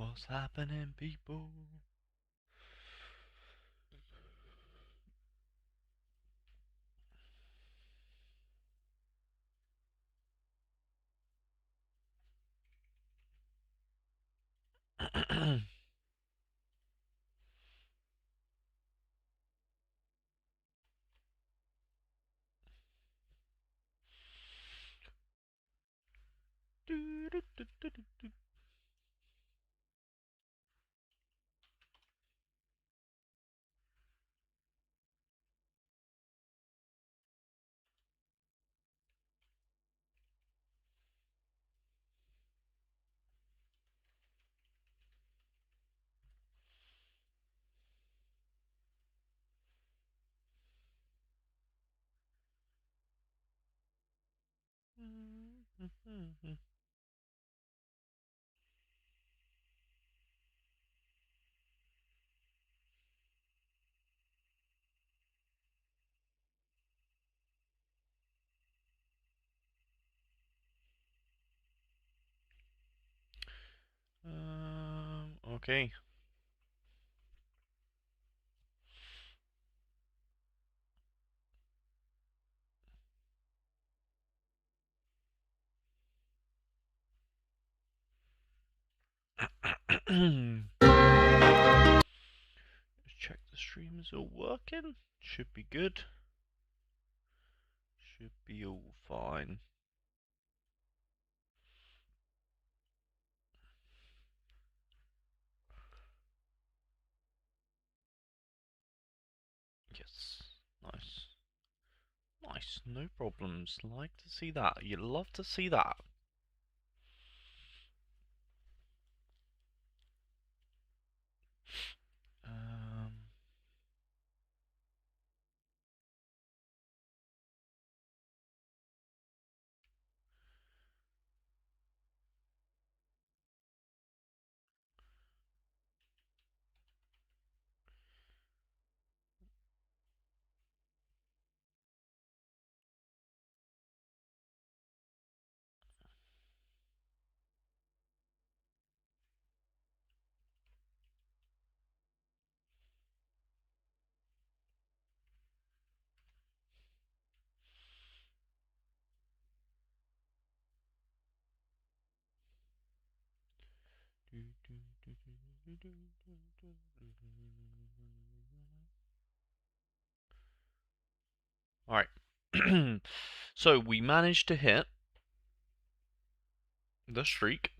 What's happening, people? Okay. Check the stream is all working. Should be good. Should be all fine. Yes. Nice. Nice. No problems. Like to see that. You love to see that. Um. Alright. So we managed to hit the streak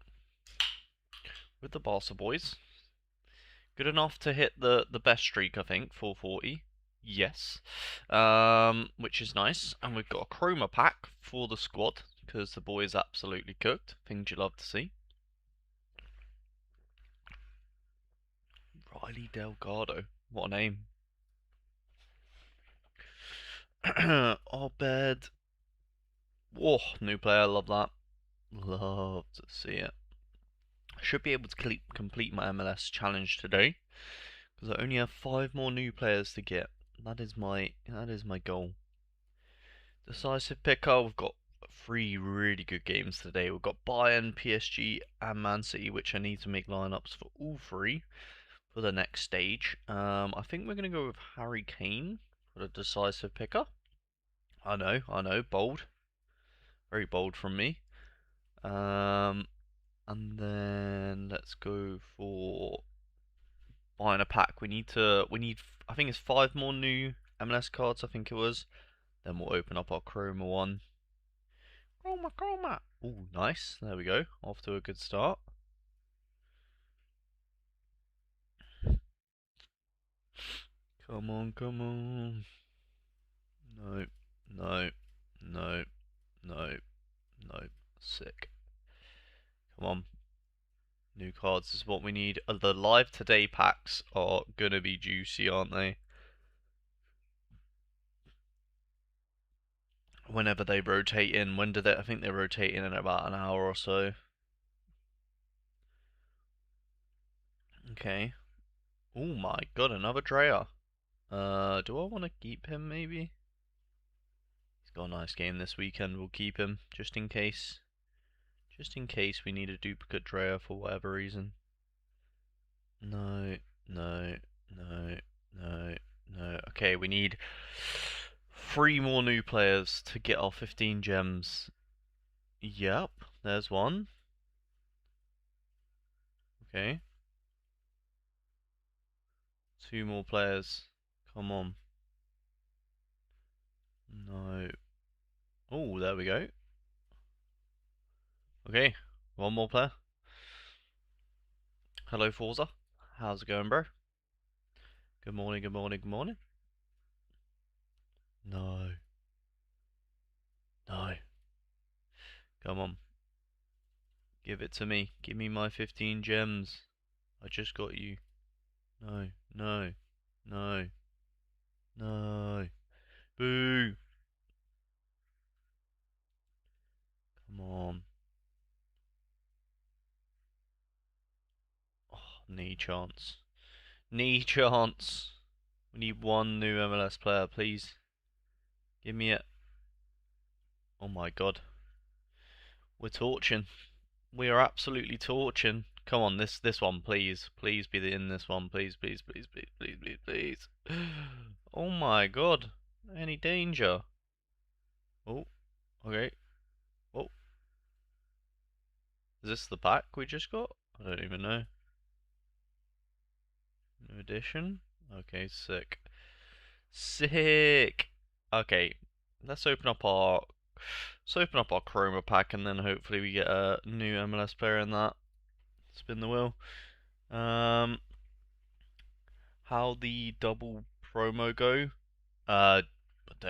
with the Barca boys. Good enough to hit the best streak, I think, 440. Yes. Which is nice. And we've got a chroma pack for the squad, because the boy is absolutely cooked. Things you love to see. Riley Delgado. What a name. Obed. Whoa, new player, love that. Love to see it. I should be able to complete my MLS challenge today, because I only have 5 more new players to get. That is my goal. Decisive picker. We've got 3 really good games today. We've got Bayern, PSG, and Man City, which I need to make lineups for all 3 for the next stage. I think we're going to go with Harry Kane for the decisive picker. I know, bold. Very bold from me. And then let's go for buying a pack. We need, I think it's 5 more new MLS cards, I think it was. Then we'll open up our Chroma one. Chroma. Ooh, nice. There we go. Off to a good start. Come on, come on. No, no, no, no, no. Sick. Come on. New cards is what we need. The live today packs are gonna be juicy, aren't they? Whenever they rotate in. When do they? I think they rotate in about an hour or so. Okay. Oh my god, another Drea. Do I want to keep him maybe? He's got a nice game this weekend. We'll keep him just in case. Just in case we need a duplicate Drea for whatever reason. No, no, no, no, no. Okay, we need 3 more new players to get our 15 gems. Yep, there's one. Okay. 2 more players. Come on. No. Oh, there we go. Okay, 1 more player. Hello, Forza. How's it going, bro? Good morning, good morning, good morning. No. No. Come on. Give it to me. Give me my 15 gems. I just got you. No, no, no, no. Boo. Come on. Oh, knee chance. Knee chance. We need 1 new MLS player, please. Give me it. Oh my god. We're torching. We are absolutely torching. Come on, this one, please. Please be in this one. Please, please, please, please, please, please, please. Oh my god. Any danger? Oh, okay. Oh, is this the pack we just got? I don't even know. New edition? Okay, sick. Sick! Okay, let's open up our Chroma pack and then hopefully we get a new MLS player in that. Spin the wheel. Um, how the double promo go? Uh,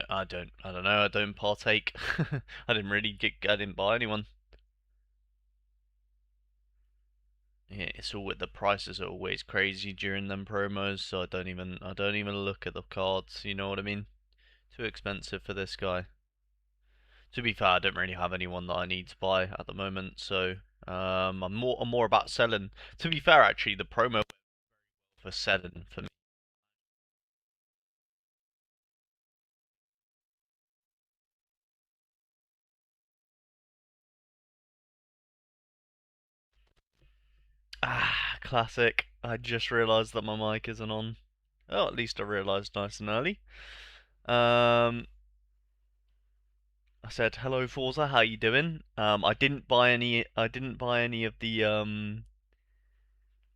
I don't know. I don't partake. I didn't buy anyone. Yeah, it's all the prices are always crazy during them promos, so I don't even look at the cards. You know what I mean? Too expensive for this guy. To be fair, I don't really have anyone that I need to buy at the moment, so I'm more about selling. To be fair, actually, the promo for selling for me. Ah, classic. I just realised that my mic isn't on. Oh, at least I realised nice and early. Um, I said, "Hello, Forza. How you doing?" I didn't buy any. I didn't buy any of the.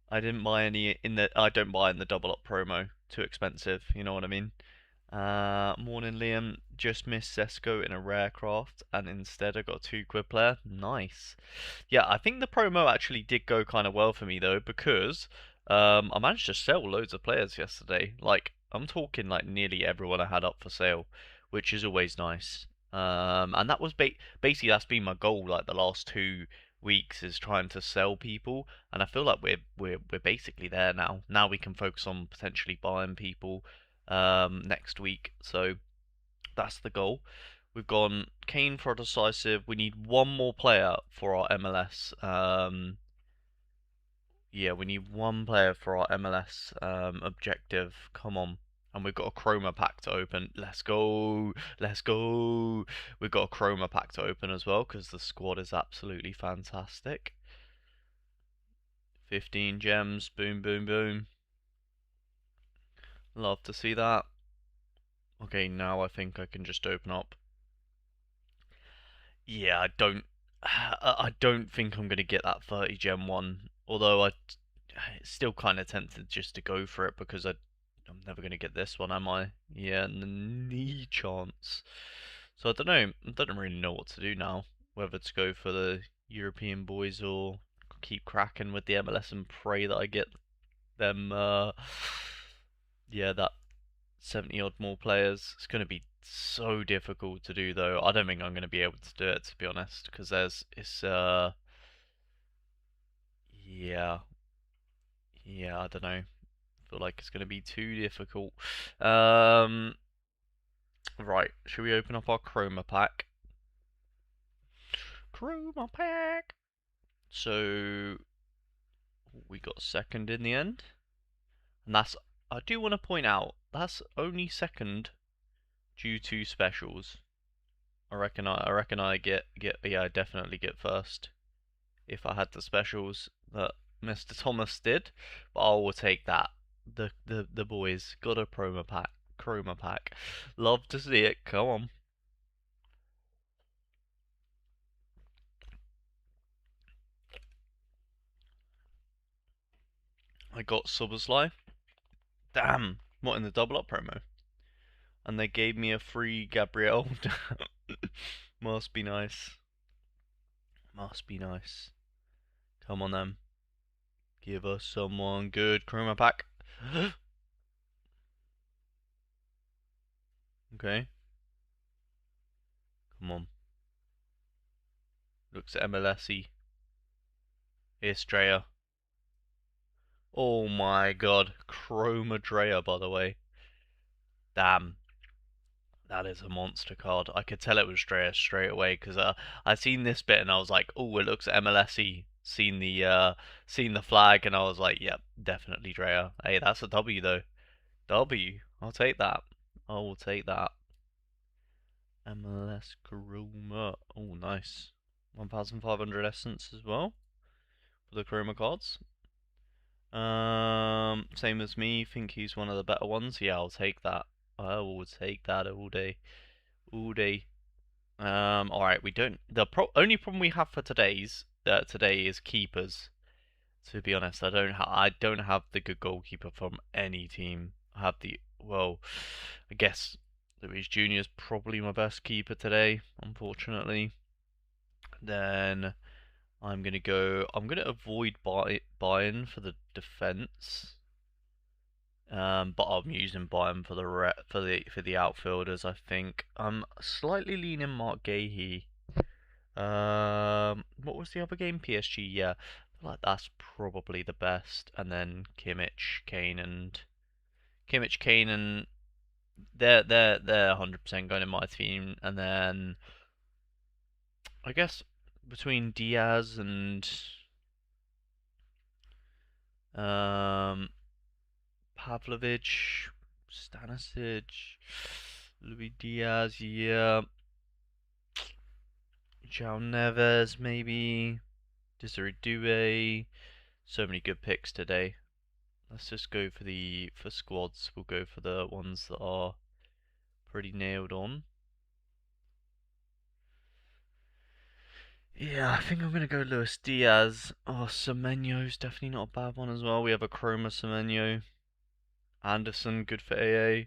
I didn't buy any in the. I don't buy in the double up promo. Too expensive. You know what I mean? Morning, Liam. Just missed Sesko in a rare craft, and instead I got a 2 quid player. Nice. Yeah, I think the promo actually did go kind of well for me though, because I managed to sell loads of players yesterday. Like I'm talking like nearly everyone I had up for sale, which is always nice. And that was basically that's been my goal like the last 2 weeks is trying to sell people, and I feel like we're basically there now. Now we can focus on potentially buying people next week. So that's the goal. We've gone Kane for a decisive. We need 1 more player for our MLS. Yeah, we need 1 player for our MLS objective. Come on. And we've got a Chroma pack to open. Let's go. Let's go. We've got a Chroma pack to open as well because the squad is absolutely fantastic. 15 gems. Boom, boom, boom. Love to see that. Okay, now I think I can just open up. Yeah, I don't think I'm gonna get that 30 gem one. Although it's still kind of tempted just to go for it because I'm never gonna get this one, am I? Yeah, and the knee chance. So I don't know. I don't really know what to do now. Whether to go for the European boys or keep cracking with the MLS and pray that I get them. Yeah, that 70 odd more players. It's going to be so difficult to do though. I don't think I'm going to be able to do it to be honest because yeah, yeah, I don't know. I feel like it's going to be too difficult. Um right, should we open up our Chroma pack? Chroma pack. So we got second in the end. And that's I do want to point out that's only second due to specials. I reckon I get yeah, I definitely get first if I had the specials. But Mr. Thomas did, but I will take that. The boys got a chroma pack. Chroma pack. Love to see it. Come on. I got Subberslide. Damn. What in the double up promo? And they gave me a free Gabrielle. Must be nice. Must be nice. Come on then. Give us someone good. Chroma pack. Okay. Come on. Looks MLSy. Here's Drea. Oh my god. Chroma Drea, by the way. Damn. That is a monster card. I could tell it was Drea straight away because I seen this bit and I was like, oh, it looks MLSy. Seen the flag and I was like, yep, definitely Drea. Hey, that's a W though. W. I'll take that. I will take that. MLS Chroma. Oh, nice. 1,500 essence as well for the Chroma cards. Same as me. Think he's one of the better ones. Yeah, I'll take that. I will take that all day, all day. All right. We don't. The only problem we have for today is keepers. To be honest, I don't have the good goalkeeper from any team. I have I guess Luis Junior is probably my best keeper today, unfortunately. Then I'm gonna avoid Bayern for the defense. But I'm using Bayern for the outfielders. I think I'm slightly leaning Mark Gahey. What was the other game? PSG. Yeah, I feel like that's probably the best. And then Kimmich, Kane, and they're 100% going in my team. And then I guess between Diaz and um Pavlovic, Stanisic, Luis Diaz, yeah, João Neves, maybe Desiree Doué. So many good picks today. Let's just go for squads. We'll go for the ones that are pretty nailed on. Yeah, I think I'm gonna go Luis Diaz. Oh, Semenyo's definitely not a bad one as well. We have a Chroma Semenyo. Anderson, good for AA.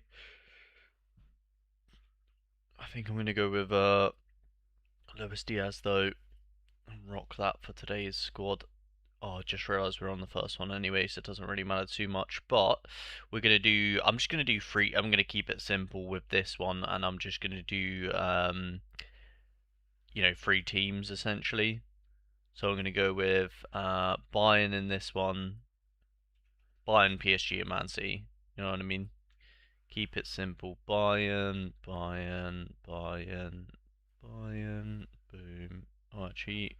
I think I'm gonna go with Luis Diaz though, and rock that for today's squad. Oh, I just realised we're on the first one anyway, so it doesn't really matter too much. But I'm just gonna do three. I'm gonna keep it simple with this one, and I'm just gonna do three teams essentially. So I'm gonna go with Bayern in this one, Bayern, PSG, and Man City. You know what I mean? Keep it simple. Bayern, Bayern, Bayern, Bayern. Boom. Archie,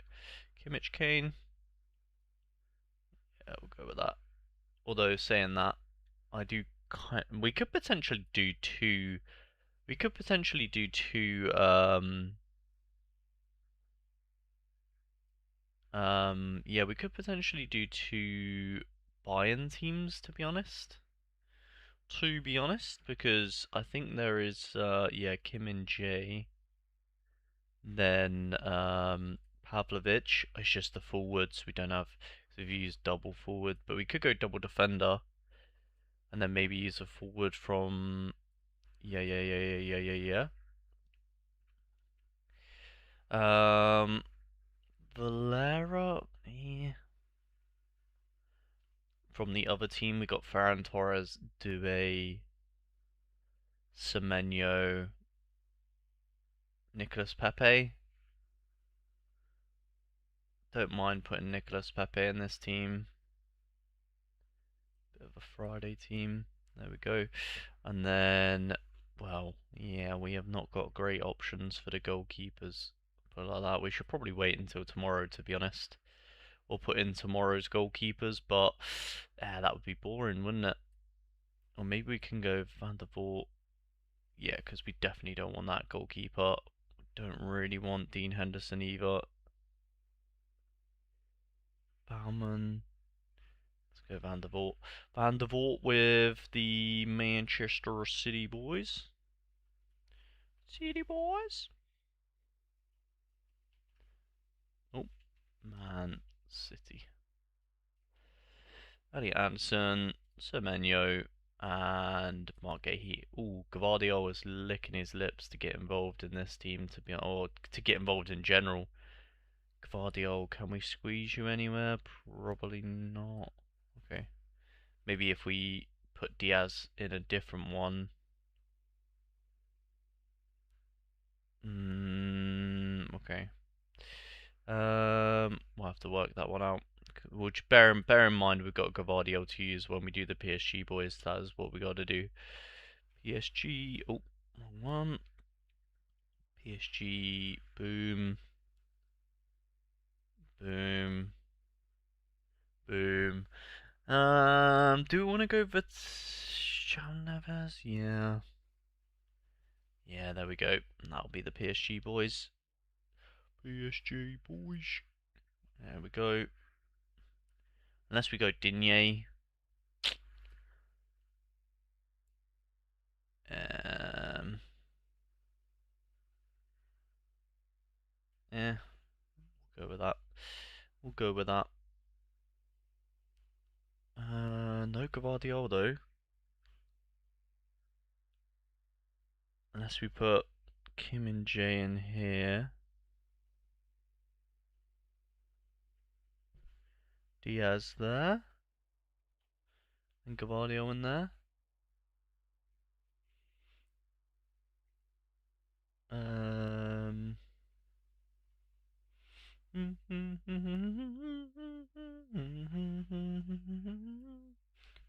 Kimmich, Kane. Yeah, we'll go with that. Although saying that, we could potentially do two. We could potentially do two. Yeah, we could potentially do two Bayern teams. To be honest. Because I think there is. Yeah, Kim and Jay. Then Pavlovic is just the forwards. We don't have. So we've used double forward, but we could go double defender, and then maybe use a forward from. Yeah. Valera. Yeah. From the other team, we got Ferran Torres, Dubé, Semenyo, Nicolas Pepe. Don't mind putting Nicolas Pepe in this team. Bit of a Friday team. There we go. And then, well, yeah, we have not got great options for the goalkeepers. But like that, we should probably wait until tomorrow, to be honest. Or put in tomorrow's goalkeepers, but that would be boring, wouldn't it? Or maybe we can go Van der Voort. Yeah, because we definitely don't want that goalkeeper. Don't really want Dean Henderson either. Bauman. Let's go Van der Voort. Van der Voort with the Manchester City boys. City boys. Oh, Man City. Elliot Anderson, Semenyo, and Mark Gahey. Ooh, Gavardio was licking his lips to get involved in this team, or to get involved in general. Gavardio, can we squeeze you anywhere? Probably not. Okay. Maybe if we put Diaz in a different one. Okay. We'll have to work that one out. Which bear in mind we've got Gavardio to use when we do the PSG boys. That is what we got to do. PSG. Oh, wrong one. PSG. Boom. Boom. Boom. Do we want to go for Neves? Yeah. Yeah, there we go. That'll be the PSG boys. PSG boys. There we go. Unless we go Digne. Yeah, we'll go with that. We'll go with that. No Gavardiol though. Unless we put Kim and Jay in here. Diaz there. And Gavardio in there.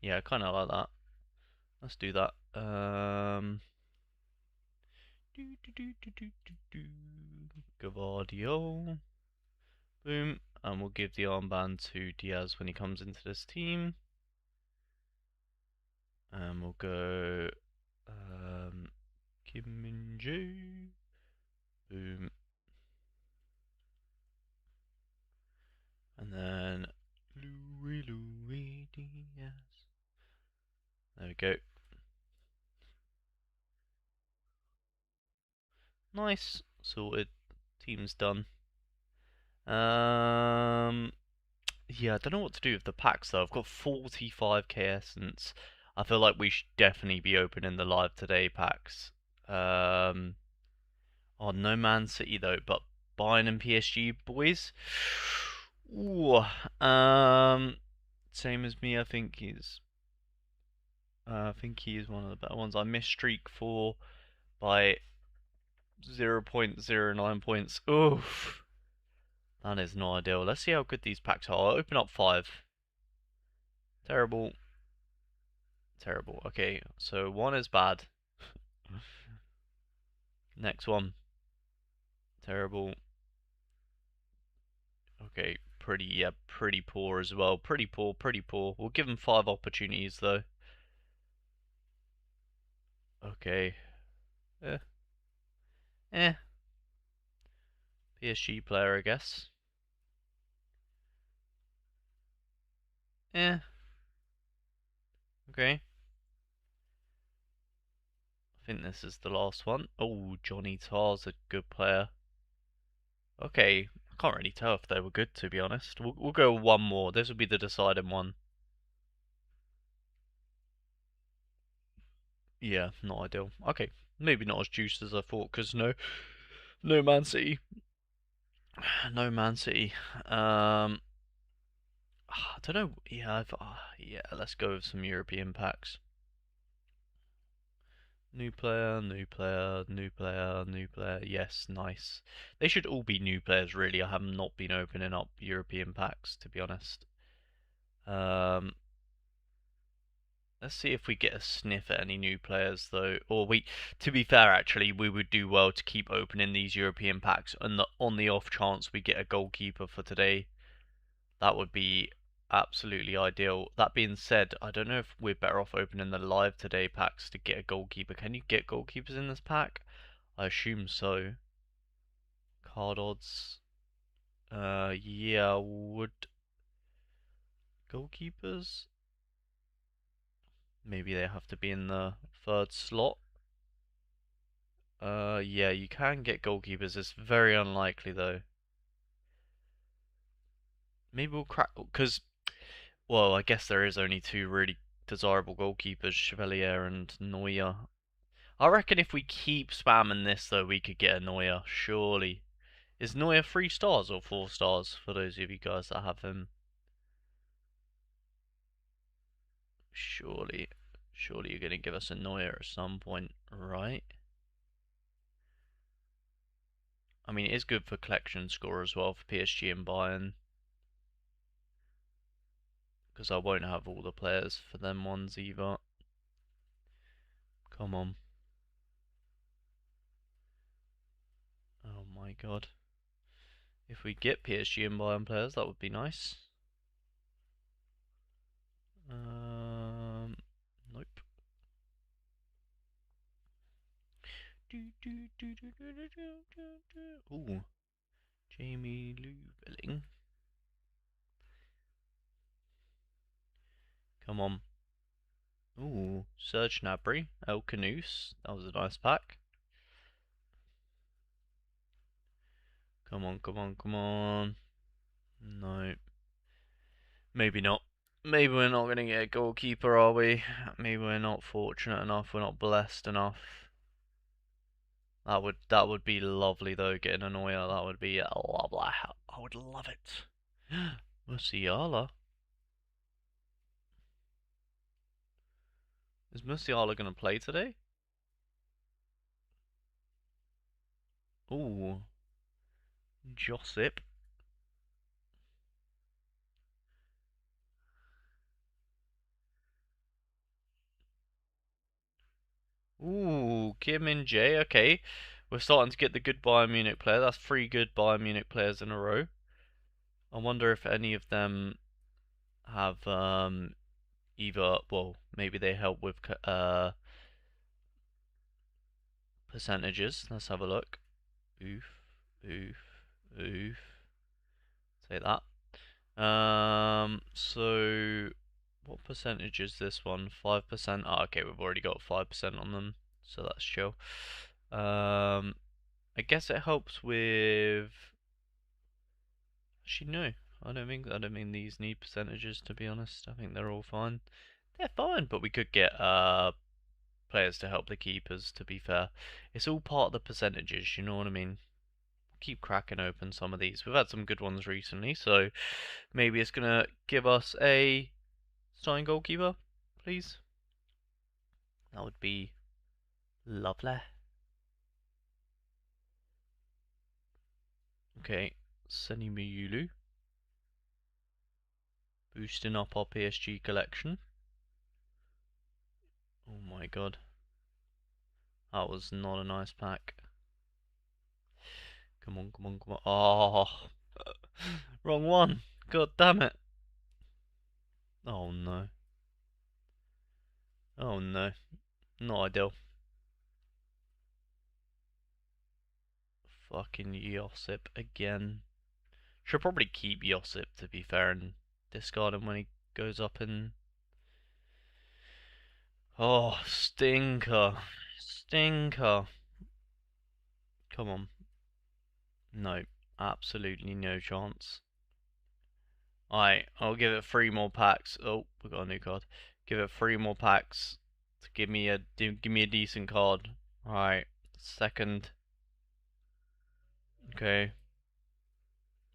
Yeah, I kind of like that. Let's do that. Gavardio. Boom. And we'll give the armband to Diaz when he comes into this team. And we'll go Kim Min Jae. Boom. And then Louis Diaz. There we go. Nice. Sorted. Team's done. Yeah, I don't know what to do with the packs though. I've got 45k essence. I feel like we should definitely be opening the live today packs. Oh, no Man City though, but Bayern and PSG boys. Ooh, same as me. I think he is one of the better ones. I missed streak 4 by 0.09 points. Oof, that is not ideal. Let's see how good these packs are. I'll open up 5. Terrible. Terrible. Okay, so 1 is bad. Next one. Terrible. Okay, pretty poor as well. Pretty poor, pretty poor. We'll give him 5 opportunities though. Okay. Eh. Eh. PSG player, I guess. Eh. Okay. I think this is the last one. Oh, Johnny Tar's a good player. Okay. I can't really tell if they were good, to be honest. We'll go one more. This will be the deciding one. Yeah, not ideal. Okay. Maybe not as juiced as I thought, because no Man City. No Man City. I don't know. Yeah, yeah. Let's go with some European packs. New player, new player, new player, new player. Yes, nice. They should all be new players, really. I have not been opening up European packs, to be honest. Um, let's see if we get a sniff at any new players, though. To be fair, actually, we would do well to keep opening these European packs, and on the off chance we get a goalkeeper for today. That would be absolutely ideal. That being said, I don't know if we're better off opening the live today packs to get a goalkeeper. Can you get goalkeepers in this pack? I assume so. Card odds. Yeah, would goalkeepers? Maybe they have to be in the third slot. Yeah, you can get goalkeepers. It's very unlikely though. Maybe we'll crack because, well, I guess there is only two really desirable goalkeepers, Chevalier and Neuer. I reckon if we keep spamming this though, we could get a Neuer, surely. Is Neuer 3 stars or 4 stars for those of you guys that have him? Surely, surely you're gonna give us a Neuer at some point, right? I mean, it is good for collection score as well for PSG and Bayern. Because I won't have all the players for them ones either. Come on. Oh my god. If we get PSG and Bayern players, that would be nice. Nope. Ooh, Jamie Lubeling. Come on. Ooh, Serge Gnabry, El Canoes. That was a nice pack. Come on, come on, come on. No. Maybe not. Maybe we're not going to get a goalkeeper, are we? Maybe we're not fortunate enough. We're not blessed enough. That would be lovely though. Getting an Neuer, that would be lovely. I would love it. Musiala. Is Musiala going to play today? Ooh, Josip. Ooh, Kim and Jay. Okay, we're starting to get the good Bayern Munich player. That's 3 good Bayern Munich players in a row. I wonder if any of them have either. Well, maybe they help with percentages. Let's have a look. Oof, oof, oof. Say that. So what percentage is this one? 5%. Oh, okay, we've already got 5% on them, so that's chill. I guess it helps with. Actually, no. I don't mean these need percentages. To be honest, I think they're all fine. They're fine, but we could get players to help the keepers. To be fair, it's all part of the percentages. You know what I mean? Keep cracking open some of these. We've had some good ones recently, so maybe it's gonna give us a starting goalkeeper, please. That would be lovely. Okay, Seni Miyulu. Boosting up our PSG collection. Oh my god. That was not a nice pack. Come on, come on, come on. Oh, wrong one. God damn it. Oh no. Oh no. Not ideal. Fucking Josip again. Should probably keep Josip to be fair and discard him when he goes up in. Oh, stinker. Stinker. Come on. No. Absolutely no chance. Alright, I'll give it 3 more packs. Oh, we got a new card. Give it 3 more packs to give me a decent card. Alright, second. Okay.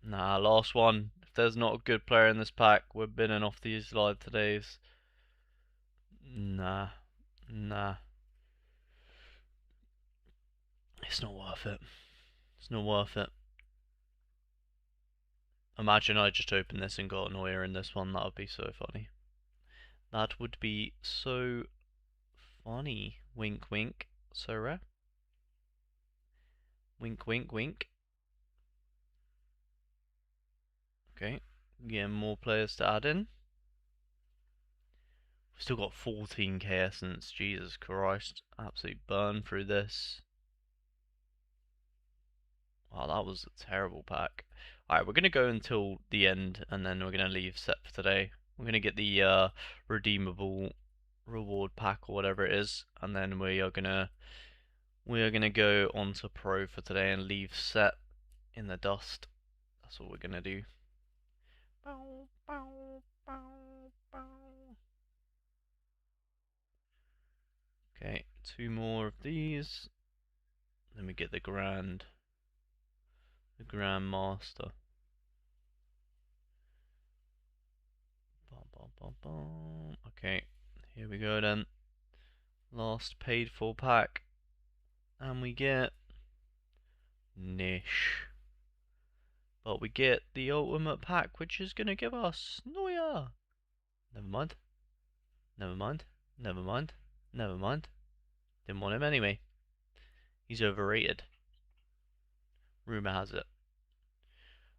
Nah, last one. If there's not a good player in this pack, we're binning off these live todays. Nah. Nah. It's not worth it. It's not worth it. Imagine I just opened this and got an Neuer in this one. That would be so funny. That would be so funny. Wink, wink. Sorare. Wink, wink, wink. Okay. Getting more players to add in. We've still got 14k essence. Jesus Christ. Absolute burn through this. Wow, that was a terrible pack. Alright, we're going to go until the end, and then we're going to leave set for today. We're going to get the redeemable reward pack or whatever it is, and then we are gonna go on to pro for today and leave set in the dust. That's what we're gonna do. Bow, bow, bow, bow. Okay, 2 more of these. Then we get the Grand Master. Bum, bum, bum, bum. Okay, here we go then. Last paid for pack. And we get Nish. But we get the ultimate pack, which is gonna give us Neuer. Never mind. Never mind. Never mind. Never mind. Didn't want him anyway. He's overrated. Rumor has it.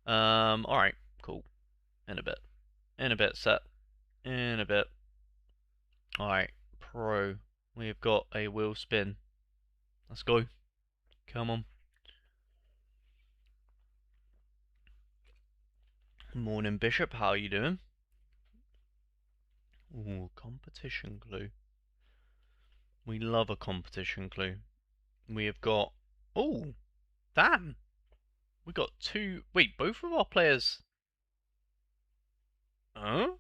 Alright, cool. In a bit. In a bit, set. In a bit. Alright, pro. We've got a wheel spin. Let's go. Come on. Morning, Bishop. How are you doing? Ooh, competition clue. We love a competition clue. We have got... Oh, damn. We got 2... Wait, both of our players... Huh?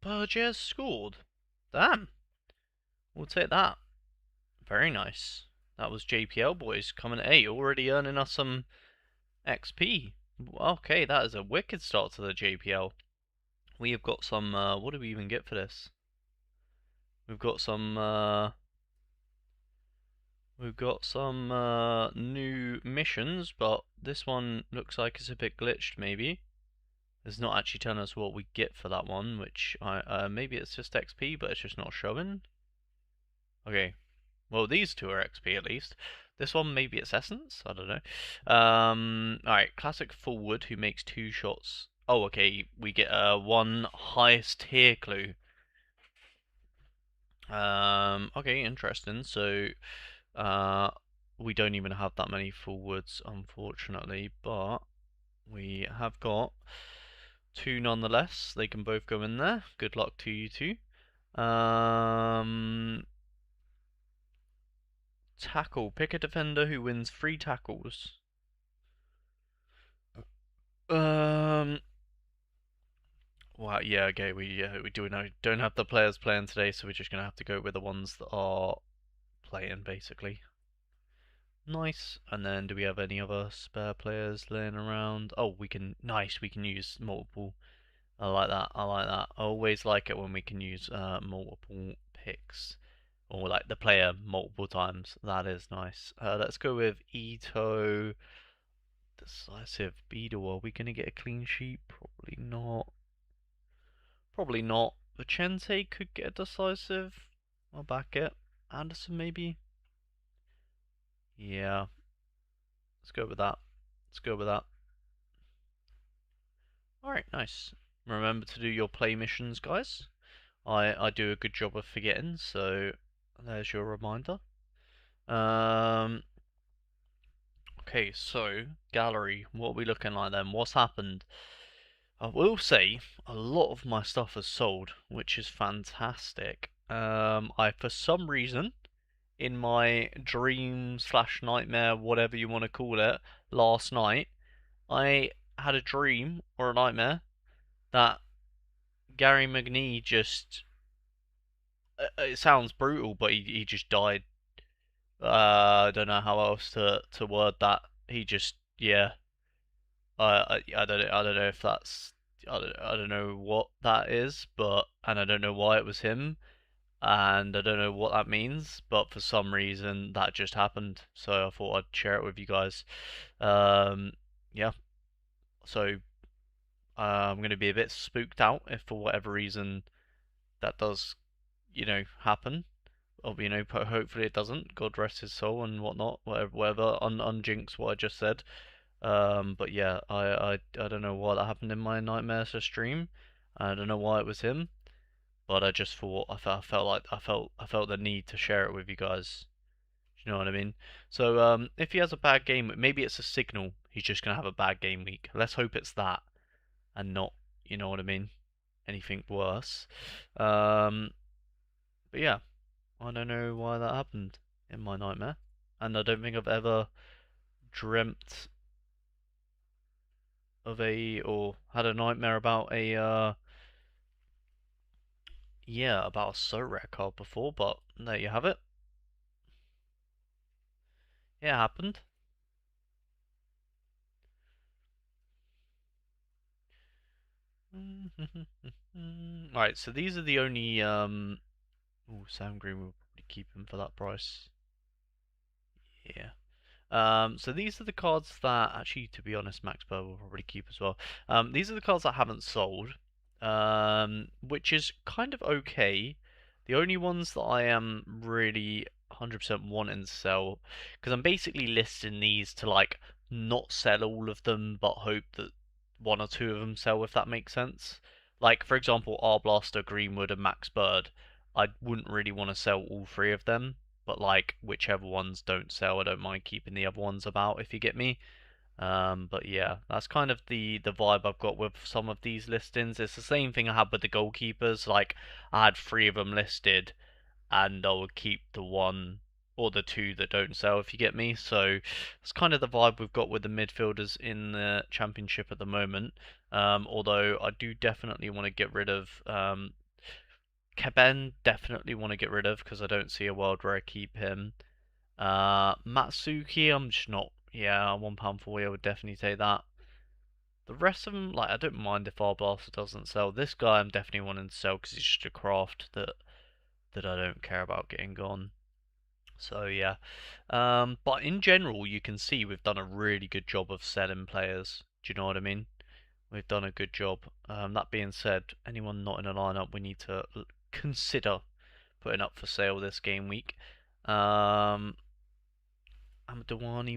Burgess scored. Damn. We'll take that. Very nice. That was JPL boys coming at A, already earning us some XP. Okay, that is a wicked start to the JPL. We have got some, what do we even get for this? We've got some, new missions, but this one looks like it's a bit glitched, maybe. It's not actually telling us what we get for that one, which, maybe it's just XP, but it's just not showing. Okay, well, these two are XP at least. This one, maybe it's Essence? I don't know. Alright, classic forward who makes 2 shots. Oh, okay, we get one highest tier clue. Okay, interesting. So, we don't even have that many forwards, unfortunately, but we have got 2 nonetheless. They can both go in there. Good luck to you two. Tackle. Pick a defender who wins 3 tackles. Well, yeah, okay. We don't have the players playing today, so we're just gonna have to go with the ones that are playing, basically. Nice. And then, do we have any other spare players laying around? Oh, we can. Nice. We can use multiple. I like that. I like that. I always like it when we can use multiple picks. Or like the player multiple times. That is nice. Let's go with Ito. Decisive Beadle. Are we going to get a clean sheet? Probably not. Probably not. Vicente could get a decisive. I'll back it. Anderson maybe? Yeah. Let's go with that. Let's go with that. Alright, nice. Remember to do your play missions, guys. I do a good job of forgetting, so there's your reminder. Okay, so gallery, what are we looking like then? What's happened? I will say a lot of my stuff has sold, which is fantastic. I for some reason in my dream slash nightmare, whatever you want to call it, last night, I had a dream or a nightmare that Gary McNee just. It sounds brutal, but he just died. I don't know how else to word that. He just, yeah. I don't know if that's I don't know what that is, but and I don't know why it was him, and I don't know what that means, but for some reason that just happened. So I thought I'd share it with you guys. Yeah. So I'm gonna be a bit spooked out if for whatever reason that does, happen. Or hopefully it doesn't. God rest his soul and whatnot. Whatever. Unjinx what I just said. But yeah, I don't know what happened in my nightmares stream. I don't know why it was him, but I just thought I felt the need to share it with you guys. Do you know what I mean? So if he has a bad game, maybe it's a signal he's just gonna have a bad game week. Let's hope it's that and not, you know what I mean, anything worse. Um, But yeah, I don't know why that happened in my nightmare. And I don't think I've ever dreamt of or had a nightmare about yeah, about a Sorare card before, but there you have it. It happened. Right, so these are the only oh, Sam Green will probably keep him for that price. Yeah. So these are the cards that, actually, to be honest, Max Burr will probably keep as well. These are the cards that haven't sold, which is kind of okay. The only ones that I am really 100% wanting to sell, because I'm basically listing these to like not sell all of them, but hope that one or two of them sell, if that makes sense. Like for example, Arblaster, Greenwood, and Max Bird. I wouldn't really want to sell all three of them, but like whichever ones don't sell, I don't mind keeping the other ones about, if you get me. But yeah, that's kind of the vibe I've got with some of these listings. It's the same thing I had with the goalkeepers. Like I had three of them listed, and I would keep the one or the two that don't sell, if you get me. So it's kind of the vibe we've got with the midfielders in the championship at the moment. Although I do definitely want to get rid of Keben, definitely want to get rid of because I don't see a world where I keep him. Matsuki, I'm just not. Yeah, £1.40, I would definitely take that. The rest of them, like, I don't mind if our blaster doesn't sell. This guy, I'm definitely wanting to sell because he's just a craft that I don't care about getting gone. So yeah, but in general, you can see we've done a really good job of selling players. Do you know what I mean? We've done a good job. That being said, anyone not in a lineup, we need to consider putting up for sale this game week. Amadawani,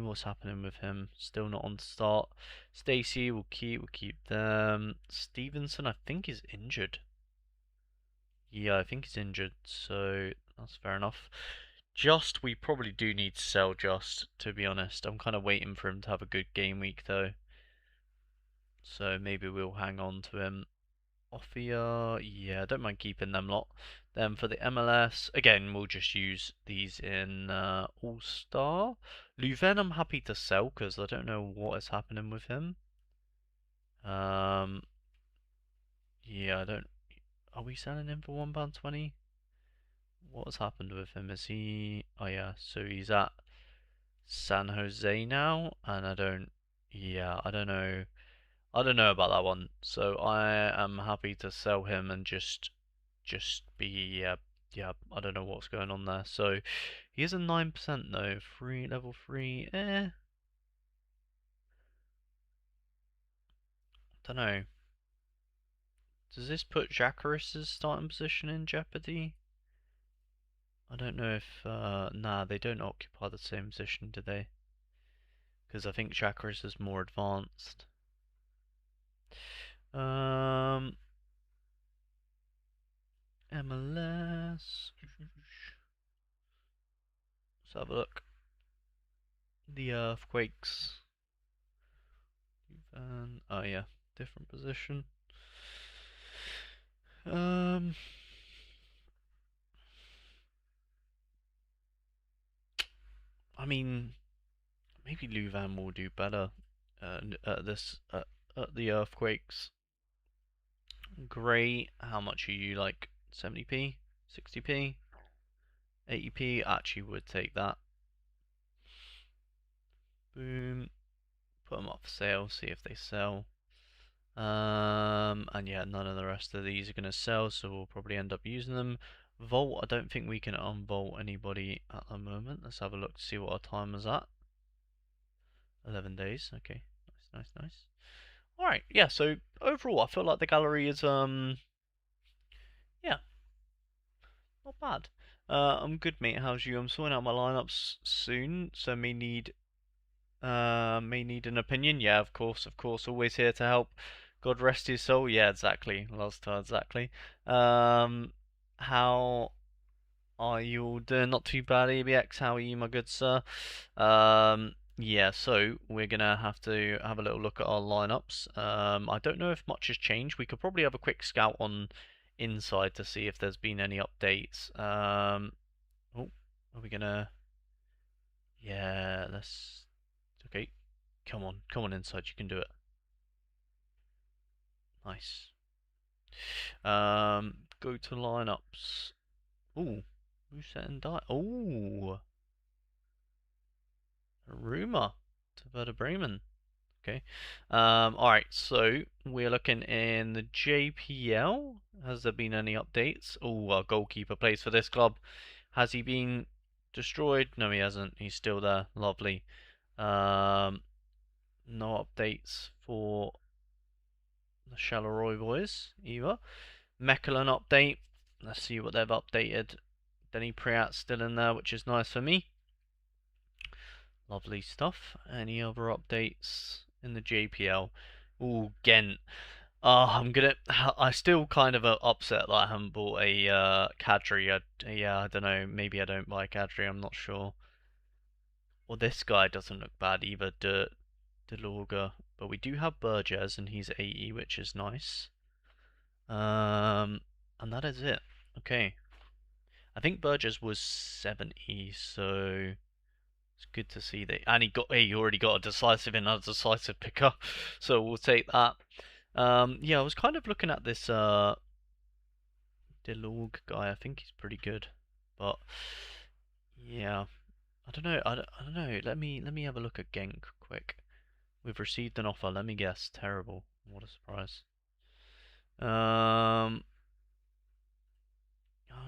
what's happening with him? Still not on start. Stacey, we'll keep them. Stevenson, I think is injured. Yeah, I think he's injured, so that's fair enough. Just, we probably do need to sell Just, to be honest. I'm kind of waiting for him to have a good game week though. So maybe we'll hang on to him. Offia, yeah, I don't mind keeping them lot. Then for the MLS, again, we'll just use these in All-Star. Louvain, I'm happy to sell because I don't know what is happening with him. Um, yeah, I don't. Are we selling him for £1.20? What has happened with him? Is he? Oh yeah, so he's at San Jose now, and I don't. Yeah, I don't know. I don't know about that one. So I am happy to sell him and just be yeah, I don't know what's going on there. So he is a 9% though. Free level 3. Don't know. Does this put Jackaris's starting position in jeopardy? I don't know if nah, they don't occupy the same position, do they? Because I think Jackaris is more advanced. Um MLS. Let's have a look. The earthquakes. Oh yeah, different position. Um, I mean, maybe Louvain will do better at this at the earthquakes. Great. How much are you, like 70p, 60p, 80p? Actually, would take that. Boom. Put them up for sale. See if they sell. And yeah, none of the rest of these are going to sell, so we'll probably end up using them. Vault, I don't think we can unvault anybody at the moment. Let's have a look to see what our time is at. 11 days, okay. Nice. Alright, yeah, so overall I feel like the gallery is yeah, not bad. I'm good, mate. How's you? I'm sorting out my lineups soon, so may need an opinion. Yeah, of course, always here to help. God rest his soul. Yeah, exactly. Last time, exactly. How are you all doing? Not too bad, ABX. How are you, my good sir? Yeah, so we're gonna have to have a little look at our lineups. I don't know if much has changed. We could probably have a quick scout on inside to see if there's been any updates. Oh, are we gonna? Yeah, let's. Okay, come on inside. You can do it. Nice. Go to lineups. Ooh, who's setting die? Ooh, Rumor to Werder Bremen. Okay. Alright, so we're looking in the JPL. Has there been any updates? Oh, our goalkeeper plays for this club. Has he been destroyed? No, he hasn't. He's still there. Lovely. Um, no updates for the Charleroi boys either. Mechelen update. Let's see what they've updated. Denny Priat's still in there, which is nice for me. Lovely stuff. Any other updates in the JPL? Ooh, Ghent. I still kind of upset that I haven't bought a Kadri. Yeah, I don't know. Maybe I don't buy Kadri. I'm not sure. Well, this guy doesn't look bad either, Delorga. But we do have Burgess, and he's 80, which is nice. And that is it. Okay. I think Burgess was 70, so it's good to see that. And he already got a decisive and undecisive picker, so we'll take that. Yeah, I was kind of looking at this Delorg guy. I think he's pretty good, but yeah, I don't know. I don't know. Let me have a look at Genk quick. We've received an offer. Let me guess. Terrible. What a surprise. How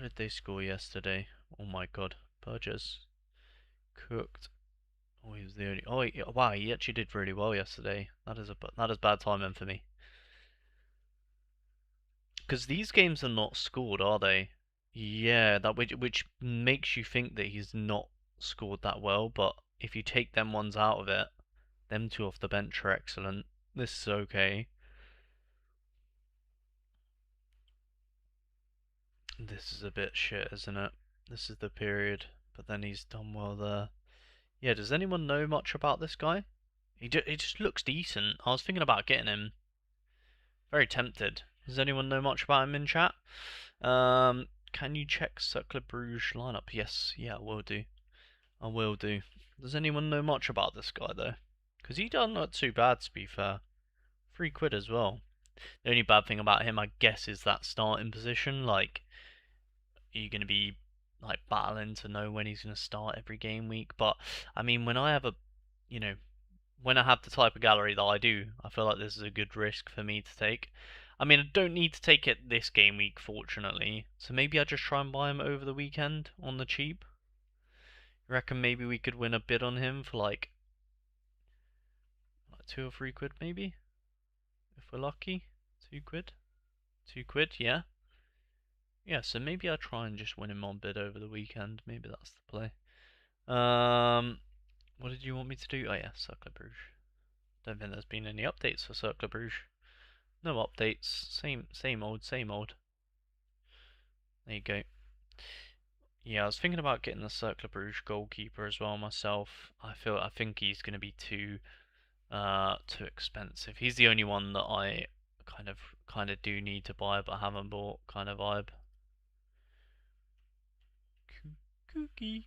did they score yesterday? Oh my God, Burgess cooked. Oh, he was the only. Oh, wow, he actually did really well yesterday. That is bad timing for me. Because these games are not scored, are they? Yeah, that which makes you think that he's not scored that well. But if you take them ones out of it, them two off the bench are excellent. This is okay. This is a bit shit, isn't it? This is the period. But then he's done well there. Yeah, does anyone know much about this guy? He just looks decent. I was thinking about getting him. Very tempted. Does anyone know much about him in chat? Can you check Cercle Bruges lineup? Yes, yeah, I will do. I will do. Does anyone know much about this guy though? Because he doesn't look too bad to be fair. £3 as well. The only bad thing about him, I guess, is that starting position. Like, are you going to be like battling to know when he's going to start every game week? But I mean, when I have you know, when I have the type of gallery that I do, I feel like this is a good risk for me to take. I mean, I don't need to take it this game week, fortunately. So maybe I just try and buy him over the weekend on the cheap. You reckon maybe we could win a bid on him for like £2 or £3 maybe? If we're lucky? £2? £2, yeah? Yeah, so maybe I'll try and just win him on bid over the weekend. Maybe that's the play. What did you want me to do? Oh yeah, Cercle Bruges. Don't think there's been any updates for Cercle Bruges. No updates. Same old, same old. There you go. Yeah, I was thinking about getting the Cercle Bruges goalkeeper as well myself. I think he's going to be too expensive. He's the only one that I kind of do need to buy but haven't bought kind of vibe. Cookie.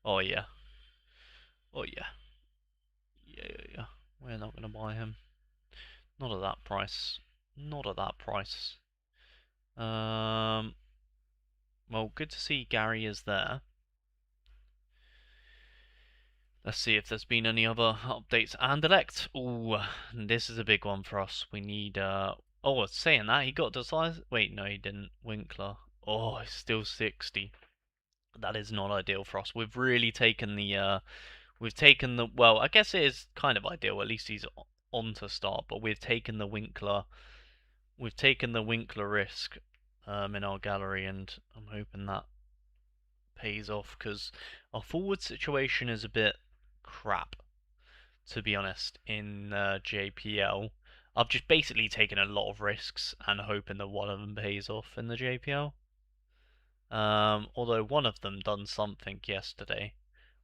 Oh yeah. Oh yeah. Yeah. We're not gonna buy him. Not at that price. Not at that price. Um. Well, good to see Gary is there. Let's see if there's been any other updates. And elect. Ooh, this is a big one for us. We need. Oh, saying that he got decisive. Wait, no, he didn't. Winkler. Oh, he's still 60. That is not ideal for us. We've really taken the. We've taken the. Well, I guess it is kind of ideal. At least he's on to start. But we've taken the Winkler. We've taken the Winkler risk. In our gallery, and I'm hoping that pays off because our forward situation is a bit crap, to be honest, in JPL. I've just basically taken a lot of risks and hoping that one of them pays off in the JPL. Although one of them done something yesterday.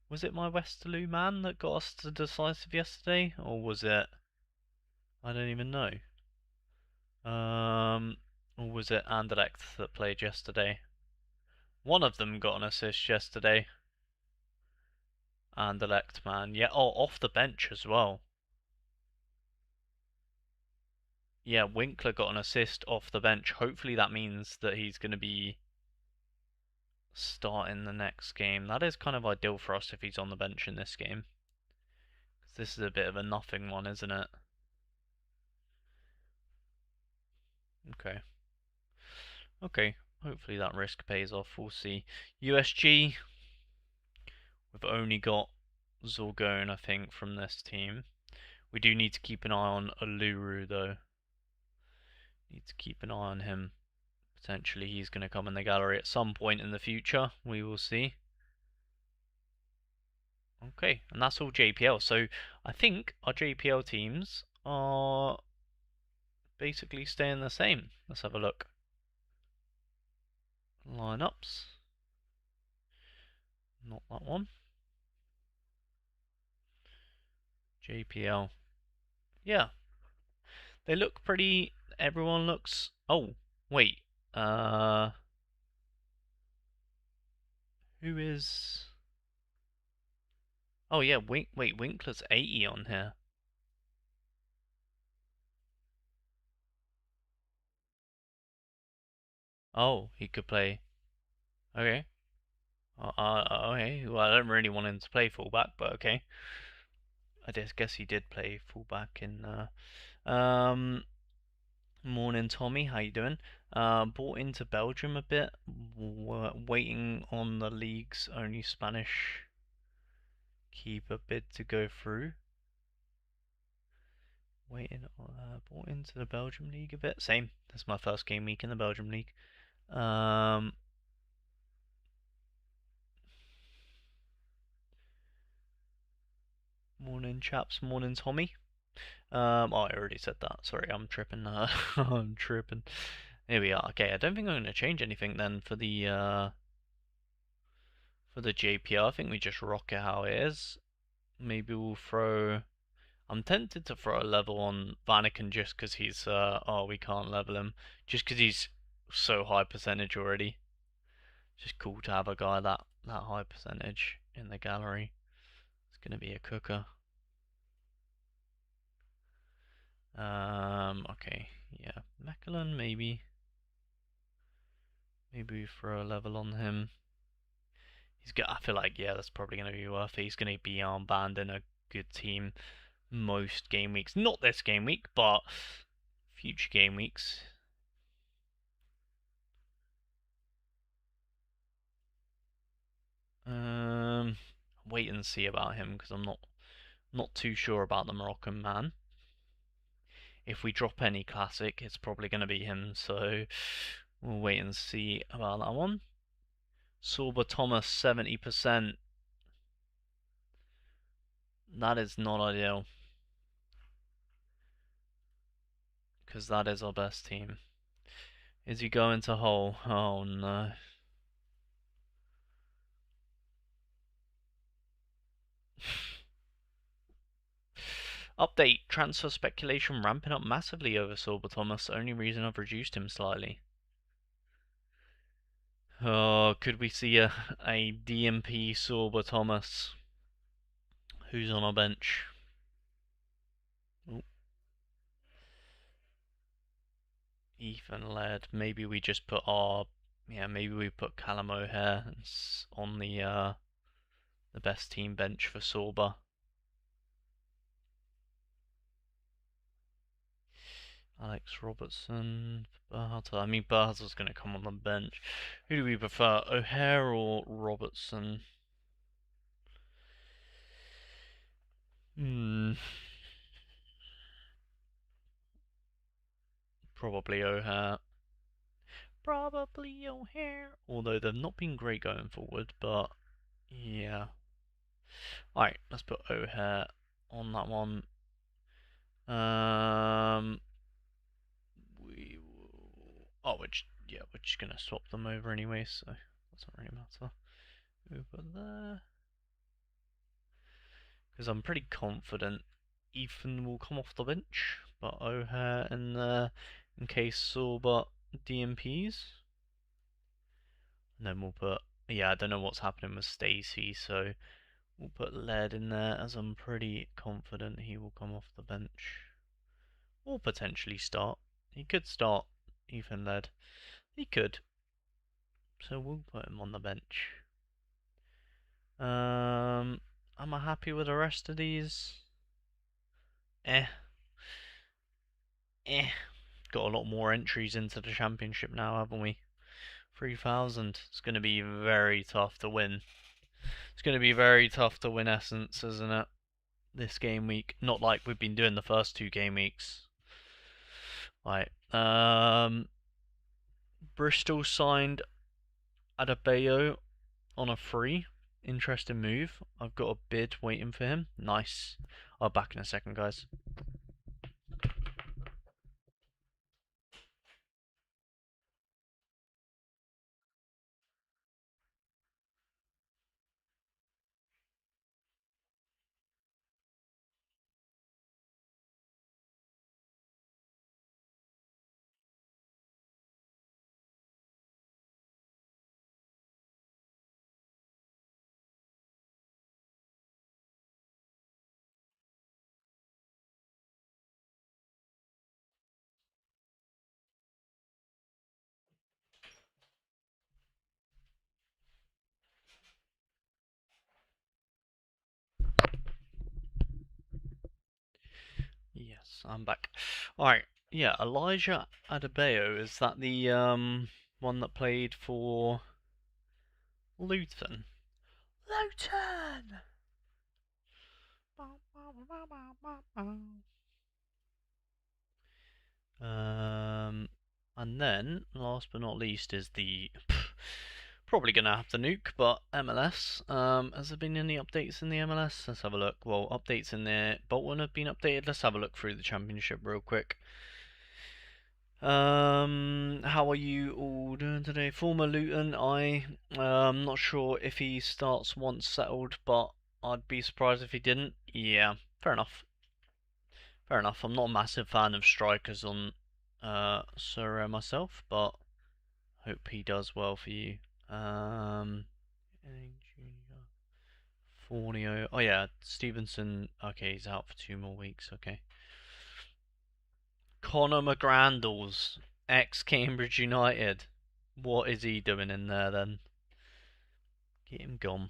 Was it my Westerloo man that got us to decisive yesterday, or was it? I don't even know. Or was it Anderlecht that played yesterday? One of them got an assist yesterday. Anderlecht, man. Yeah, oh, off the bench as well. Yeah, Winkler got an assist off the bench. Hopefully that means that he's going to be starting the next game. That is kind of ideal for us if he's on the bench in this game. Because this is a bit of a nothing one, isn't it? Okay. Okay. Hopefully that risk pays off. We'll see. USG. We've only got Zorgone, I think, from this team. We do need to keep an eye on Uluru, though. Need to keep an eye on him. Potentially he's going to come in the gallery at some point in the future. We will see. Okay, and that's all JPL. So I think our JPL teams are basically staying the same. Let's have a look. Lineups. Not that one. JPL. Yeah, they look pretty. Everyone looks. Oh, wait. Uh, who is? Oh yeah, wait, Winkler's 80 on here. Oh, he could play. Okay. Okay. Well, I don't really want him to play fullback, but okay. I just guess he did play fullback in. Morning, Tommy. How you doing? Bought into Belgium a bit. Waiting on the league's only Spanish keeper bid to go through. Bought into the Belgium league a bit. Same. That's my first game week in the Belgium league. Morning, chaps. Morning, Tommy. Oh, I already said that. Sorry, I'm tripping. I'm tripping. Here we are. Okay, I don't think I'm going to change anything then for the JPR. I think we just rock it how it is. Maybe we'll throw. I'm tempted to throw a level on Vanaken just because he's. Oh, we can't level him. Just because he's so high percentage already. Just cool to have a guy that high percentage in the gallery. It's gonna be a cooker. Okay, yeah, Mechalon maybe. Maybe we throw a level on him. I feel like yeah, that's probably gonna be worth it. He's gonna be armband in a good team most game weeks. Not this game week, but future game weeks. Wait and see about him because I'm not too sure about the Moroccan man. If we drop any classic, it's probably going to be him, so we'll wait and see about that one. Sorba Thomas 70%. That is not ideal because that is our best team. Is he going to Hull? Oh no. Update, transfer speculation ramping up massively over Sorba Thomas. Only reason I've reduced him slightly. Oh, could we see a DMP Sorba Thomas? Who's on our bench? Ooh. Ethan led. Maybe we just put maybe we put Callum O'Hare on the best team bench for Sorba. Alex Robertson, Berhalter. I mean, Berhalter's going to come on the bench. Who do we prefer, O'Hare or Robertson? Probably O'Hare. Probably O'Hare. Although they've not been great going forward, but yeah. Alright, let's put O'Hare on that one. We will. Oh, we're just gonna swap them over anyway, so doesn't really matter. Over there, because I'm pretty confident Ethan will come off the bench, but O'Hare in there in case Sorba DMPs. And then we'll put, yeah, I don't know what's happening with Stacey, so we'll put Led in there as I'm pretty confident he will come off the bench. Or potentially start. He could start Ethan Led. He could. So we'll put him on the bench. Am I happy with the rest of these? Eh. Got a lot more entries into the championship now, haven't we? 3,000. It's going to be very tough to win. It's going to be very tough to win Essence, isn't it? This game week. Not like we've been doing the first 2 game weeks. Right. Bristol signed Adebayo on a free. Interesting move. I've got a bid waiting for him. Nice. I'll be back in a second, guys. Yes, I'm back. Alright, yeah, Elijah Adebayo, is that the one that played for Luton? Luton! And then, last but not least, is the probably gonna have to nuke, but MLS. Has there been any updates in the MLS? Let's have a look. Well, updates in there. Bolton have been updated. Let's have a look through the championship real quick. How are you all doing today? Former Luton, not sure if he starts once settled, but I'd be surprised if he didn't. Yeah, fair enough. Fair enough. I'm not a massive fan of strikers on Sorare myself, but hope he does well for you. Fornio. Oh yeah, Stevenson. Okay, he's out for 2 more weeks. Okay. Conor McGrandles, ex-Cambridge United. What is he doing in there then? Get him gone.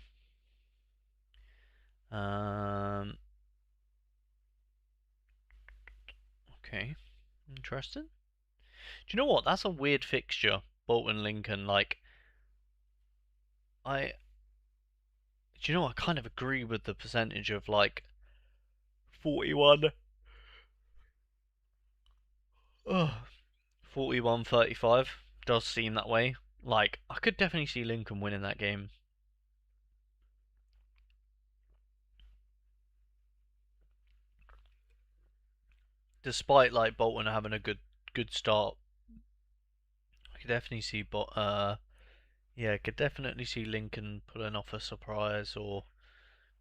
Okay, interesting. Do you know what? That's a weird fixture, Bolton Lincoln. Like, I, do you know? I kind of agree with the percentage of like 41. Ugh, 41-35 does seem that way. Like, I could definitely see Lincoln winning that game. Despite like Bolton having a good start, I could definitely see yeah, I could definitely see Lincoln pulling off a surprise or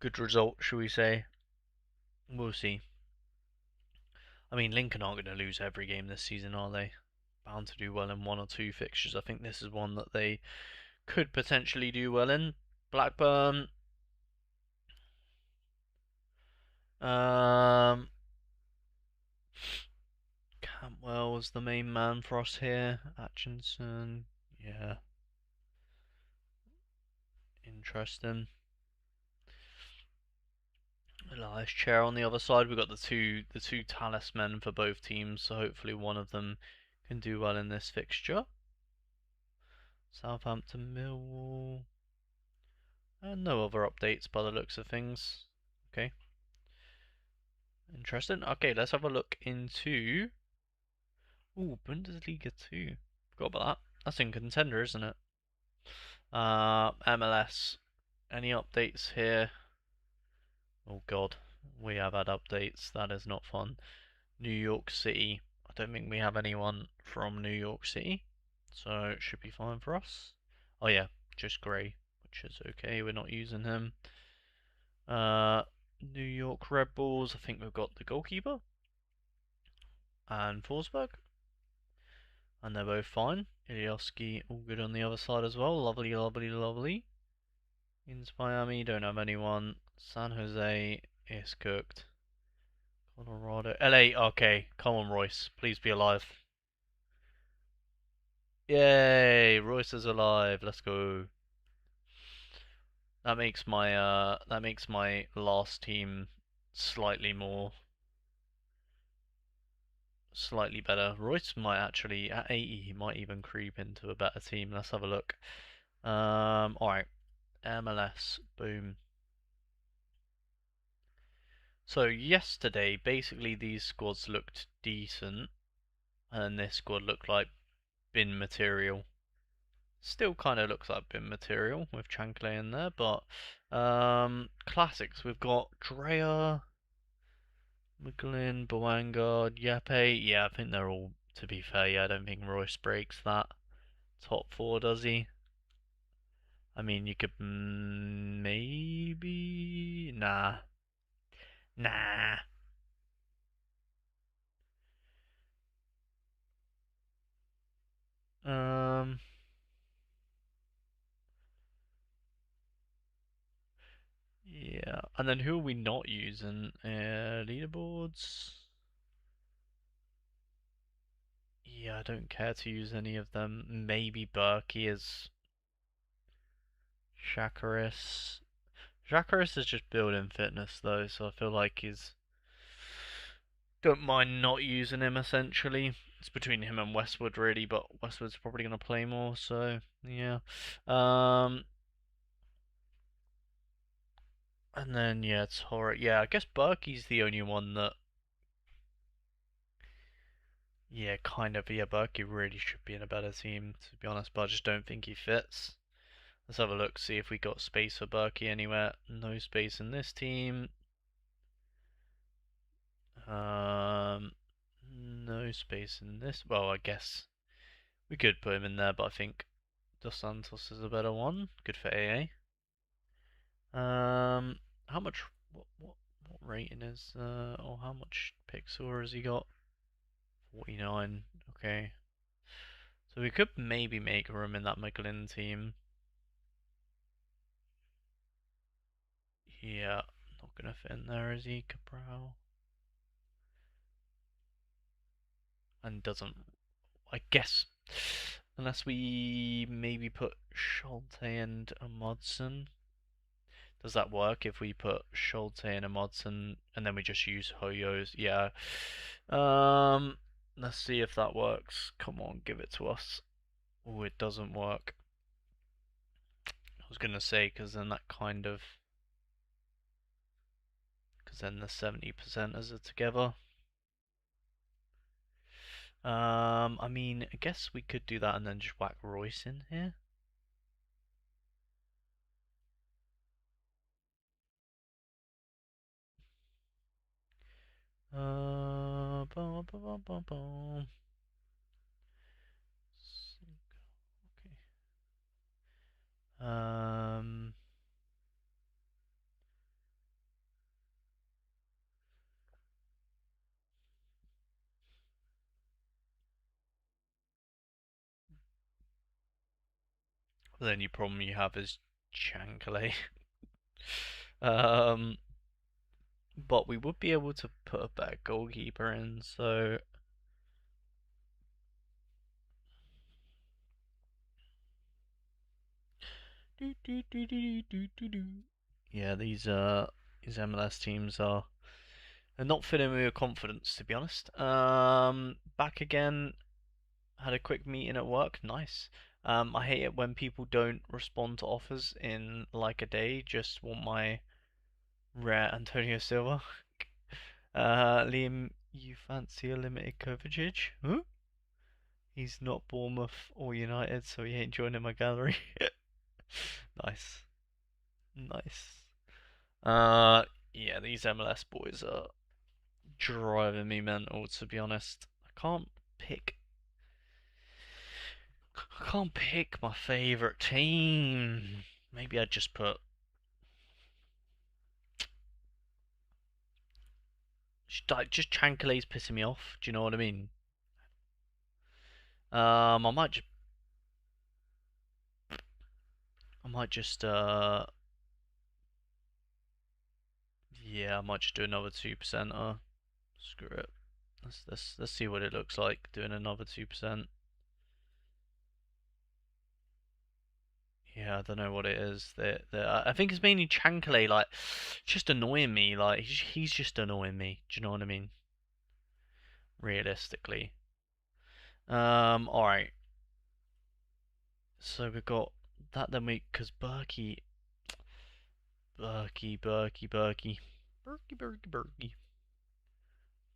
good result, shall we say. We'll see. I mean, Lincoln aren't going to lose every game this season, are they? Bound to do well in 1 or 2 fixtures. I think this is one that they could potentially do well in. Blackburn. Um, Cantwell was the main man for us here. Atkinson. Yeah. Interesting. Elias Chair on the other side. We've got the two talisman for both teams, so hopefully one of them can do well in this fixture. Southampton, Millwall. And no other updates by the looks of things. Okay. Interesting. Okay, let's have a look into. Ooh, Bundesliga 2. Forgot about that. That's in contender, isn't it? MLS. Any updates here? Oh god, we have had updates. That is not fun. New York City. I don't think we have anyone from New York City, so it should be fine for us. Oh yeah, just Gray, which is okay. We're not using him. New York Red Bulls, I think we've got the goalkeeper and Forsberg, and they're both fine. Ilioski, all good on the other side as well. Lovely, lovely, lovely. Inter Miami, don't have anyone. San Jose is cooked. Colorado, LA, okay. Come on, Royce, please be alive. Yay, Royce is alive. Let's go. That makes my last team slightly better. Royce might actually at 80 he might even creep into a better team. Let's have a look. Alright. MLS. Boom. So yesterday basically these squads looked decent and this squad looked like bin material. Still kind of looks like bin material with Chanclay in there, but classics. We've got Drea, McGlynn, Boangard, Yape. Yeah, I think they're all, to be fair, yeah, I don't think Royce breaks that top four, does he? I mean, you could maybe. Nah. Nah. Um. Yeah. And then who are we not using? Leaderboards. Yeah, I don't care to use any of them. Maybe Berkey is Shakaris. Shakaris is just building fitness though, so I feel like he's don't mind not using him essentially. It's between him and Westwood really, but Westwood's probably gonna play more, so yeah. Um and then yeah, it's horror. Yeah, I guess Berkey's the only one that yeah, kind of yeah, Berkey really should be in a better team to be honest, but I just don't think he fits. Let's have a look, see if we got space for Berkey anywhere. No space in this team. Um, no space in this. Well, I guess we could put him in there, but I think Dos Santos is a better one. Good for AA. How much? What rating is? Or how much pixel has he got? 49. Okay. So we could maybe make room in that McGlynn team. Yeah, not gonna fit in there, is he, Cabral? And doesn't, I guess, unless we maybe put Schulte and a Modson. Does that work if we put Schulte and a Modson and then we just use Hoyos? Yeah. Let's see if that works. Come on, give it to us. Oh, it doesn't work. I was gonna say because then that kind of, because then the 70% are together. I mean, I guess we could do that and then just whack Royce in here. Bum, bum, bum, bum, bum. Okay. The only problem you have is Chanclay. um, but we would be able to put a better goalkeeper in, so yeah, these MLS teams are not filling me with confidence to be honest. Back again, had a quick meeting at work. Nice. I hate it when people don't respond to offers in like a day. Just want my rare Antonio Silva. Liam, you fancy a limited coverage? Huh? He's not Bournemouth or United, so he ain't joining my gallery. Nice. Nice. Uh, yeah, these MLS boys are driving me mental, to be honest. Pick. I can't pick my favourite team. Maybe I'd just put. Just Chankelay's pissing me off. Do you know what I mean? I might just, yeah, I might just do another 2%. Screw it. Let's see what it looks like doing another 2%. Yeah, I don't know what it is. I think it's mainly Chankeley, like, just annoying me. Like, he's just annoying me. Do you know what I mean? Realistically. Alright. So we've got that then because Berkey.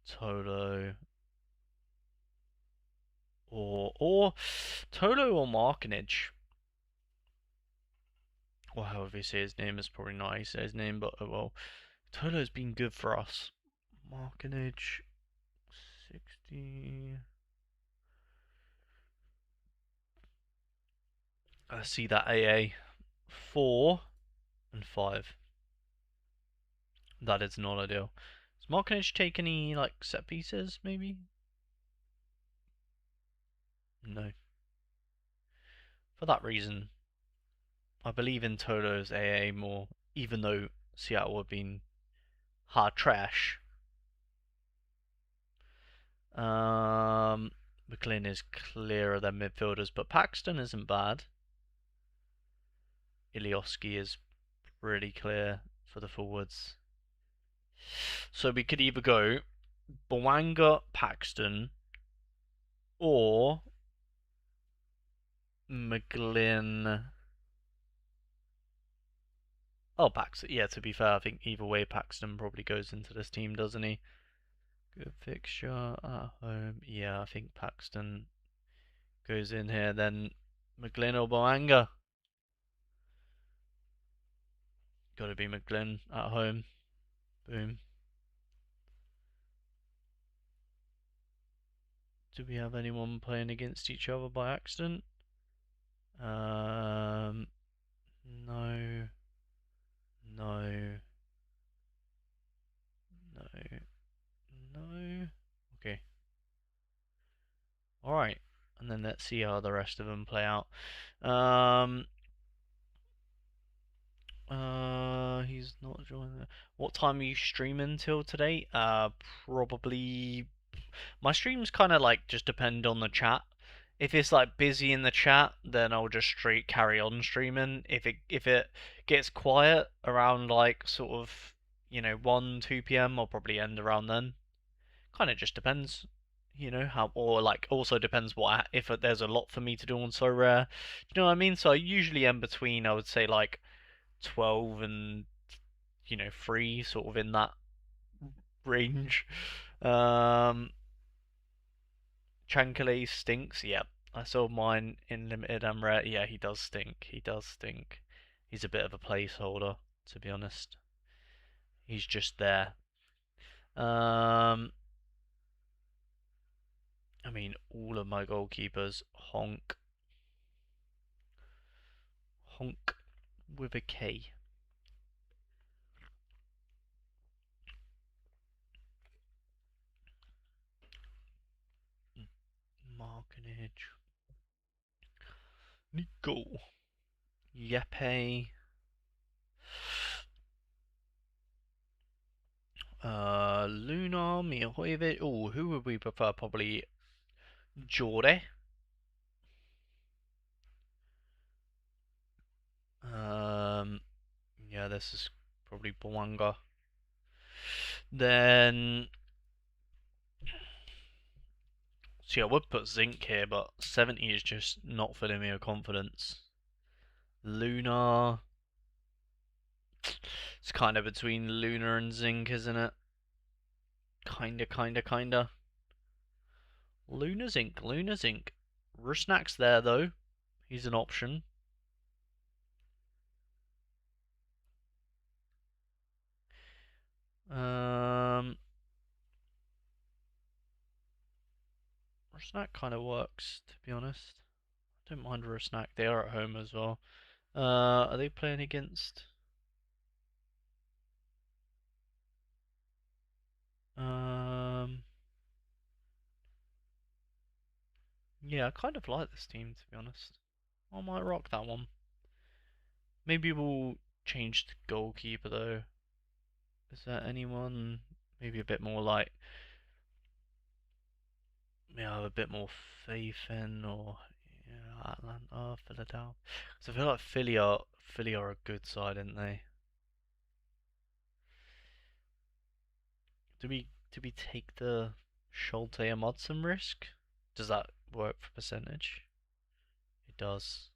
Tolo. Or Tolo or Markinage. Or however you say his name, is probably not how you say his name, but oh well. Tolo's been good for us. Markinage 60. I see that AA 4 and 5. That is not ideal. Does Markinage take any like set pieces maybe? No. For that reason, I believe in Tolo's AA more, even though Seattle have been hard trash. McLean is clearer than midfielders, but Paxton isn't bad. Ilioski is pretty clear for the forwards. So we could either go Bwanga, Paxton, or McGlynn. Oh, Paxton. Yeah, to be fair, I think either way, Paxton probably goes into this team, doesn't he? Good fixture at home. Yeah, I think Paxton goes in here. Then McGlynn or Bwanga. Got to be McGlynn at home. Boom. Do we have anyone playing against each other by accident? No. No. No. No. Okay. Alright. And then let's see how the rest of them play out. He's not joining. What time are you streaming till today? Probably. My streams kind of like just depend on the chat. If it's like busy in the chat, then I'll just straight carry on streaming. If it gets quiet around like sort of 1-2 p.m., I'll probably end around then. Kind of just depends, how, or like also depends if there's a lot for me to do on So Rare. You know what I mean? So I usually end between, I would say, like 12 and 3, sort of in that range. Um, Chankale stinks. Yep, I saw mine in limited and rare. Yeah, he does stink. He does stink. He's a bit of a placeholder, to be honest. He's just there. Um, I mean, all of my goalkeepers honk, honk with a K. Markinage. Nico. Yepe. Lunar, Mihojevic. Oh, who would we prefer? Probably Jore. Um, yeah, this is probably Bwanga. Then, see, I would put Zinc here, but 70 is just not filling me with confidence. Lunar. It's kind of between Lunar and Zinc, isn't it? Kinda. Lunar Zinc, Lunar Zinc. Rusnak's there, though. He's an option. Rusnak kind of works, to be honest. I don't mind Rusnak. They are at home as well. Are they playing against? Um, yeah, I kind of like this team to be honest. I might rock that one. Maybe we'll change the goalkeeper though. Is there anyone maybe a bit more like have a bit more faith in, or Atlanta, Philadelphia? Because I feel like Philly are a good side, aren't they? Do we take the Schulte and Modson risk? Does that work for percentage? It does.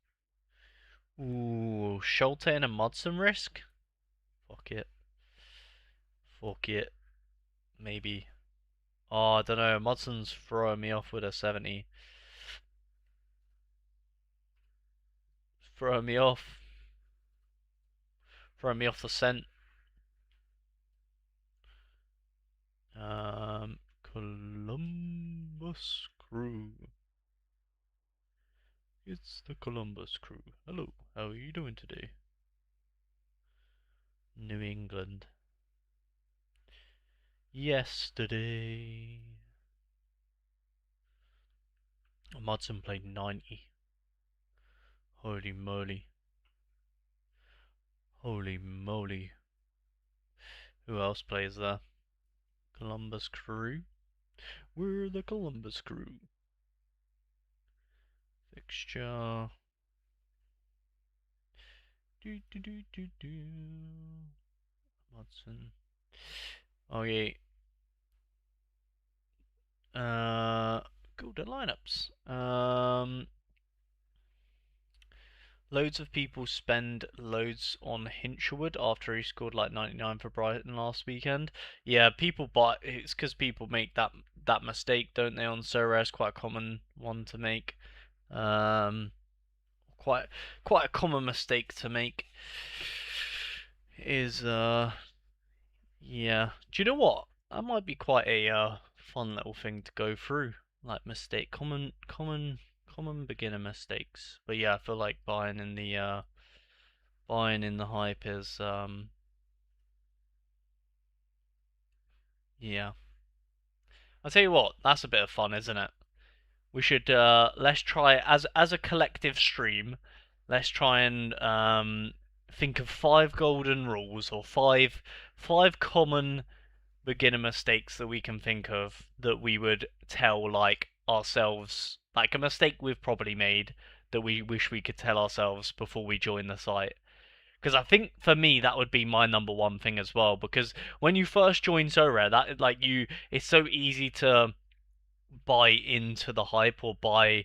Ooh, Schulte and a Modson risk? Fuck it. Fuck it. Maybe. Oh, I don't know. Modson's throwing me off with a 70. Throwing me off. Throwing me off the scent. Columbus Crew. It's the Columbus Crew. Hello, how are you doing today? New England. Yesterday. Modson played 90. Holy moly. Holy moly. Who else plays there? Columbus Crew? We're the Columbus Crew. Fixture. Do do do do do. Modson. Oh yeah. Go to lineups. Loads of people spend loads on Hinshelwood after he scored like 99 for Brighton last weekend. Yeah, people buy it's because people make that mistake, don't they? On Sorare, it's quite a common one to make. Um, quite quite a common mistake to make is yeah. Do you know what? That might be quite a fun little thing to go through. Like common beginner mistakes. But yeah, I feel like buying in the hype is yeah. I'll tell you what, that's a bit of fun, isn't it? We should let's try as a collective stream, let's try and think of five golden rules or five common beginner mistakes that we can think of that we would tell like ourselves, like a mistake we've probably made that we wish we could tell ourselves before we join the site. Because I think for me that would be my number one thing as well. Because when you first join Sorare, that like it's so easy to buy into the hype or buy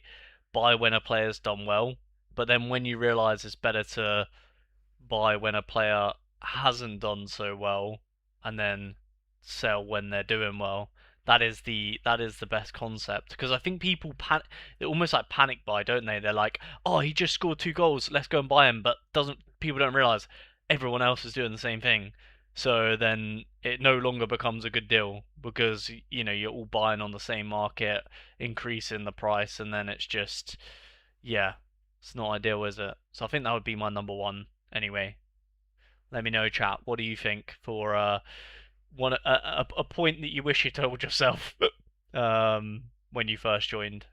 when a player's done well. But then when you realise it's better to buy when a player hasn't done so well and then sell when they're doing well. That is the best concept because I think people they almost like panic buy, don't they? They're like, "Oh, he just scored 2 goals, let's go and buy him." But doesn't people don't realize everyone else is doing the same thing. So then it no longer becomes a good deal because you're all buying on the same market, increasing the price, and then it's just yeah, it's not ideal, is it? So I think that would be my number one anyway. Let me know, chat. What do you think for a point that you wish you told yourself when you first joined?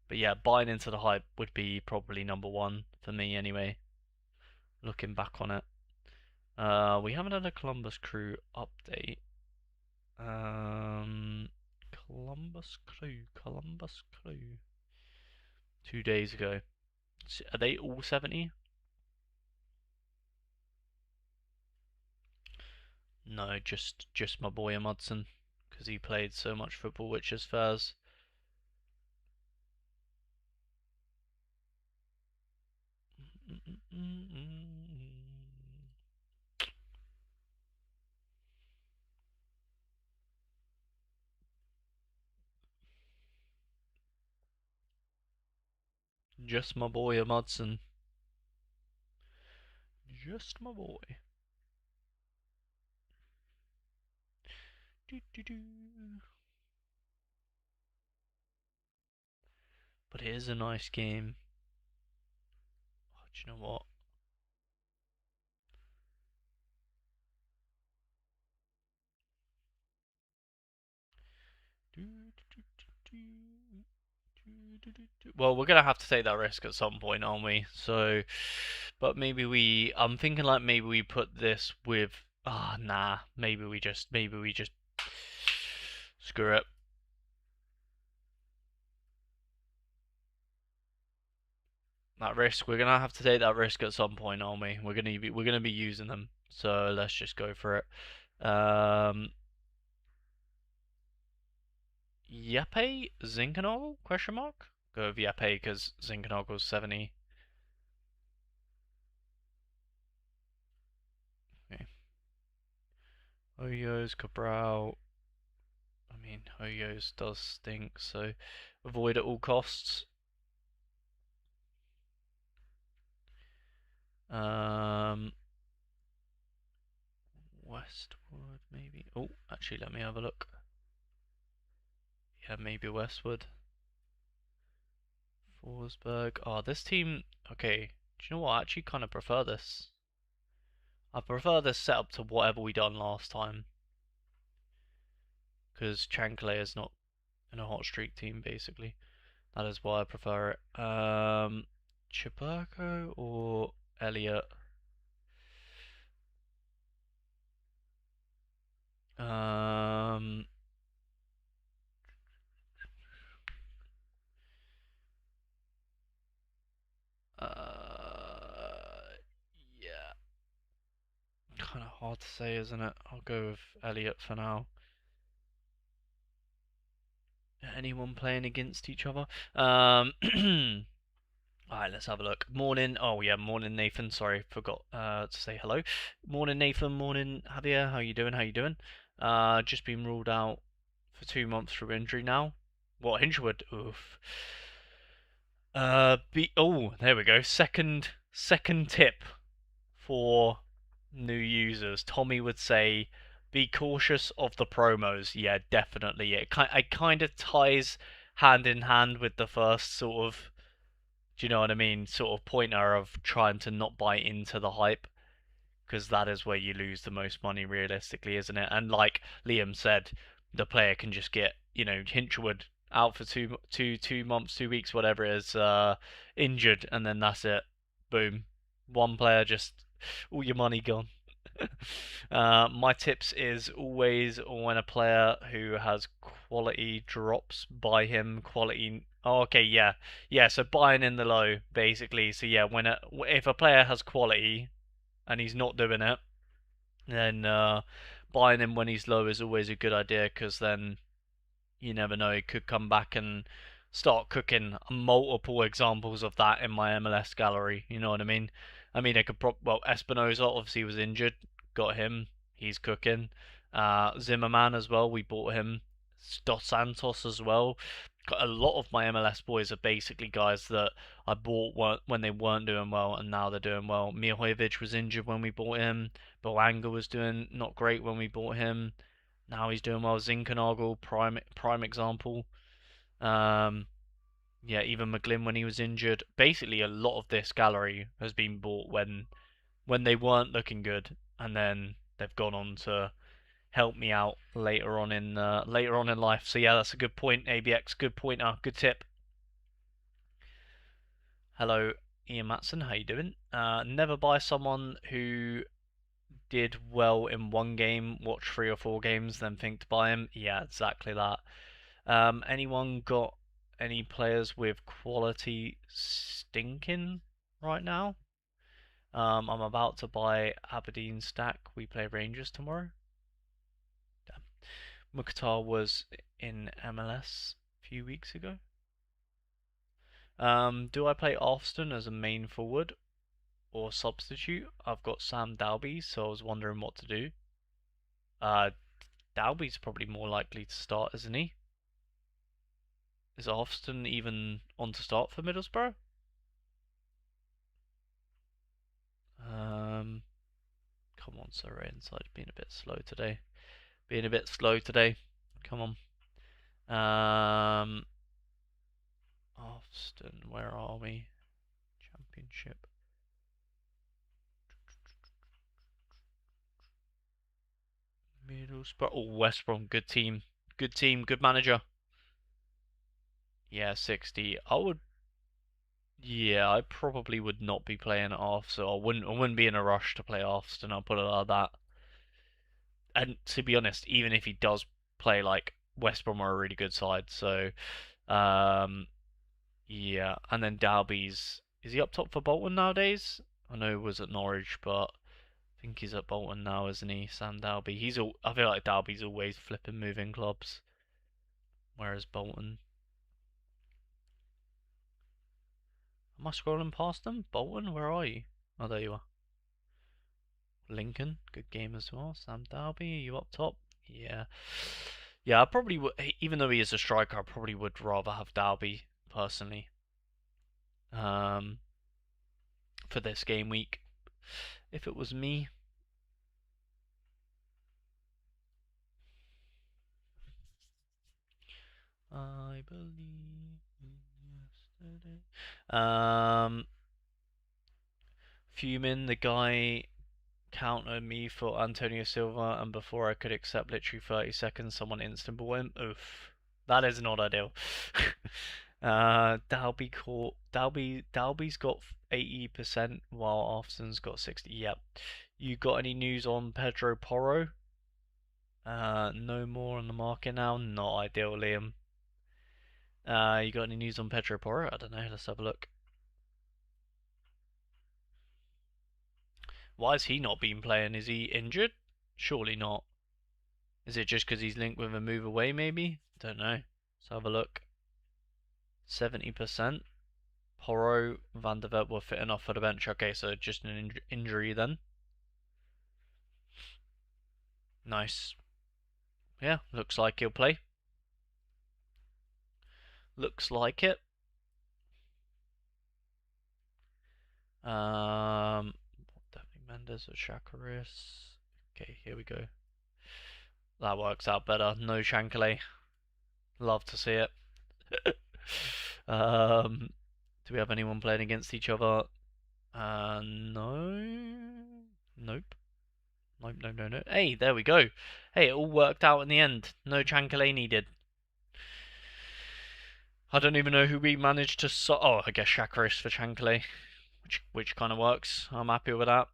But yeah, buying into the hype would be probably number one for me anyway. Looking back on it, we haven't had a Columbus Crew update. Um, Columbus Crew. 2 days ago. Are they all 70? No, just my boy Amundsen, because he played so much football, which is fairs. Just my boy Amundsen. Just my boy. Do, do, do. But it is a nice game. Oh, do you know what? Well, we're gonna have to take that risk at some point, aren't we? So, but maybe I'm thinking like maybe we put this with. Ah, nah. Maybe we just screw it. That risk. We're gonna have to take that risk at some point, aren't we? We're gonna be using them. So let's just go for it. Yape Zinkenogel? Question mark. Go with Yape because Zinkenogle's 70. Okay. Hoyos, Cabral. I mean, Hoyos does stink, so avoid at all costs. Um, Westwood, maybe. Oh, actually, let me have a look. Yeah, maybe Westwood. Forsberg. Oh, this team. Okay, do you know what? I actually kind of prefer this. I prefer this setup to whatever we done last time. Because Chankle is not in a hot streak team, basically. That is why I prefer it. Chiburko or Elliot? Um, yeah, kind of hard to say, isn't it? I'll go with Elliot for now. Anyone playing against each other? Alright, let's have a look. Morning. Oh yeah, morning Nathan. Sorry, forgot to say hello. Morning Nathan. Morning Javier. How you doing? How you doing? Just been ruled out for 2 months through injury now. What Hinchwood? Oof. Oh, there we go. Second tip for new users. Tommy would say, be cautious of the promos. Yeah, definitely. It kind of ties hand in hand with the first sort of, do you know what I mean? Sort of pointer of trying to not buy into the hype, because that is where you lose the most money realistically, isn't it? And like Liam said, the player can just get, Hinchwood out for 2 months, 2 weeks, whatever it is, injured, and then that's it. Boom. One player, just all your money gone. My tips is always when a player who has quality drops, buy him quality. Oh, okay, yeah, yeah. So buying in the low, basically. So yeah, if a player has quality and he's not doing it, then buying him when he's low is always a good idea, because then you never know, he could come back and start cooking. Multiple examples of that in my MLS gallery. You know what I mean? I mean, well, Espinoza obviously was injured, got him. He's cooking. Zimmerman as well. We bought him. Dos Santos as well. Got a lot of my MLS boys are basically guys that I bought when they weren't doing well, and now they're doing well. Mihojevic was injured when we bought him. Boanga was doing not great when we bought him. Now he's doing well. Zinkernagel, prime example. Um, yeah, even McGlynn when he was injured. Basically, a lot of this gallery has been bought when they weren't looking good, and then they've gone on to help me out later on in life. So yeah, that's a good point. ABX, good pointer, good tip. Hello, Ian Matson. How you doing? Never buy someone who did well in one game, watch 3 or 4 games, then think to buy him. Yeah, exactly that. Anyone got any players with quality stinking right now? I'm about to buy Aberdeen stack. We play Rangers tomorrow. Damn. Mukhtar was in MLS a few weeks ago. Do I play Austin as a main forward or substitute? I've got Sam Dalby, so I was wondering what to do. Dalby's probably more likely to start, isn't he? Is Austin even on to start for Middlesbrough? Um, Come on, Sorare Inside. Being a bit slow today. Being a bit slow today. Come on. Austin, where are we? Championship. Middlesbrough. Oh, West Brom. Good team. Good team. Good manager. Yeah, 60. I would. Yeah, I probably would not be playing it off, so I wouldn't be in a rush to play Arsenal. I'll put it like that. And to be honest, even if he does play like West Brom are a really good side, so um, yeah. And then Dalby's is he up top for Bolton nowadays? I know he was at Norwich, but I think he's at Bolton now, isn't he? Sam Dalby. I feel like Dalby's always flipping moving clubs, whereas Bolton. Am I scrolling past them? Bolton, where are you? Oh, there you are. Lincoln, good game as well. Sam Dalby, are you up top? Yeah. Yeah, I probably would, even though he is a striker, I probably would rather have Dalby, personally, um, for this game week. If it was me. I believe in yesterday. Fuming, the guy countered me for Antonio Silva, and before I could accept literally 30 seconds, someone instant ball in. Oof. That is not ideal. Dalby's got 80%, while Arsenal's got 60. Yep. You got any news on Pedro Porro? No more on the market now. Not ideal, Liam. You got any news on Pedro Porro? I don't know. Let's have a look. Why has he not been playing? Is he injured? Surely not. Is it just because he's linked with a move away, maybe? Don't know. Let's have a look. 70%. Porro, Van der Vet were fit enough for the bench. Okay, so just an injury then. Nice. Yeah, looks like he'll play. Looks like it. Definitely Mendes or Chakaris. Okay, here we go. That works out better. No Shankly. Love to see it. Do we have anyone playing against each other? No. Nope. Nope, no, no, no. Hey, there we go. Hey, it all worked out in the end. No Chankale needed. I don't even know who we managed to. Oh, I guess Chakaris for Chankale, which kind of works. I'm happy with that.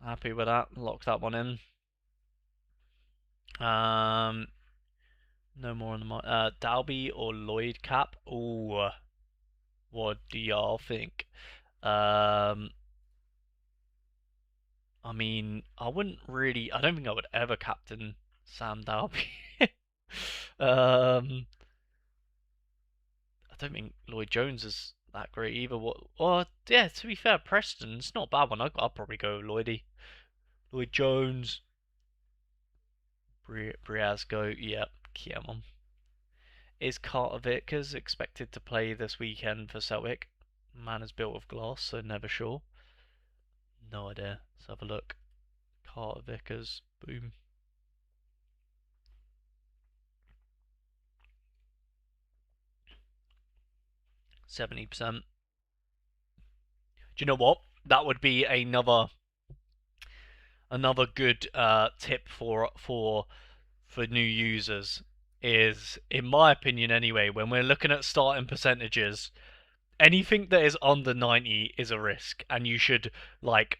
Happy with that. Lock that one in. Um, no more on the Dalby or Lloyd cap. Ooh, what do y'all think? Um, I mean, I wouldn't really. I don't think I would ever captain Sam Dalby. um, I don't think Lloyd Jones is that great either. Yeah, to be fair, Preston's not a bad one. I'll probably go Lloydie. Lloyd Jones, Briasco, yep, Kiemon. Is Carter Vickers expected to play this weekend for Celtic? Man is built of glass, so never sure. No idea. Let's have a look. Carter Vickers, boom. 70%. Do you know what? That would be another good tip for new users is, in my opinion anyway, when we're looking at starting percentages, anything that is under 90 is a risk, and you should like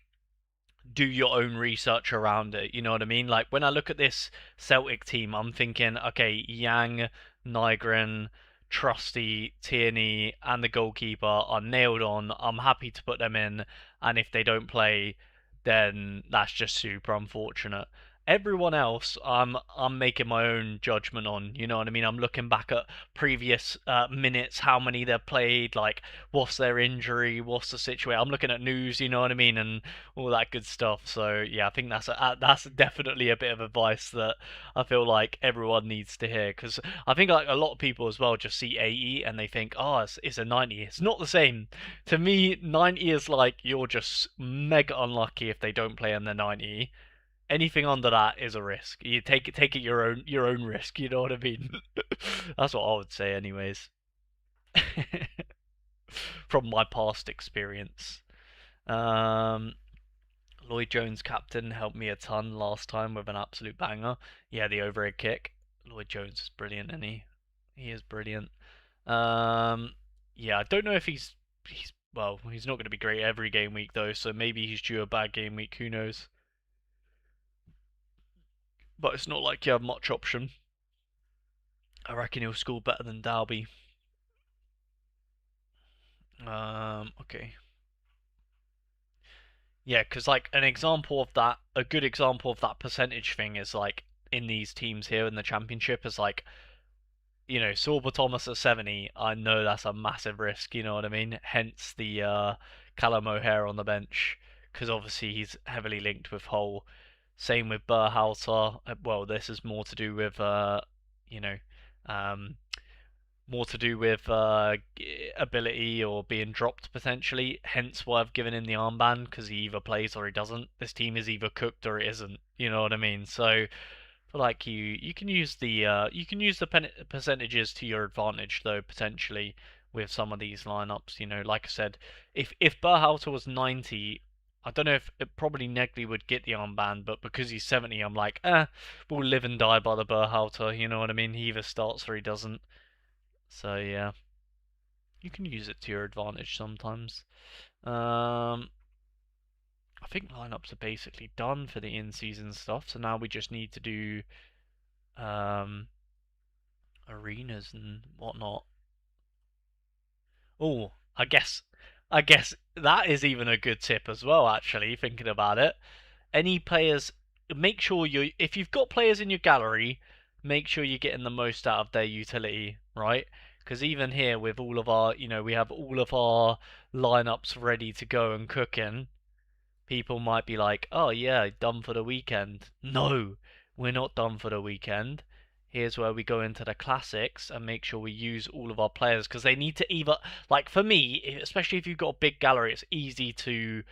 do your own research around it. You know what I mean? Like when I look at this Celtic team, I'm thinking, okay, Yang, Nygren, Trusty, Tierney, and the goalkeeper are nailed on. I'm happy to put them in, and if they don't play, then that's just super unfortunate. Everyone else, I'm making my own judgment on. You know what I mean? I'm looking back at previous minutes, how many they've played, like what's their injury, what's the situation. I'm looking at news, you know what I mean, and all that good stuff. So yeah, I think that's definitely a bit of advice that I feel like everyone needs to hear, because I think like a lot of people as well just see 80 and they think, oh, it's a 90. It's not the same. To me, 90 is like you're just mega unlucky if they don't play in the 90. Anything under that is a risk. You take it your own risk. You know what I mean? That's what I would say, anyways. From my past experience. Um, Lloyd Jones captain helped me a ton last time with an absolute banger. Yeah, the overhead kick. Lloyd Jones is brilliant, and he is brilliant. Yeah, I don't know if he's well, he's not going to be great every game week though, so maybe he's due a bad game week. Who knows? But it's not like you have much option. I reckon he'll score better than Dalby. Okay. Yeah, because like an example of that, a good example of that percentage thing is like in these teams here in the championship is like, Sorba Thomas at 70. I know that's a massive risk. You know what I mean? Hence the Callum O'Hare on the bench because obviously he's heavily linked with Hull. Same with Berhalter. Well, this is more to do with you know, um, more to do with ability or being dropped potentially. Hence why I've given him the armband because he either plays or he doesn't. This team is either cooked or it isn't. You know what I mean? So for like you can use the percentages to your advantage though potentially with some of these lineups. Like I said, if Berhalter was 90. I don't know if it probably Negley would get the armband, but because he's 70, I'm like, we'll live and die by the Berhalter. You know what I mean? He either starts or he doesn't. So yeah, you can use it to your advantage sometimes. I think lineups are basically done for the in-season stuff, so now we just need to do um, arenas and whatnot. Oh, I guess that is even a good tip as well. Actually, thinking about it, any players, make sure if you've got players in your gallery, make sure you're getting the most out of their utility, right? Because even here with all of our, we have all of our lineups ready to go and cooking. People might be like, "Oh yeah, done for the weekend." No, we're not done for the weekend. Here's where we go into the classics and make sure we use all of our players because they need to either, like for me, especially if you've got a big gallery, it's easy to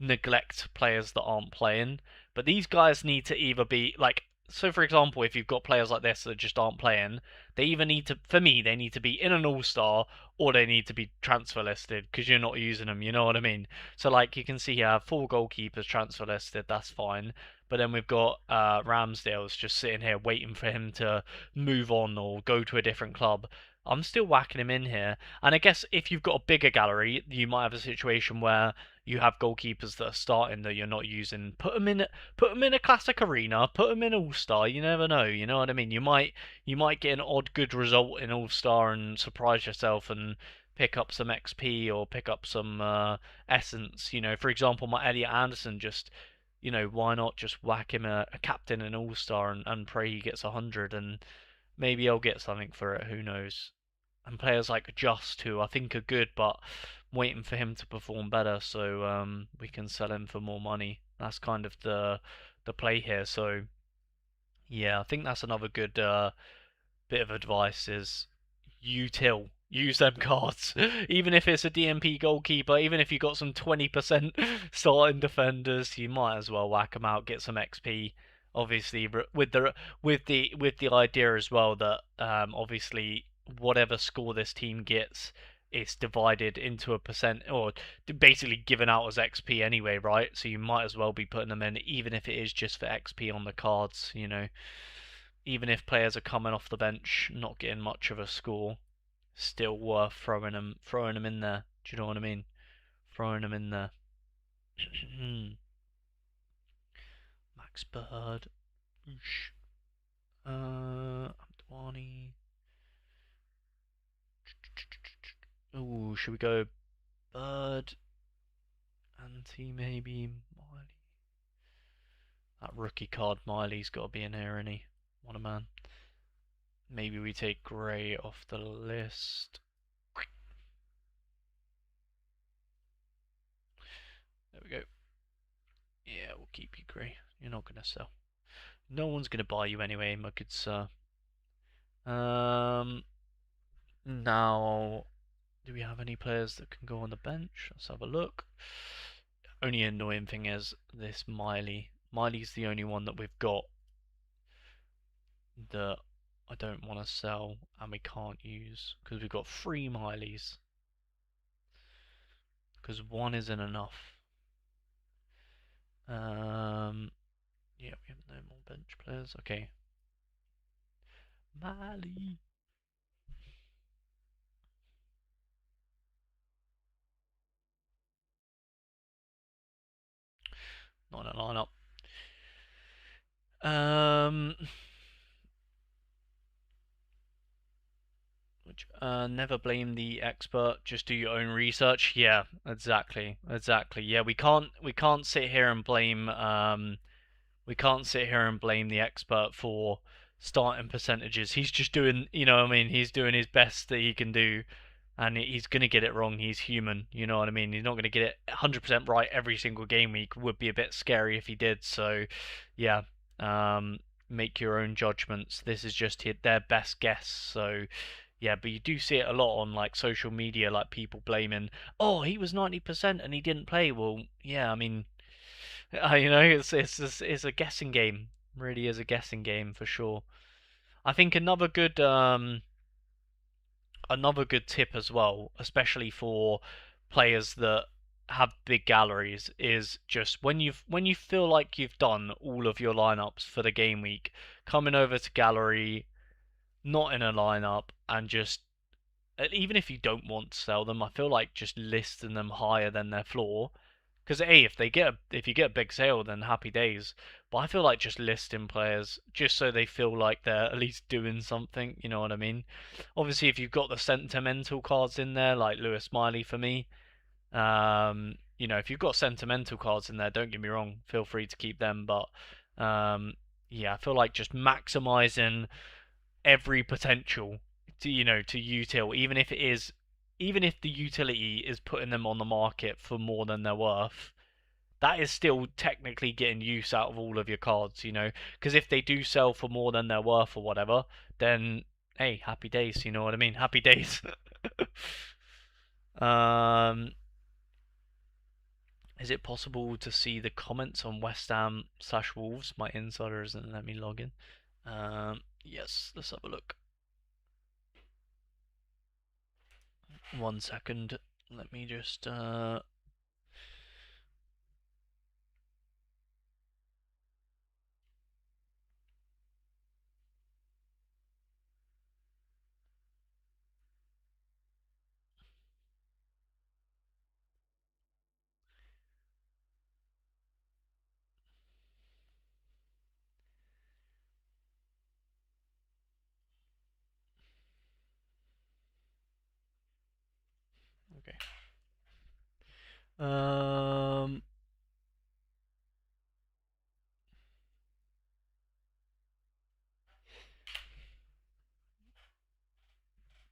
neglect players that aren't playing. But these guys need to either be like, so for example, if you've got players like this that just aren't playing, they either need to, for me, they need to be in an all star or they need to be transfer listed because you're not using them. You know what I mean? So like you can see here, I have 4 goalkeepers transfer listed. That's fine. But then we've got Ramsdale's just sitting here waiting for him to move on or go to a different club. I'm still whacking him in here. And I guess if you've got a bigger gallery, you might have a situation where you have goalkeepers that are starting that you're not using. Put them in a classic arena. Put them in All Star. You never know. You know what I mean? You might get an odd good result in All Star and surprise yourself and pick up some XP or pick up some essence. For example, my Elliot Anderson just. Why not just whack him a captain in All Star and pray he gets 100 and maybe I'll get something for it. Who knows? And players like Just, who I think are good, but waiting for him to perform better so we can sell him for more money. That's kind of the play here. So yeah, I think that's another good bit of advice is use them cards. Even if it's a DMP goalkeeper, even if you got some 20% starting defenders, you might as well whack them out, get some XP. Obviously, with the idea as well that obviously whatever score this team gets, it's divided into a percent or basically given out as XP anyway, right? So you might as well be putting them in, even if it is just for XP on the cards. Even if players are coming off the bench, not getting much of a score, still worth throwing them in there. Do you know what I mean? Throwing them in there. Max Bird. Oosh. Abdwani. Ooh, should we go Bird? Anti maybe Miley. That rookie card Miley's got to be in here, isn't he? What a man. Maybe we take Gray off the list. There we go. Yeah, we'll keep you Gray. You're not gonna sell. No one's gonna buy you anyway, my good sir. Now, do we have any players that can go on the bench? Let's have a look. Only annoying thing is this Miley. Miley's the only one that we've got that I don't want to sell and we can't use because we've got 3 Mileys. Because one isn't enough. Yeah, we have no more bench players. Okay. Miley. Not in a lineup. Um, Never blame the expert. Just do your own research. Yeah, exactly, exactly. Yeah, we can't sit here and blame we can't sit here and blame the expert for starting percentages. He's just doing, what I mean, he's doing his best that he can do, and he's gonna get it wrong. He's human, you know what I mean. He's not gonna get it 100% right every single game week. Would be a bit scary if he did. So, yeah, um, make your own judgments. This is just their best guess. So, yeah, but you do see it a lot on like social media, like people blaming, oh, he was 90% and he didn't play. Well, yeah, I mean, it's a guessing game. Really is a guessing game for sure. I think another good tip as well, especially for players that have big galleries, is just when you feel like you've done all of your lineups for the game week, coming over to gallery, not in a lineup, and just even if you don't want to sell them, I feel like just listing them higher than their floor. Because if you get a big sale, then happy days. But I feel like just listing players just so they feel like they're at least doing something. You know what I mean? Obviously, if you've got the sentimental cards in there, like Lewis Smiley for me, if you've got sentimental cards in there, don't get me wrong, feel free to keep them. But um, yeah, I feel like just maximizing every potential to util, even if the utility is putting them on the market for more than they're worth, that is still technically getting use out of all of your cards. Because if they do sell for more than they're worth or whatever, then hey, happy days, you know what I mean? Happy days. um, is it possible to see the comments on West Ham/Wolves? My insider isn't letting me log in. Yes, let's have a look. 1 second. Let me just okay. Um,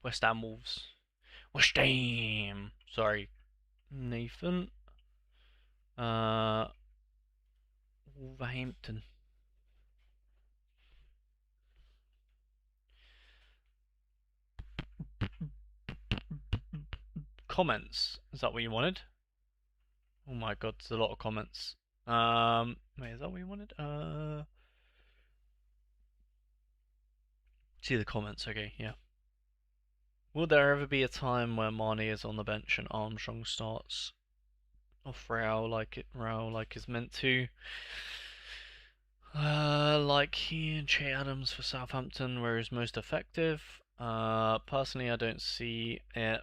West Ham Wolves. West Ham. Sorry, Nathan. Uh, Wolverhampton. Comments. Is that what you wanted? Oh my god, there's a lot of comments. Wait, is that what you wanted? See the comments. Okay, yeah. Will there ever be a time where Mane is on the bench and Armstrong starts off Rao like is meant to? Like he and Che Adams for Southampton were his most effective. Personally, I don't see it.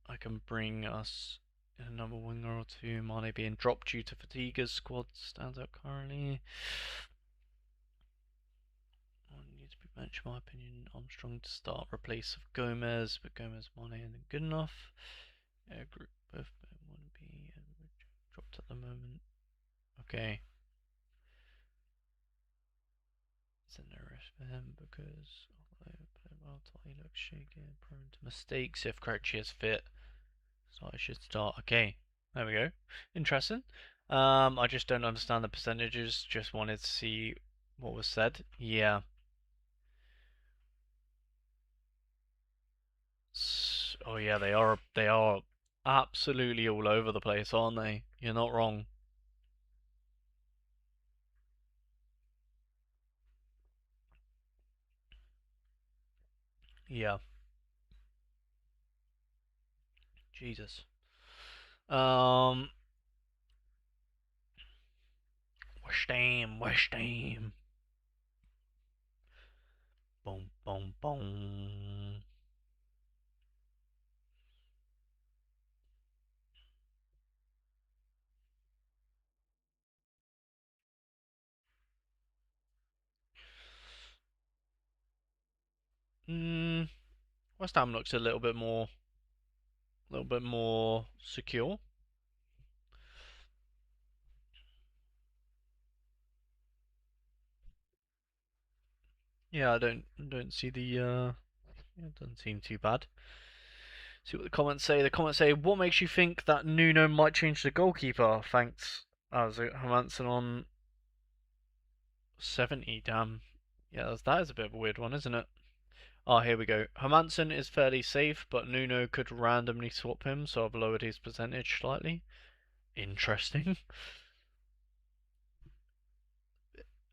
I can bring us another winger or two. Mane being dropped due to fatigue as squad stands out currently. One needs to be benched, in my opinion. Armstrong to start, replace of Gomez, but Gomez, Mane isn't good enough. Group both wouldn't be dropped at the moment. Okay. Isn't there a risk for him because although playing well, he looks shaky, prone to mistakes. If Croce is fit, so I should start. Okay, there we go. Interesting. I just don't understand the percentages. Just wanted to see what was said. Yeah. Oh yeah, they are. They are absolutely all over the place, aren't they? You're not wrong. Yeah. Jesus. Um. West Ham. West Ham. Boom. Boom. Boom. Mm, West Ham looks a little bit more secure. Yeah, I don't see the it doesn't seem too bad. See what the comments say. The comments say, "What makes you think that Nuno might change the goalkeeper?" Thanks. Was it Hermansen on 70? Damn. Yeah, that is a bit of a weird one, isn't it? Oh, here we go. Hermansen is fairly safe, but Nuno could randomly swap him, so I've lowered his percentage slightly. Interesting.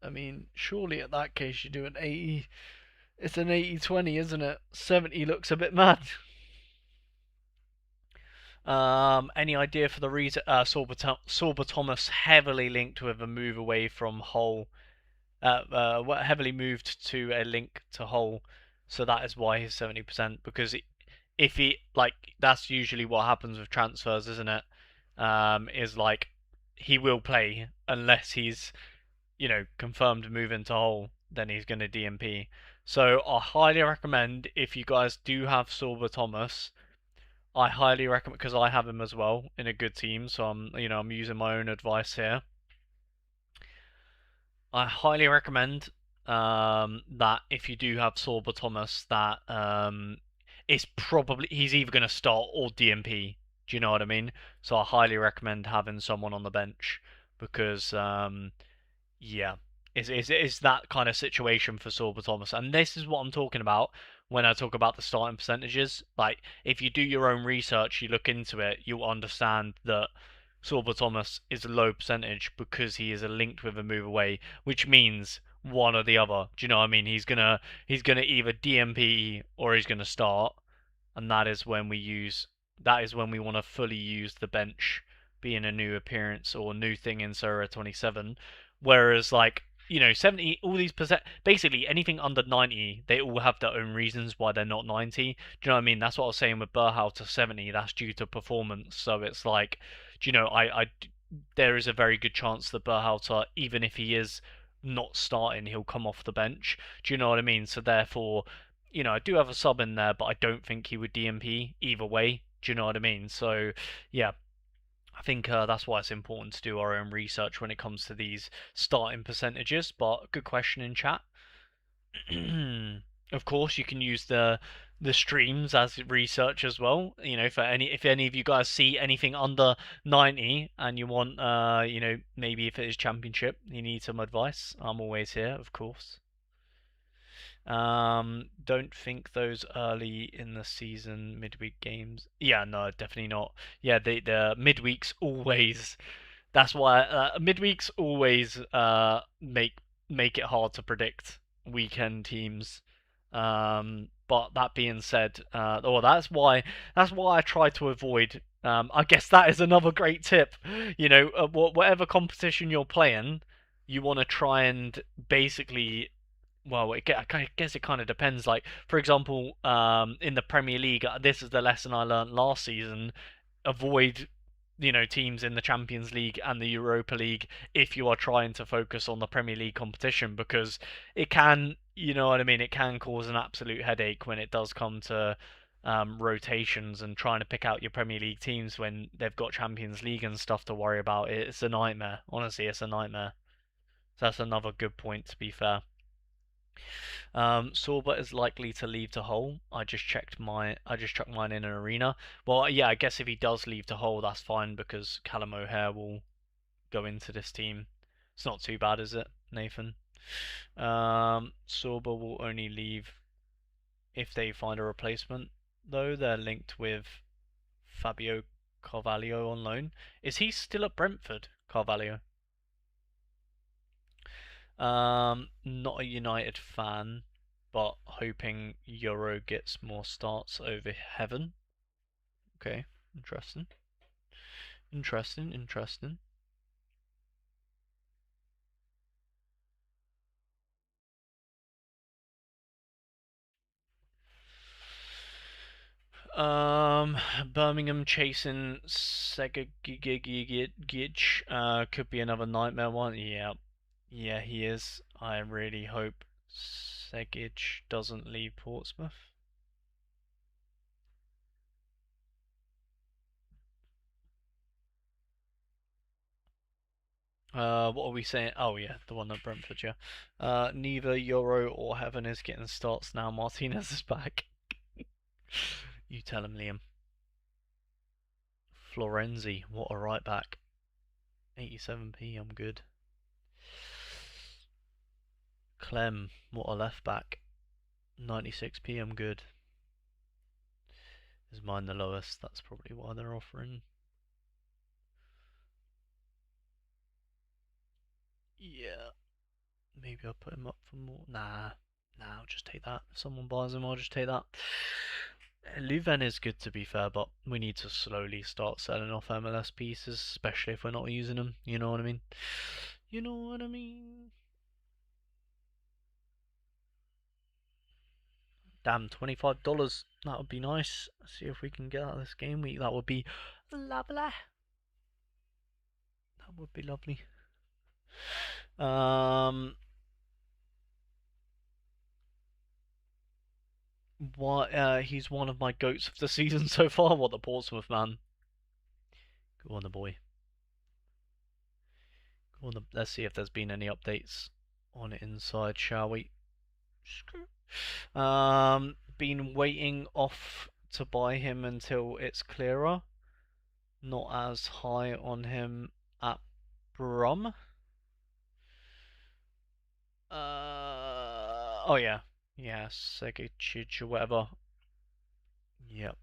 I mean, surely at that case you do an 80. It's an 80-20, isn't it? 70 looks a bit mad. Any idea for the reason? Sorba Thomas heavily linked with a move away from Hull. Heavily moved to a link to Hull, so that is why he's 70%. Because if he that's usually what happens with transfers, isn't it? Is like he will play unless he's confirmed to move into Hull, then he's going to DMP. So I highly recommend if you guys do have Sorba Thomas. I highly recommend because I have him as well in a good team, so I'm using my own advice here. I highly recommend that if you do have Sorba Thomas, that it's probably he's either going to start or DMP. Do you know what I mean? So I highly recommend having someone on the bench because yeah, it's that kind of situation for Sorba Thomas, and this is what I'm talking about when I talk about the starting percentages. Like, if you do your own research, you look into it, you'll understand that Sorba Thomas is a low percentage because he is linked with a move away, which means one or the other. Do you know what I mean? He's gonna either DMP or he's gonna start, and that is when we want to fully use the bench being a new appearance or new thing in Sorare 27. Whereas 70, all these percent, basically anything under 90, they all have their own reasons why they're not 90. Do you know what I mean? That's what I was saying with Burhow to 70. That's due to performance. So it's like, do you know, there is a very good chance that Burhalter, even if he is not starting, he'll come off the bench. Do you know what I mean? So therefore, I do have a sub in there, but I don't think he would DMP either way. Do you know what I mean? So, yeah, I think that's why it's important to do our own research when it comes to these starting percentages. But good question in chat. Of course, you can use the streams as research as well. For if any of you guys see anything under 90 and you want, maybe if it is championship, you need some advice. I'm always here, of course. Don't think those early in the season midweek games. Yeah, no, definitely not. Yeah, the midweeks always. That's why midweeks always make it hard to predict weekend teams. But that being said, that's why I try to avoid. I guess that is another great tip. Whatever competition you're playing, you want to try and basically well, I guess it kind of depends. Like, for example, in the Premier League, this is the lesson I learned last season. Avoid, teams in the Champions League and the Europa League if you are trying to focus on the Premier League competition because it can, you know what I mean, it can cause an absolute headache when it does come to rotations and trying to pick out your Premier League teams when they've got Champions League and stuff to worry about. It's a nightmare. Honestly, it's a nightmare. So that's another good point, to be fair. Sorba is likely to leave to Hull. I just chucked mine in an arena. Well, yeah, I guess if he does leave to Hull, that's fine because Callum O'Hare will go into this team. It's not too bad, is it, Nathan? Sorba will only leave if they find a replacement. Though they're linked with Fabio Carvalho on loan. Is he still at Brentford, Carvalho? Not a United fan, but hoping Euro gets more starts over Heaven. Okay, interesting. Interesting, interesting. Birmingham chasing Segagic could be another nightmare one. Yeah, yeah, he is. I really hope Segic doesn't leave Portsmouth. What are we saying? Oh yeah, the one at Brentford, yeah. Neither Euro or Heaven is getting starts now. Martinez is back. You tell him, Liam. Florenzi, what a right back. 87p, I'm good. Clem, what a left back. 96p, I'm good. Is mine the lowest? That's probably why they're offering. Yeah, maybe I'll put him up for more. Nah, I'll just take that. If someone buys him, I'll just take that. Louvain is good to be fair, but we need to slowly start selling off MLS pieces, especially if we're not using them. You know what I mean? You know what I mean? Damn, $25. That would be nice. Let's see if we can get out of this game week. That would be lovely. That would be lovely. He's one of my goats of the season so far. What, the Portsmouth man? Go on, the boy. Go on, let's see if there's been any updates on it inside, shall we? Been waiting off to buy him until it's clearer. Not as high on him at Brum. Oh yeah, Segic or whatever. Yep.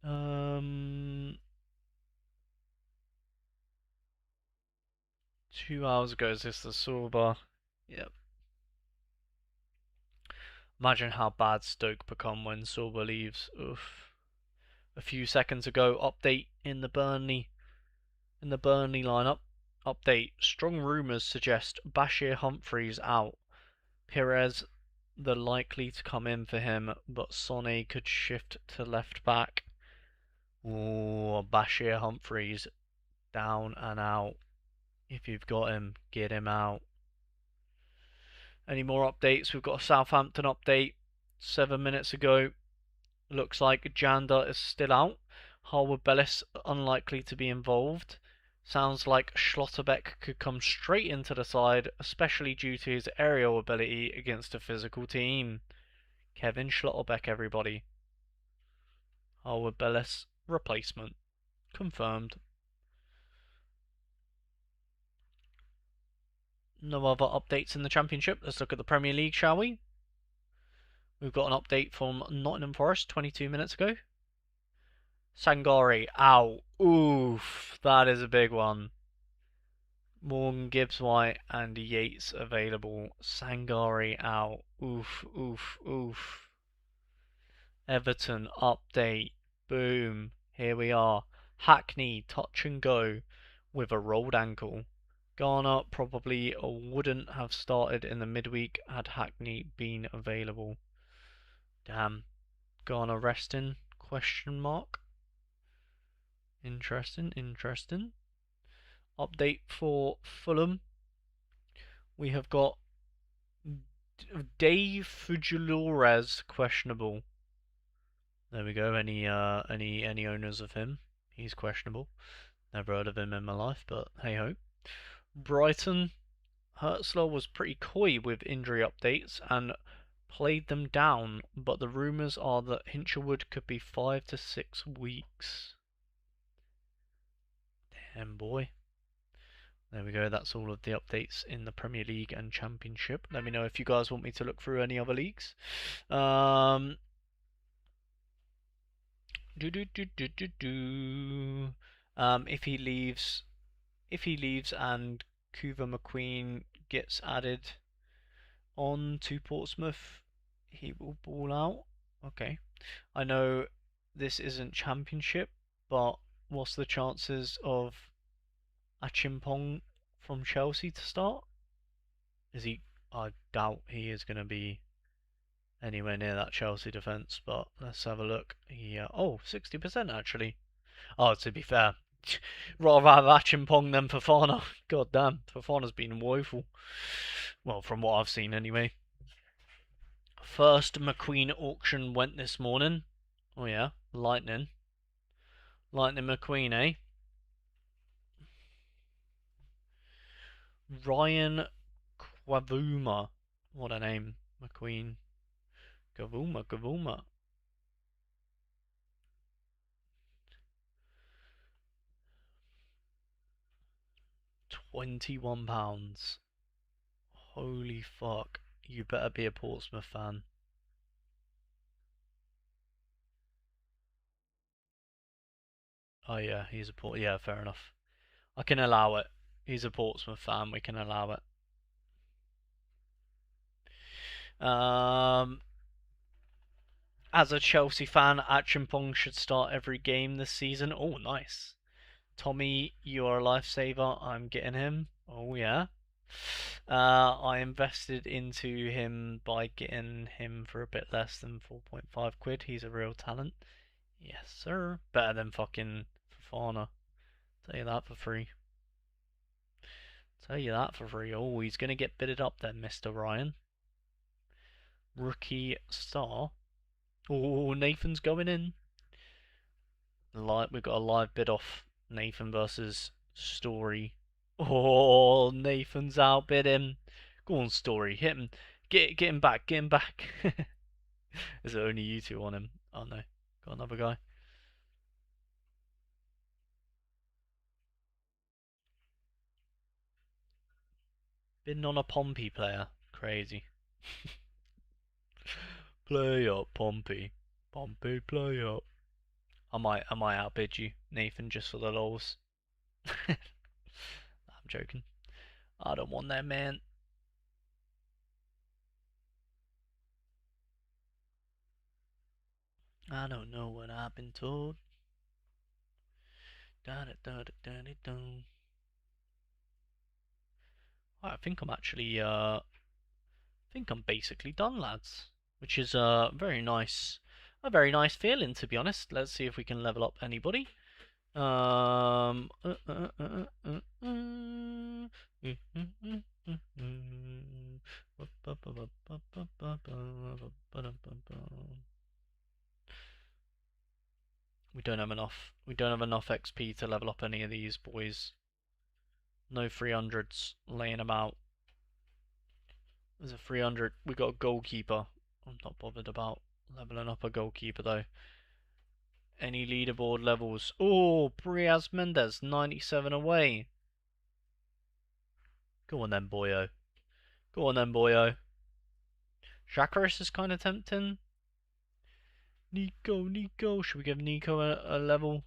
2 hours ago is this the Sorba? Yep. Imagine how bad Stoke become when Sorba leaves. Oof. A few seconds ago, update in the Burnley lineup. Update: strong rumours suggest Bashir Humphreys out. Perez the likely to come in for him, but Sonny could shift to left back. Ooh, Bashir Humphreys down and out. If you've got him, get him out. Any more updates? We've got a Southampton update 7 minutes ago. Looks like Janda is still out. Harwood Bellis unlikely to be involved. Sounds like Schlotterbeck could come straight into the side, especially due to his aerial ability against a physical team. Kevin Schlotterbeck, everybody. Harwood Bellis replacement. Confirmed. No other updates in the Championship. Let's look at the Premier League, shall we? We've got an update from Nottingham Forest 22 minutes ago. Sangari, ow, oof, that is a big one. Morgan Gibbs White and Yates available. Sangari out, oof, oof, oof. Everton update, boom, here we are. Hackney touch and go with a rolled ankle. Garner probably wouldn't have started in the midweek had Hackney been available. Damn. Garner resting? Question mark. Interesting. Update for Fulham. We have got Dave Fujilores questionable. There we go. Any owners of him? He's questionable. Never heard of him in my life, but hey ho. Brighton. Hertzler was pretty coy with injury updates and played them down, but the rumours are that Hinchelwood could be 5 to 6 weeks. Damn boy. There we go, that's all of the updates in the Premier League and Championship. Let me know if you guys want me to look through any other leagues. If he leaves and Coover McQueen gets added on to Portsmouth, he will ball out. Okay. I know this isn't Championship, but what's the chances of Achimpong from Chelsea to start? Is he? I doubt he is going to be anywhere near that Chelsea defence, but let's have a look. Yeah. Oh, 60% actually. Oh, to be fair, Rather have Achimpong than Fafana. God damn, Fafana's been woeful. Well, from what I've seen anyway. First McQueen auction went this morning. Oh yeah, Lightning. Lightning McQueen, eh? Ryan Quavuma. What a name. McQueen. Gavuma. 21 pounds. Holy fuck. You better be a Portsmouth fan. Oh yeah, he's a Port. Yeah, fair enough. I can allow it. He's a Portsmouth fan. We can allow it. As a Chelsea fan, Achimpong should start every game this season. Oh, nice. Tommy, you are a lifesaver. I'm getting him. Oh yeah. I invested into him by getting him for a bit less than 4.5 quid. He's a real talent. Yes, sir. Better than fucking Fafana. Tell you that for free. Tell you that for free. Oh, he's going to get bidded up then, Mr. Ryan. Rookie star. Oh, Nathan's going in. We've got a live bid off Nathan versus Story. Oh, Nathan's outbid him. Go on, Story. Hit him. Get him back. Get him back. Is it only you two on him? Oh no. Got another guy. Been on a Pompey player. Crazy. Play up, Pompey. Pompey, play up. I might outbid you, Nathan, just for the lols. I'm joking. I don't want that, man. I don't know what I've been told. Da da da da da da da. I think I'm actually think I'm basically done, lads. Which is a very nice feeling, to be honest. Let's see if we can level up anybody. Um, uh, uh, uh, uh, uh, We don't have enough. We don't have enough XP to level up any of these boys. No 300s laying about. There's a 300. We got a goalkeeper. I'm not bothered about leveling up a goalkeeper though. Any leaderboard levels? Oh, Briaz Mendes, 97 away. Go on then, boyo. Go on then, boyo. Shakaris is kind of tempting. Nico. Should we give Nico a level?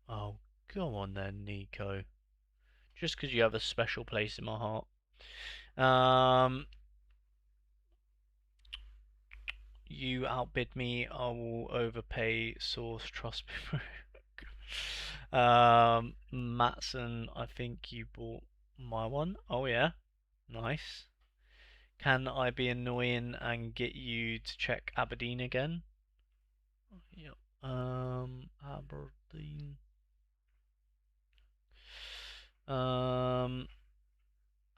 Oh, go on then, Nico. Just because you have a special place in my heart. You outbid me. I will overpay. Source, trust me. Matson, I think you bought my one. Oh yeah, nice. Can I be annoying and get you to check Aberdeen again? Yep. Aberdeen. Um,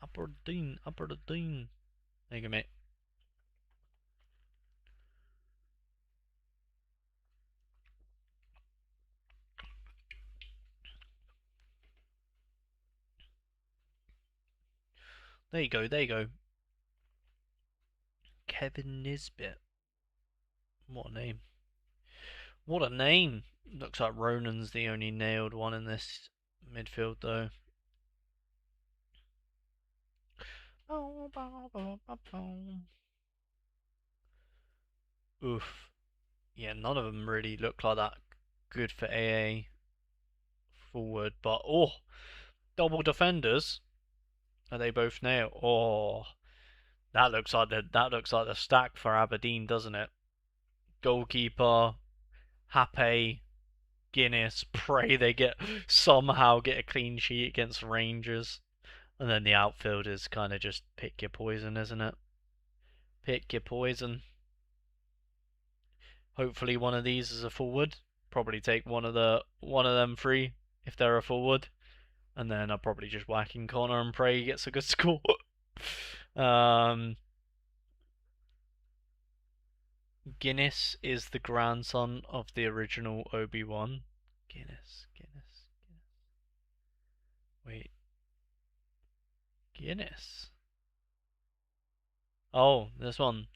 Aberdeen. There you go, mate. There you go. Kevin Nisbet. What a name. What a name. Looks like Ronan's the only nailed one in this midfield, though. Oof. Yeah, none of them really look like that good for AA forward, but oh, double defenders. Are they both nailed? Oh, that looks like the stack for Aberdeen, doesn't it? Goalkeeper, Hape, Guinness. Pray they somehow get a clean sheet against Rangers, and then the outfield is kind of just pick your poison, isn't it? Pick your poison. Hopefully one of these is a forward. Probably take one of them three if they're a forward, and then I'll probably just whack in corner and pray he gets a good score. um, Guinness is the grandson of the original Obi-Wan. Guinness. Wait, Guinness. Oh, this one.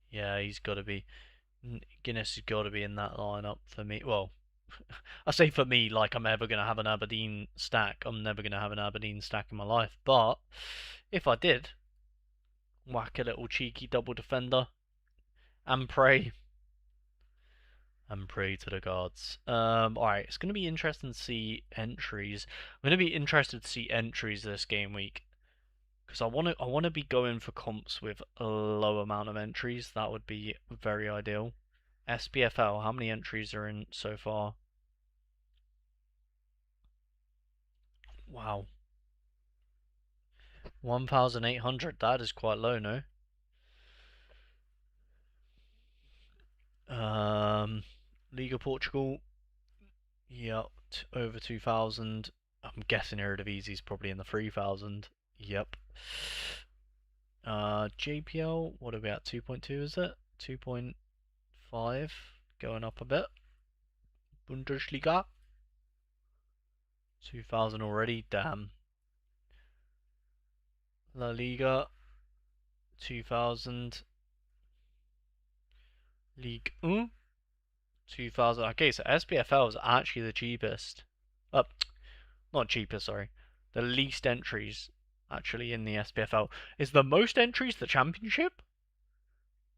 Yeah, he's got to be. Guinness has got to be in that lineup for me. Well, I say for me, like I'm ever gonna have an Aberdeen stack. I'm never gonna have an Aberdeen stack in my life. But if I did, whack a little cheeky double defender and pray to the gods. Alright, it's gonna be interesting to see entries. I'm gonna be interested to see entries this game week because I wanna be going for comps with a low amount of entries. That would be very ideal. SPFL, how many entries are in so far? Wow, 1,800. That is quite low, no? League of Portugal, yep, over 2,000. I'm guessing Eredivisie is probably in the 3,000. Yep. JPL, what are we at? 2.2 is it? 2.5, going up a bit. Bundesliga, 2,000 already. Damn. La Liga, 2,000. League 1, 2,000. Okay, so SPFL is actually the cheapest. Not cheapest, sorry. The least entries actually in the SPFL. Is the most entries the championship?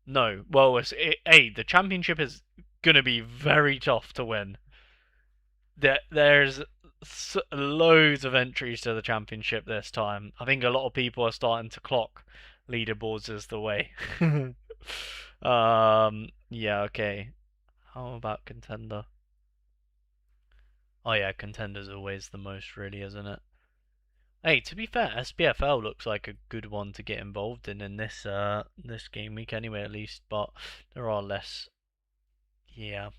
No. Well, the championship is going to be very tough to win. There's loads of entries to the championship this time. I think a lot of people are starting to clock leaderboards as the way. Yeah, okay. How about contender? Oh yeah, contender's always the most, really, isn't it? Hey, to be fair, SPFL looks like a good one to get involved in this game week anyway, at least. But there are less. Yeah.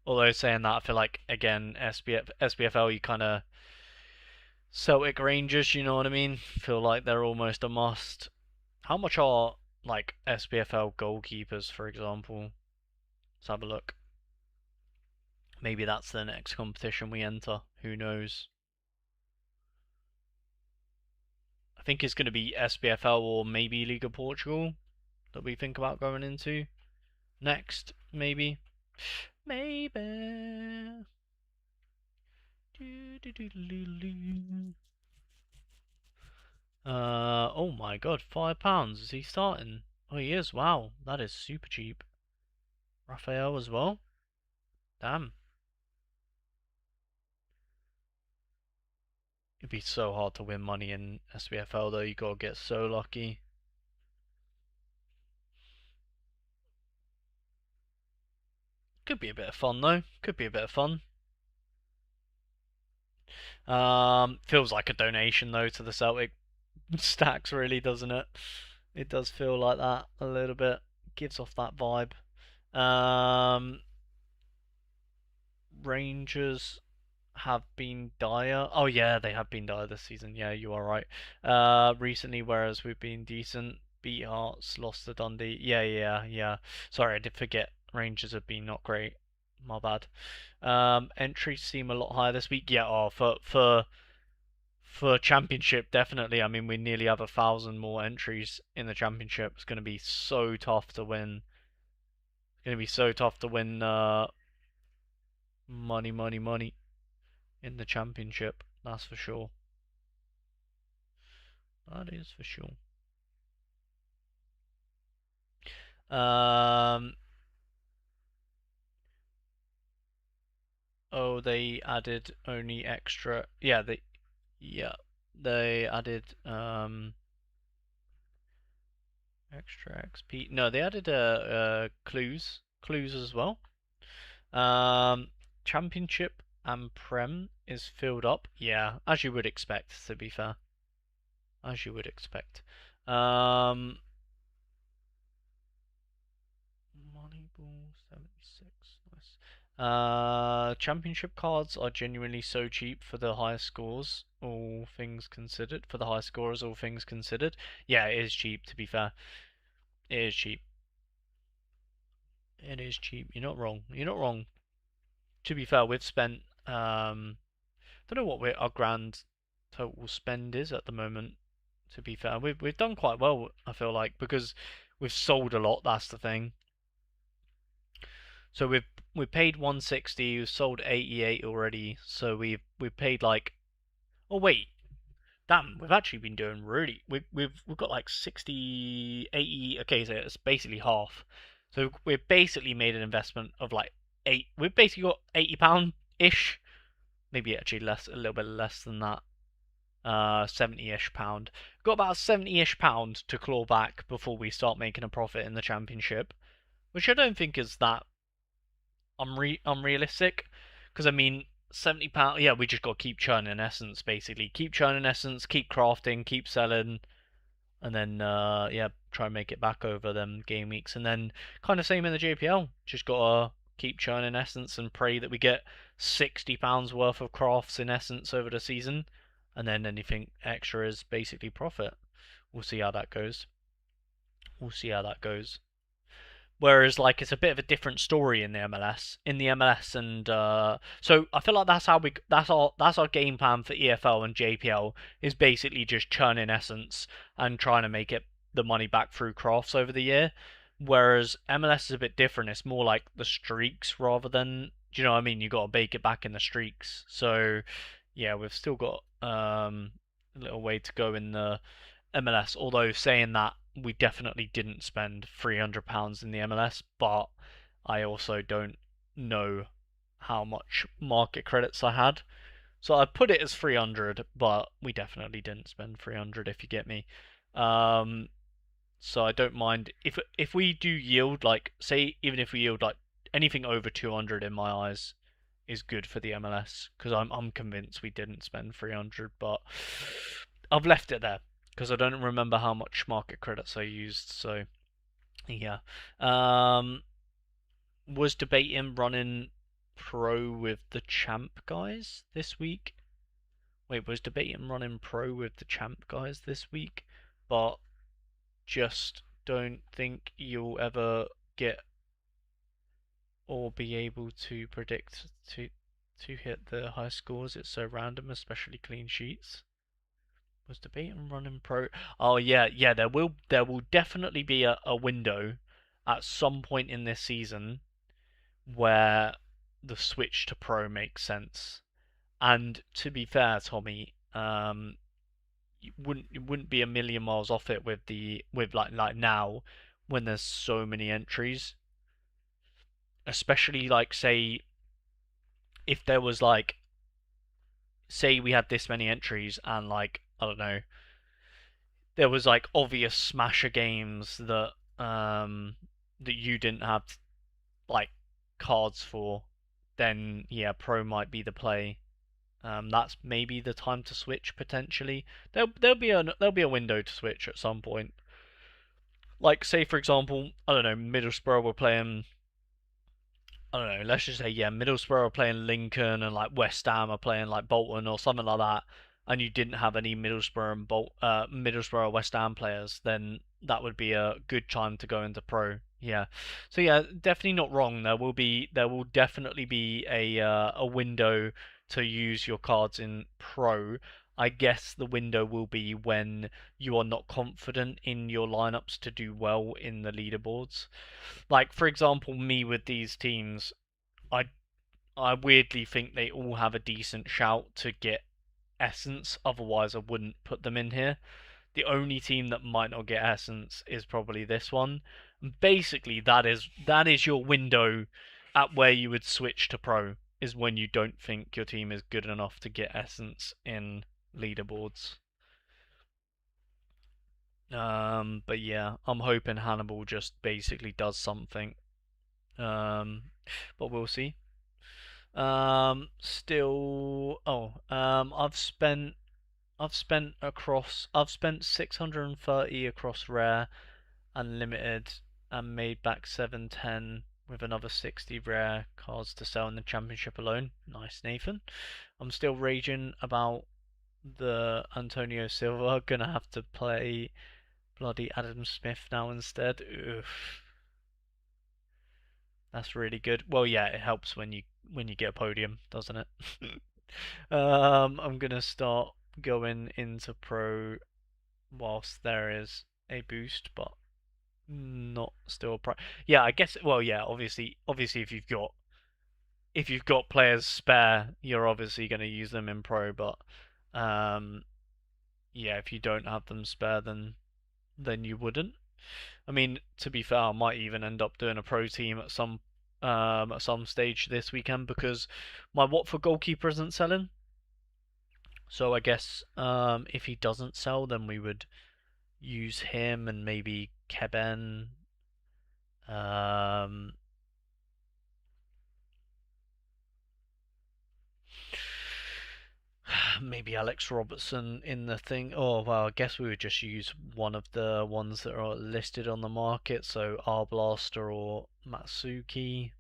Although saying that, I feel like again SPFL you kind of Celtic Rangers, you know what I mean? Feel like they're almost a must. How much are like SPFL goalkeepers, for example? Let's have a look. Maybe that's the next competition we enter. Who knows? I think it's going to be SPFL or maybe League of Portugal that we think about going into next. Maybe. Maybe. Oh my god, £5. Is he starting? Oh, he is. Wow, that is super cheap. Raphael as well. Damn. It'd be so hard to win money in SBFL though. You gotta get so lucky. Could be a bit of fun though. Could be a bit of fun. Feels like a donation though to the Celtic stacks, really, doesn't it? It does feel like that a little bit. Gives off that vibe. Um, Rangers have been dire. Oh yeah, they have been dire this season. Yeah, you are right. Recently, whereas we've been decent. Beat Hearts, lost to Dundee. Yeah. Sorry, I did forget. Rangers have been not great. My bad. Entries seem a lot higher this week. Yeah, for championship, definitely. I mean, we nearly have 1,000 more entries in the championship. It's going to be so tough to win. It's going to be so tough to win. Money in the championship. That's for sure. That is for sure. Um. Oh, they added only extra. They added extra XP. No, they added clues as well. Um, Championship and Prem is filled up. Yeah, as you would expect. To be fair, as you would expect. Um, Ball 76. Nice. Championship cards are genuinely so cheap for the highest scores, all things considered. For the high scorers, all things considered. Yeah, it is cheap, to be fair. It is cheap. It is cheap. You're not wrong. You're not wrong. To be fair, we've spent don't know what our grand total spend is at the moment. To be fair, we've done quite well. I feel like because we've sold a lot. That's the thing. So we paid 160. We've sold 88 already. So we've paid like. Oh wait, damn. We've actually been doing really. We've got like 60, 80. Okay, so it's basically half. So we've basically made an investment of like eight. We've basically got £80 ish. Maybe actually less, a little bit less than that. 70-ish pound. Got about 70-ish pound to claw back before we start making a profit in the championship, which I don't think is that unrealistic. Because I mean, £70. Yeah, we just got to keep churning essence basically. Keep churning essence, keep crafting, keep selling, and then yeah, try and make it back over them game weeks, and then kind of same in the JPL. Just gotta keep churning essence and pray that we get £60 worth of crafts in essence over the season, and then anything extra is basically profit. We'll see how that goes. We'll see how that goes. Whereas, like, it's a bit of a different story in the MLS. In the MLS, and so I feel like that's how that's our game plan for EFL and JPL is basically just churning essence and trying to make it the money back through crafts over the year. Whereas MLS is a bit different. It's more like the streaks rather than, do you know what I mean? You got to bake it back in the streaks. So yeah, we've still got a little way to go in the MLS. Although saying that, we definitely didn't spend £300 in the MLS, but I also don't know how much market credits I had. So I put it as 300, but we definitely didn't spend 300 if you get me. Um, so I don't mind if we do yield, like, say, even if we yield like anything over 200 in my eyes is good for the MLS, because I'm convinced we didn't spend 300, but I've left it there because I don't remember how much market credits I used. So yeah, was debating running pro with the champ guys this week. Wait, was debating running pro with the champ guys this week, but just don't think you'll ever get or be able to predict to hit the high scores. It's so random, especially clean sheets. Was debating running pro. Oh yeah, yeah. There will definitely be a window at some point in this season where the switch to pro makes sense. And to be fair, Tommy, you wouldn't be a million miles off it with like now when there's so many entries, especially like say if there was like say we had this many entries and like I don't know there was like obvious smasher games that you didn't have like cards for, then yeah, pro might be the play. That's maybe the time to switch potentially. There'll be a window to switch at some point. Like say for example, I don't know, Middlesbrough were playing. I don't know. Let's just say yeah, Middlesbrough are playing Lincoln and like West Ham are playing like Bolton or something like that, and you didn't have any Middlesbrough or West Ham players, then that would be a good time to go into pro. Yeah. So yeah, definitely not wrong. There will definitely be a window to use your cards in pro. I guess the window will be when you are not confident in your lineups to do well in the leaderboards. Like for example, me with these teams, I I weirdly think they all have a decent shout to get essence. Otherwise, I wouldn't put them in here. The only team that might not get essence is probably this one. Basically, that is your window at where you would switch to pro. Is when you don't think your team is good enough to get essence in leaderboards. But yeah, I'm hoping Hannibal just basically does something. Um, but we'll see. Still, I've spent 630 across rare and limited and made back 710. with another 60 rare cards to sell in the championship alone. Nice, Nathan. I'm still raging about the Antonio Silva. Gonna have to play bloody Adam Smith now instead. Oof. That's really good. Well, yeah, it helps when you get a podium, doesn't it? I'm gonna start going into pro whilst there is a boost, but not still a pro. Yeah, I guess. Well, yeah, obviously, if you've got players spare, you're obviously going to use them in pro. But um, yeah, if you don't have them spare, then you wouldn't. I mean, to be fair, I might even end up doing a pro team at some stage this weekend because my Watford goalkeeper isn't selling. So I guess if he doesn't sell, then we would use him and maybe Keben. Um, maybe Alex Robertson in the thing. Oh, well, I guess we would just use one of the ones that are listed on the market. So Arblaster or Matsuki.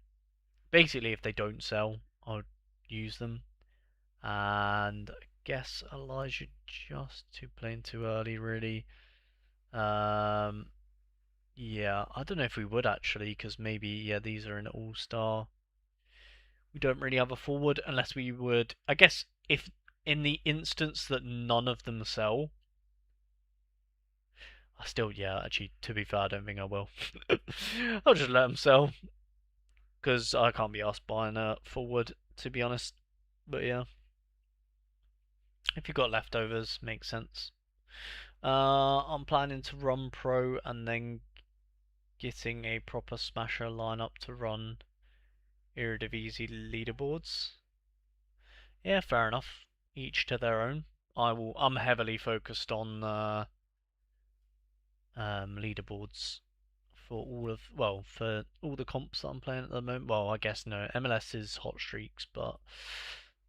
Basically, if they don't sell, I would use them. And I guess Elijah just too playing too early, really. Um, yeah, I don't know if we would actually, because maybe yeah these are an all-star. We don't really have a forward unless we would. I guess if in the instance that none of them sell, I still yeah. Actually, to be fair, I don't think I will. I'll just let them sell because I can't be asked buying a forward to be honest. But yeah, if you've got leftovers, makes sense. I'm planning to run pro and then getting a proper smasher lineup to run Eredivisie leaderboards. Yeah, fair enough. Each to their own. I'm heavily focused on leaderboards for all the comps that I'm playing at the moment. Well, I guess no, MLS is hot streaks, but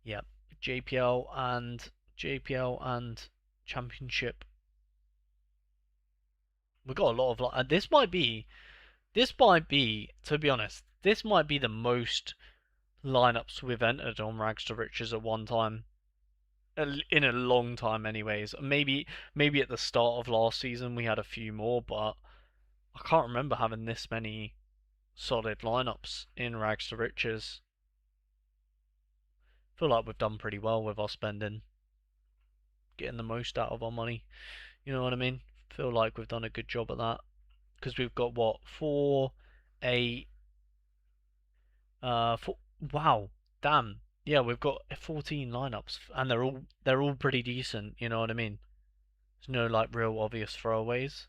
yeah, JPL and JPL and Championship. We've got a lot of this might be to be honest, this might be the most lineups we've entered on Rags to Riches at one time in a long time anyways. Maybe at the start of last season we had a few more, but I can't remember having this many solid lineups in Rags to Riches. Feel like we've done pretty well with our spending, getting the most out of our money. You know what I mean? Feel like we've done a good job at that because we've got what 8 four, wow, damn. Yeah, we've got 14 lineups and they're all pretty decent, you know what I mean? There's no like real obvious throwaways.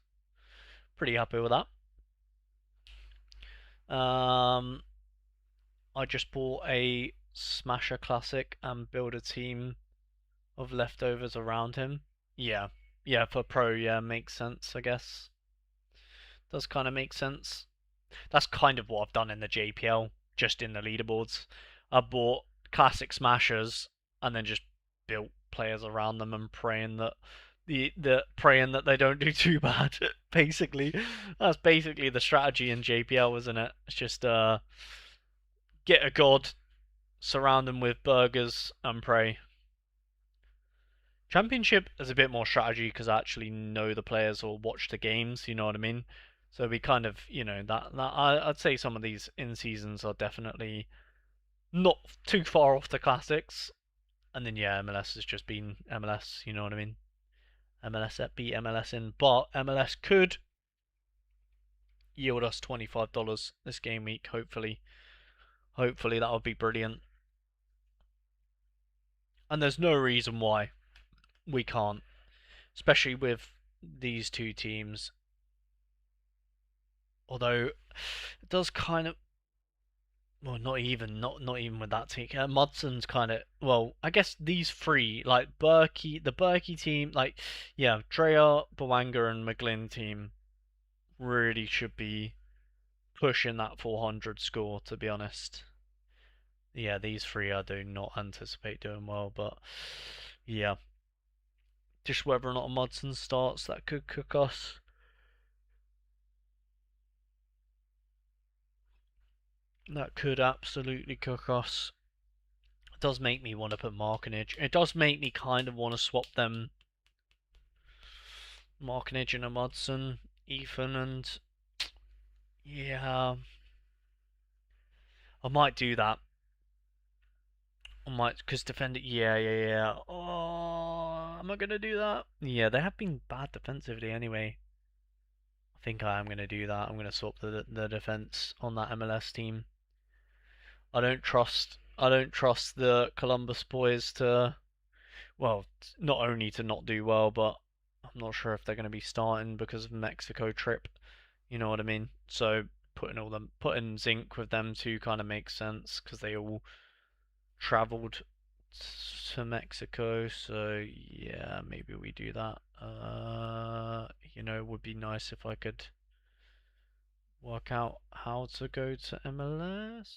Pretty happy with that. Um I just bought a Smasher Classic and build a team of leftovers around him. Yeah. Yeah, for pro, yeah, makes sense, I guess. Does kind of make sense. That's kind of what I've done in the JPL, just in the leaderboards. I bought classic smashers and then just built players around them and praying that praying that they don't do too bad. Basically, that's basically the strategy in JPL, isn't it? It's just get a god, surround them with burgers, and pray. Championship is a bit more strategy because I actually know the players or watch the games. You know what I mean? So we kind of, I'd say some of these in seasons are definitely not too far off the classics. And then yeah, MLS has just been MLS. You know what I mean? MLS at beat MLS in, but MLS could yield us $25 this game week. Hopefully that would be brilliant. And there's no reason why we can't, especially with these two teams. Although it does kind of well, not even with that team. Mudson's kind of well, I guess these three like the Berkey team, like yeah, Drea, Bawanga, and McGlynn team really should be pushing that 400 score. To be honest, yeah, these three I do not anticipate doing well, but yeah, just whether or not Mudson starts that could cook us. That could absolutely cook us. It does make me want to put Markinage. It does make me kind of want to swap them Markinage and a Mudson, Ethan, and yeah, I might do that. I might, because defend it. Yeah, yeah, yeah. Oh, am I gonna do that? Yeah, they have been bad defensively anyway. I think I am gonna do that. I'm gonna swap the defense on that MLS team. I don't trust the Columbus boys to, well, not only to not do well, but I'm not sure if they're going to be starting because of Mexico trip. You know what I mean? So putting Zinc with them too kind of makes sense because they all traveled to Mexico. So yeah, maybe we do that. It would be nice if I could work out how to go to MLS.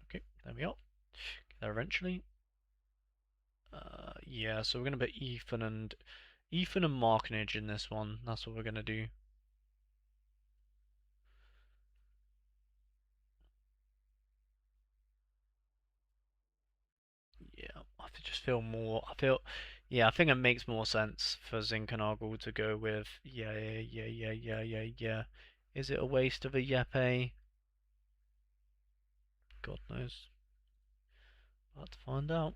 Okay, there we are. Get there eventually. Yeah, so we're gonna put Ethan and Markinage in this one. That's what we're gonna do. Yeah, I just feel more. Yeah, I think it makes more sense for Zinkenagel to go with. Yeah, yeah, yeah, yeah, yeah, yeah, yeah. Is it a waste of a Yepe? God knows. I'll have to find out.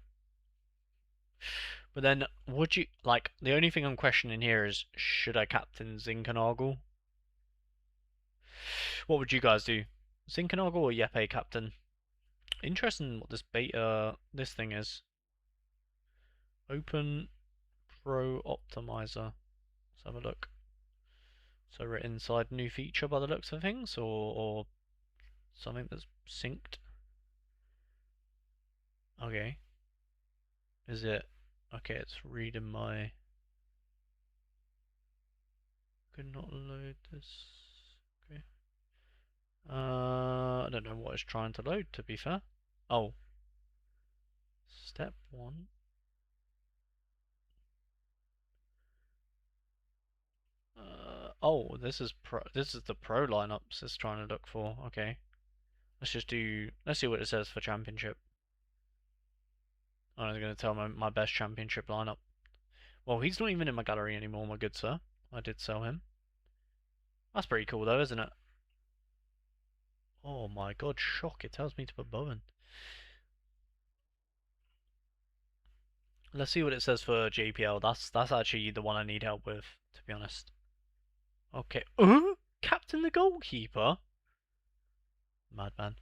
But then, would you like? The only thing I'm questioning here is, should I captain Zinkenagel? What would you guys do? Zinkenagel or Yepe captain? Interesting what this thing is. Open Pro Optimizer. Let's have a look. So we're inside new feature by the looks of things, or something that's synced. Okay. Is it? Okay, it's reading my. Could not load this. Okay. I don't know what it's trying to load. To be fair. Oh, step one. Oh, this is pro. This is the pro lineups it's trying to look for. Okay. Let's just do. Let's see what it says for championship. I was going to tell my best championship lineup. Well, he's not even in my gallery anymore, my good sir. I did sell him. That's pretty cool though, isn't it? Oh my god, shock. It tells me to put Bowen. Let's see what it says for JPL. That's actually the one I need help with, to be honest. Okay. Captain the goalkeeper? Madman.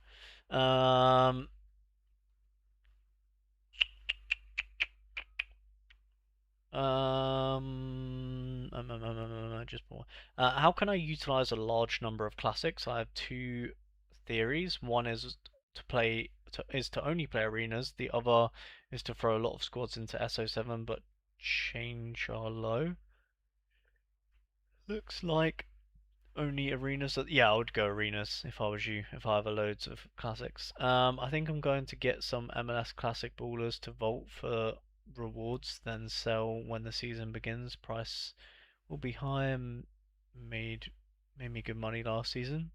Um, just more. How can I utilize a large number of classics? I have two theories. One is to only play arenas. The other is to throw a lot of squads into SO7 but change our low. Looks like only arenas. Yeah, I would go arenas if I was you. If I have loads of classics. I think I'm going to get some MLS classic ballers to vault for rewards, then sell when the season begins. Price will be high and made me good money last season.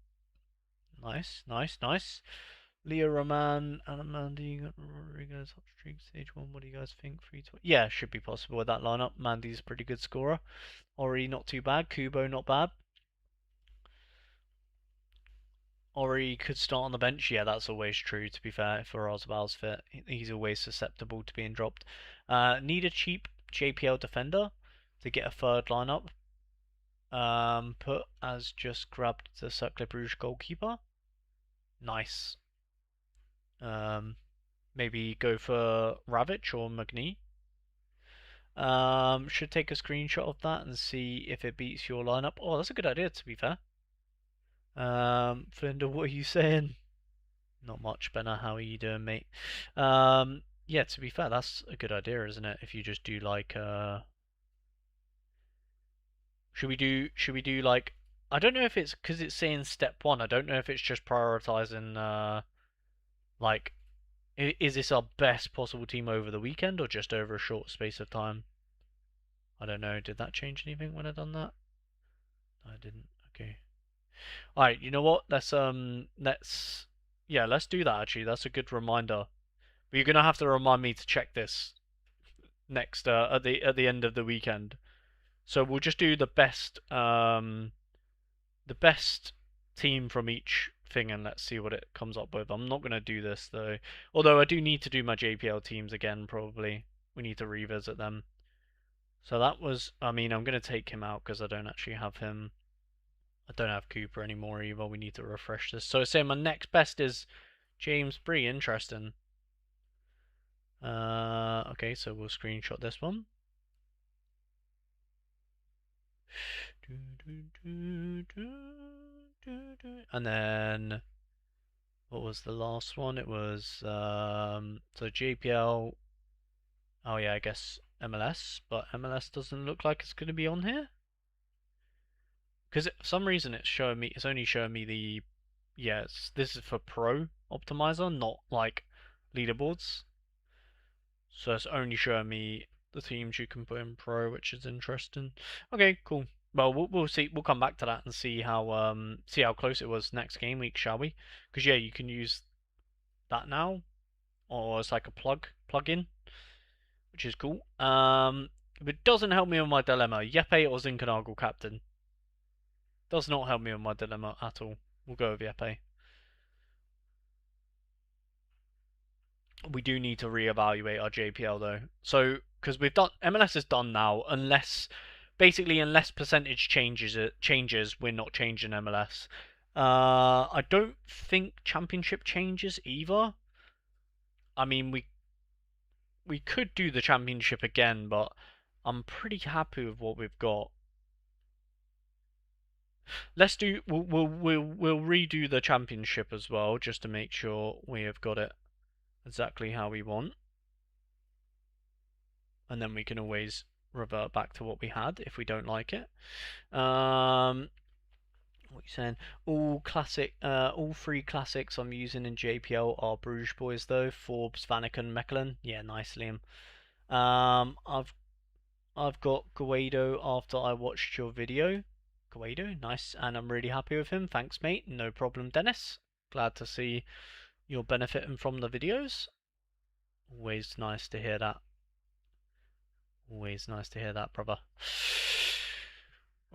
Nice, nice, nice. Leo Roman, Mandy, Rodriguez, hot streak, stage one. What do you guys think? 320. Yeah, should be possible with that lineup. Mandy's a pretty good scorer. Ori not too bad. Kubo not bad. Ori could start on the bench. Yeah, that's always true, to be fair, for Rosval's fit. He's always susceptible to being dropped. Need a cheap JPL defender to get a third lineup. Put as just grabbed the Cercle Bruges goalkeeper. Nice. Maybe go for Ravitch or Magny. Should take a screenshot of that and see if it beats your lineup. Oh, that's a good idea, to be fair. Flyndle, what are you saying? Not much, Benna. How are you doing, mate? Yeah, to be fair, that's a good idea, isn't it? If you just do like, should we do like, I don't know if it's because it's saying step one. I don't know if it's just prioritizing, like, is this our best possible team over the weekend or just over a short space of time? I don't know. Did that change anything when I done that? No, I didn't. Okay. All right. You know what? Let's. Yeah, let's do that actually. That's a good reminder. But you're gonna have to remind me to check this next at the end of the weekend. So we'll just do the best team from each thing and let's see what it comes up with. I'm not gonna do this though. Although I do need to do my JPL teams again probably. We need to revisit them. So that was I mean I'm gonna take him out because I don't actually have him. I don't have Cooper anymore either. We need to refresh this. So say my next best is James Bree. Interesting. Okay, so we'll screenshot this one. And then what was the last one? It was so JPL. Oh yeah, I guess MLS, but MLS doesn't look like it's going to be on here because for some reason it's showing me. It's only showing me the yes. This is for Pro Optimizer, not like leaderboards. So it's only showing me the teams you can put in Pro, which is interesting. Okay, cool. Well, we'll see. We'll come back to that and see how close it was next game week, shall we? Because yeah, you can use that now, or it's like a plug-in, which is cool. But it doesn't help me with my dilemma. Yepe or Zinkernagel captain does not help me with my dilemma at all. We'll go with Yepe. We do need to reevaluate our JPL though. So because we've done MLS is done now, unless percentage changes, we're not changing MLS. I don't think championship changes either. I mean, we could do the championship again, but I'm pretty happy with what we've got. We'll redo the championship as well, just to make sure we have got it exactly how we want, and then we can always revert back to what we had if we don't like it. What are you saying? All three classics I'm using in JPL are Bruges boys though. Forbes, Vanaken, Mechelen. Yeah, nice, Liam. Um, I've I've got Guaido after I watched your video. Guaido, nice, and I'm really happy with him. Thanks, mate. No problem, Dennis. Glad to see you're benefiting from the videos. Always nice to hear that. Always nice to hear that, brother.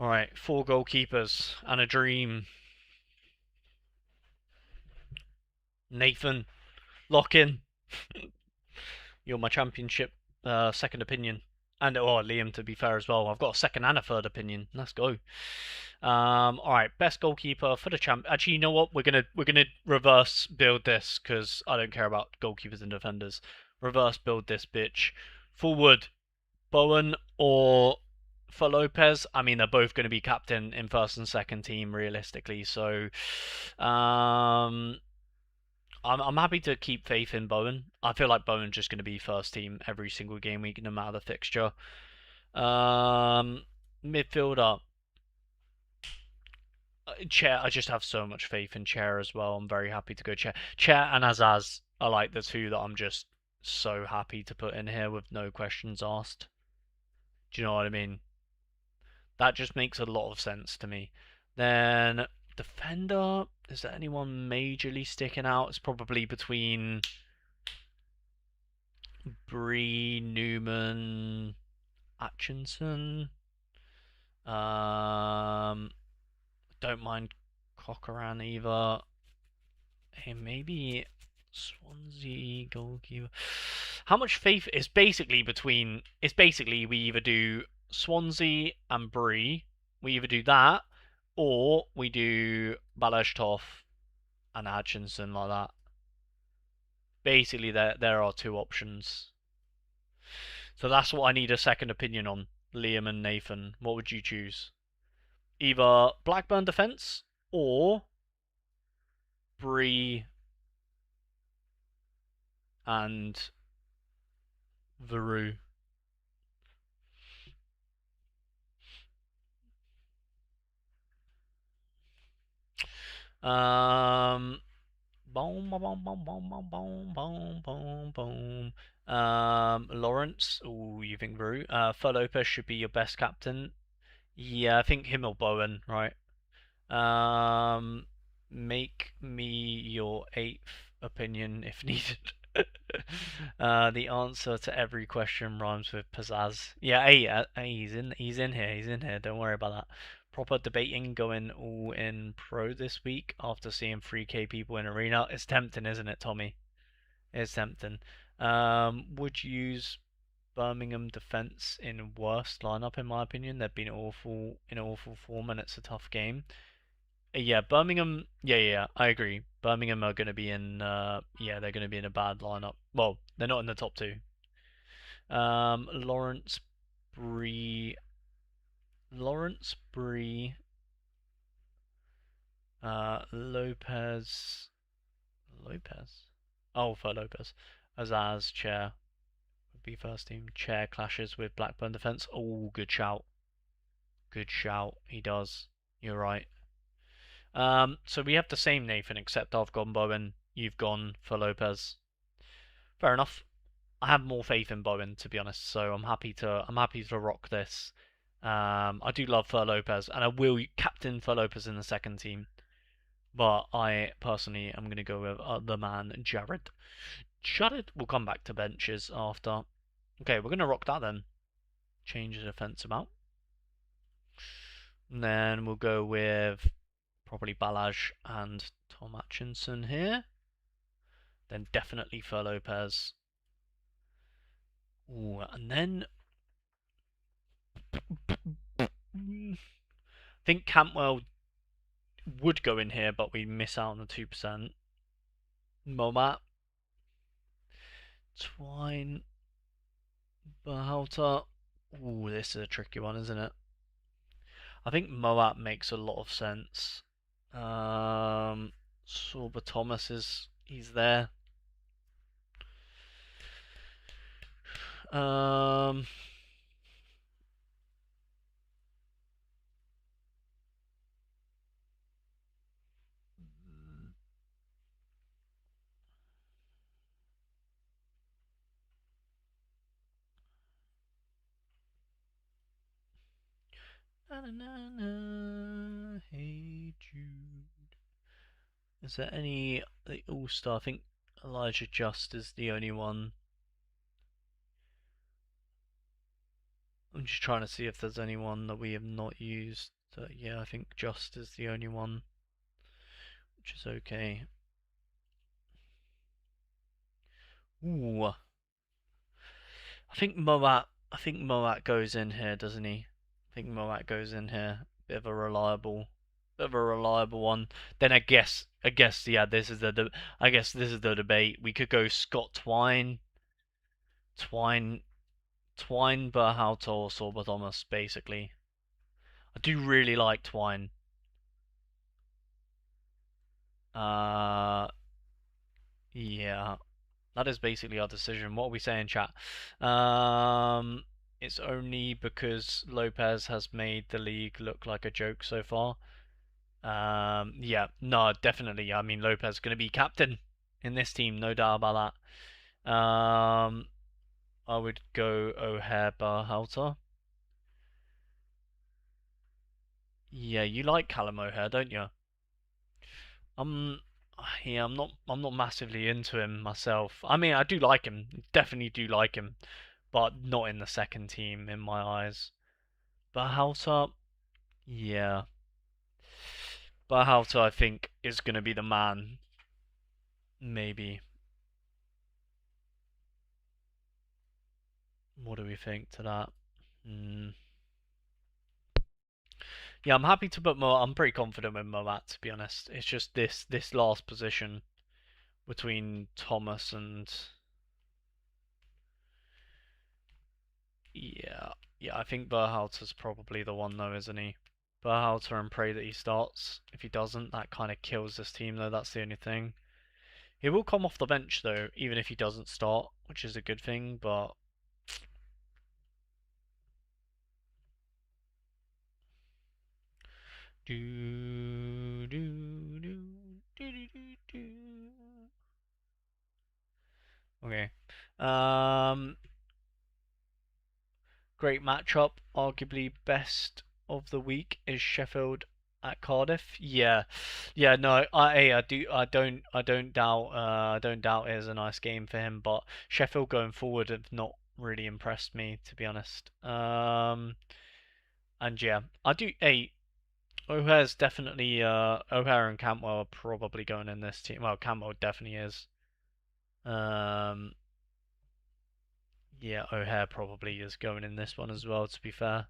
Alright, 4 goalkeepers and a dream. Nathan, lock in. You're my championship second opinion. And Liam, to be fair as well. I've got a second and a third opinion. Let's go. All right, best goalkeeper for the champ. Actually, you know what? We're gonna reverse build this because I don't care about goalkeepers and defenders. Reverse build this bitch. Forward, Bowen or for Lopez. I mean, they're both going to be captain in first and second team realistically. So, I'm happy to keep faith in Bowen. I feel like Bowen's just going to be first team every single game week, no matter the fixture. Midfielder. Chair, I just have so much faith in Chair as well. I'm very happy to go Chair. Chair and Azaz are like the two that I'm just so happy to put in here with no questions asked. Do you know what I mean? That just makes a lot of sense to me. Then defender, is there anyone majorly sticking out? It's probably between Bree, Newman, Atchinson. Don't mind Cochran either. Hey, maybe Swansea goalkeeper. How much faith is basically between? It's basically we either do Swansea and Bree. We either do that, or we do Balaztov and Hutchinson like that. Basically, there are two options. So that's what I need a second opinion on. Liam and Nathan, what would you choose? Either Blackburn defense or Bree and Veru. Um, boom, boom, boom, boom, boom, boom, boom, boom, boom. Lawrence. Oh, you think Veru? Fer Lopez should be your best captain. Yeah, I think him or Bowen, right? Um, Make me your eighth opinion if needed. The answer to every question rhymes with pizzazz. Yeah, hey, he's in here, he's in here. Don't worry about that. Proper debating going all in pro this week after seeing 3k people in arena. It's tempting, isn't it, Tommy? It's tempting. Would you use Birmingham defense in worst lineup in my opinion? They've been awful in awful form and it's a tough game. Yeah, Birmingham. Yeah, I agree. Birmingham are going to be in. Yeah, they're going to be in a bad lineup. Well, they're not in the top two. Lawrence Bree, Lawrence Bree, Lopez. Oh, for Lopez. Azaz Chair would be first team. Chair clashes with Blackburn defense. Oh, good shout. Good shout. He does. You're right. So we have the same Nathan, except I've gone Bowen. You've gone for Lopez. Fair enough. I have more faith in Bowen, to be honest. So I'm happy to rock this. I do love Fer Lopez, and I will captain Fer Lopez in the second team. But I personally am going to go with the man Jared. Jared. We'll come back to benches after. Okay, we're going to rock that then. Change the defense amount. And then we'll go with probably Balaj and Tom Atchinson here. Then definitely Fer Lopez. Ooh, and then I think Cantwell would go in here, but we miss out on the 2%. Momat, Twine, Berhalter. Ooh, this is a tricky one, isn't it? I think Moat makes a lot of sense. Sorba Thomas he's there. Um, Hey Jude. Is there any All-Star? I think Elijah Just is the only one. I'm just trying to see if there's anyone that we have not used. Yeah, I think Just is the only one, which is okay. Ooh, I think Moat goes in here, doesn't he? I think Moat goes in here. Bit of a reliable one. Then yeah, I guess this is the debate. We could go Scott Twine, Twine, Twine, Berhalter, or Sorba Thomas, basically. I do really like Twine. Uh, yeah, that is basically our decision. What are we saying, chat? It's only because Lopez has made the league look like a joke so far. Yeah, no, definitely. I mean, Lopez is going to be captain in this team, no doubt about that. I would go O'Hare Berhalter. Yeah, you like Callum O'Hare, don't you? I'm, yeah, I'm not massively into him myself. I mean, I do like him, definitely do like him, but not in the second team in my eyes. Berhalter, yeah, Berhalter, I think is going to be the man. Maybe. What do we think to that? Mm. Yeah, I'm happy to put Mo. I'm pretty confident with Moat, to be honest. It's just this last position between Thomas and yeah. I think Berhalter's probably the one though, isn't he? Berhalter and pray that he starts. If he doesn't, that kind of kills this team though. That's the only thing. He will come off the bench though, even if he doesn't start, which is a good thing. But do do do do do do do. Okay. Um, Great matchup. Arguably best of the week is Sheffield at Cardiff. Yeah, yeah. No, I don't doubt it is a nice game for him. But Sheffield going forward have not really impressed me, to be honest. And yeah, I do. Hey, O'Hare's definitely. O'Hare and Cantwell are probably going in this team. Well, Cantwell definitely is. Um, yeah, O'Hare probably is going in this one as well. To be fair.